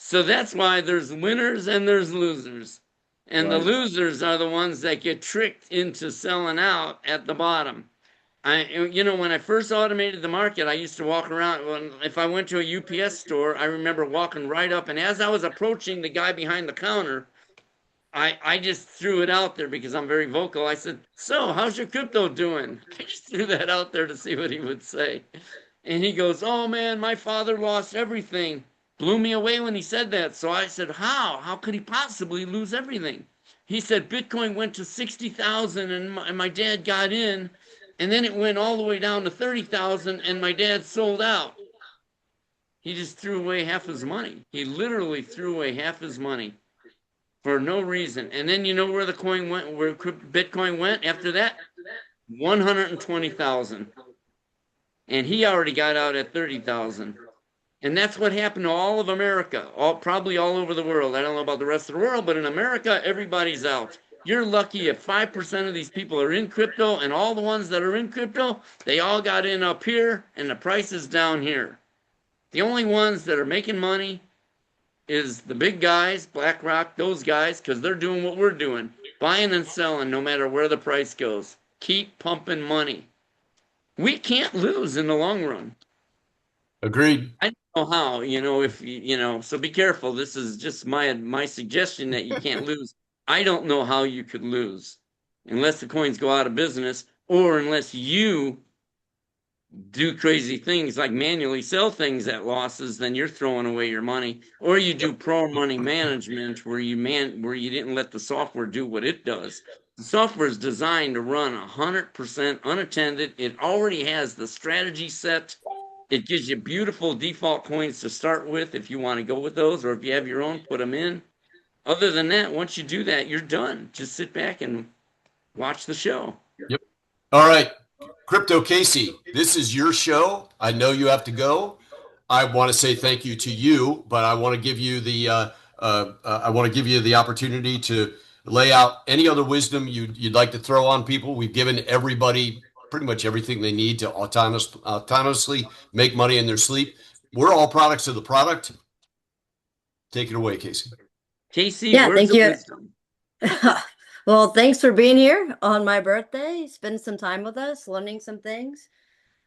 So that's why there's winners and there's losers. And the losers are the ones that get tricked into selling out at the bottom. When I first automated the market, I used to walk around. If I went to a UPS store, I remember walking right up. And as I was approaching the guy behind the counter, I just threw it out there because I'm very vocal. I said, "So, how's your crypto doing?" I just threw that out there to see what he would say. And he goes, "Oh, man, my father lost everything." Blew me away when he said that. So I said, how? How could he possibly lose everything? He said, Bitcoin went to 60,000 and my dad got in, and then it went all the way down to 30,000 and my dad sold out. He just threw away half his money. He literally threw away half his money for no reason. And then you know where the coin went, where Bitcoin went after that? 120,000. And he already got out at 30,000. And that's what happened to all of America, probably all over the world. I don't know about the rest of the world, but in America, everybody's out. You're lucky if 5% of these people are in crypto, and all the ones that are in crypto, they all got in up here, and the price is down here. The only ones that are making money is the big guys, BlackRock, those guys, because they're doing what we're doing, buying and selling no matter where the price goes. Keep pumping money. We can't lose in the long run. Agreed. I don't know how, so be careful. This is just my suggestion that you can't lose. I don't know how you could lose unless the coins go out of business or unless you do crazy things like manually sell things at losses, then you're throwing away your money. Or you do pro money management where you didn't let the software do what it does. The software is designed to run 100% unattended. It already has the strategy set. It gives you beautiful default coins to start with if you want to go with those, or if you have your own, put them in. Other than that, once you do that, you're done. Just sit back and watch the show. Yep. All right. Crypto Casey, this is your show. I know you have to go. I want to say thank you to you, but I want to give you the opportunity to lay out any other wisdom you'd like to throw on people. We've given everybody pretty much everything they need to autonomously make money in their sleep. We're all products of the product. Take it away, Casey. Casey, Yeah, words thank of you. wisdom. Well, thanks for being here on my birthday. Spend some time with us, learning some things.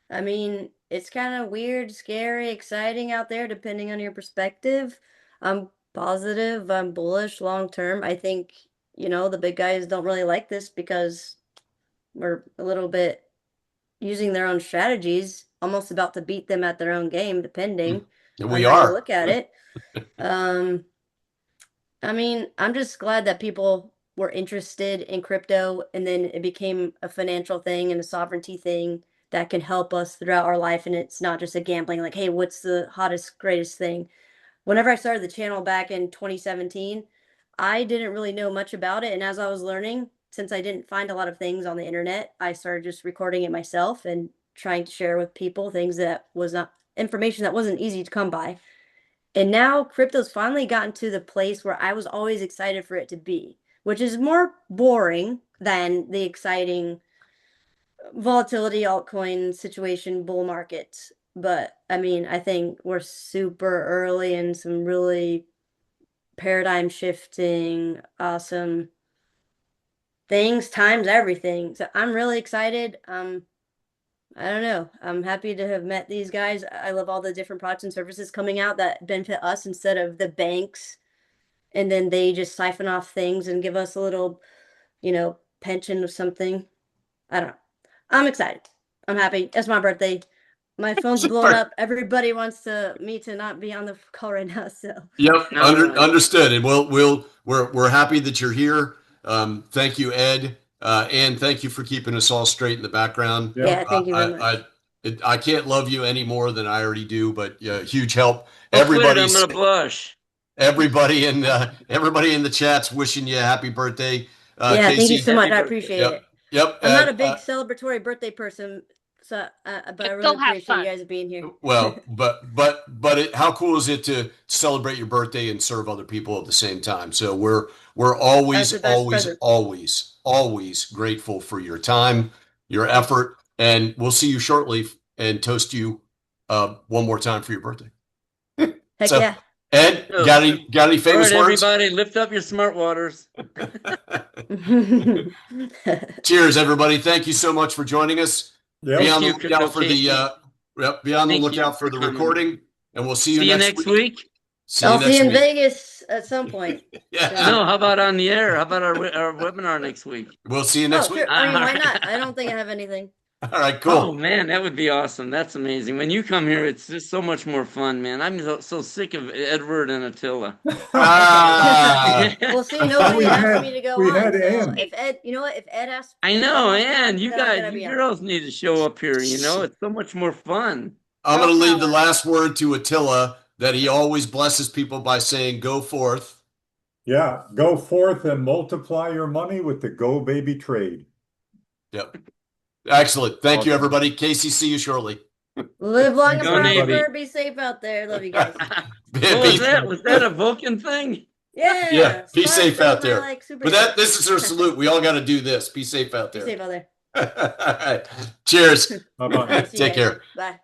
I mean, it's kind of weird, scary, exciting out there, depending on your perspective. I'm positive, I'm bullish long term. I think, the big guys don't really like this because we're a little bit using their own strategies, almost about to beat them at their own game, depending on how you look at it. I mean, I'm just glad that people were interested in crypto, and then it became a financial thing and a sovereignty thing that can help us throughout our life. And it's not just a gambling, like, hey, what's the hottest, greatest thing? Whenever I started the channel back in 2017, I didn't really know much about it. And as I was learning, since I didn't find a lot of things on the internet, I started just recording it myself and trying to share with people things that was not information that wasn't easy to come by. And now crypto's finally gotten to the place where I was always excited for it to be, which is more boring than the exciting volatility altcoin situation bull markets. But I mean, I think we're super early in some really paradigm shifting, awesome things, times everything. So I'm really excited. I don't know. I'm happy to have met these guys. I love all the different products and services coming out that benefit us instead of the banks. And then they just siphon off things and give us a little, pension of something. I don't know. I'm excited. I'm happy. It's my birthday. My phone's blowing up. Everybody wants me to not be on the call right now. So yep, understood. And we're happy that you're here. Thank you, Ed, and thank you for keeping us all straight in the background. Yeah, thank you very much. I can't love you any more than I already do, but huge help. I'm gonna blush. Everybody in the chat's wishing you a happy birthday. Yeah, Casey, thank you so much. I appreciate it. Yep. I'm not a big celebratory birthday person, so but I really appreciate you guys being here. Well, but how cool is it to celebrate your birthday and serve other people at the same time? So we're always grateful for your time, your effort, and we'll see you shortly and toast you one more time for your birthday. Heck yeah. Ed, got any famous words? Everybody, lift up your smart waters. Cheers, everybody. Thank you so much for joining us. Yep. Be on the lookout for the recording, and we'll see you next week. I'll see you in Vegas at some point. Yeah. No, how about on the air? How about our webinar next week? We'll see you next week. Sure. I mean, why not? I don't think I have anything. All right, cool. Oh man, that would be awesome. That's amazing. When you come here, it's just so much more fun, man. I'm so sick of Edward and Attila. Well, see, nobody asked me to go on. So if Ed, if Ed asked, I know, and you guys, you girls need to show up here. It's so much more fun. I'm going to leave the last word to Attila, that he always blesses people by saying, "Go forth." Yeah, go forth and multiply your money with the Go Baby trade. Yep. Excellent. Thank you, everybody. Casey, see you shortly. Live long and prosper. Be safe out there. Love you guys. Was that a Vulcan thing? Yeah. Yeah. Be safe out there. But this is our salute. We all got to do this. Be safe out there. Be safe out there. All right. Cheers. Bye-bye. Take care. Bye.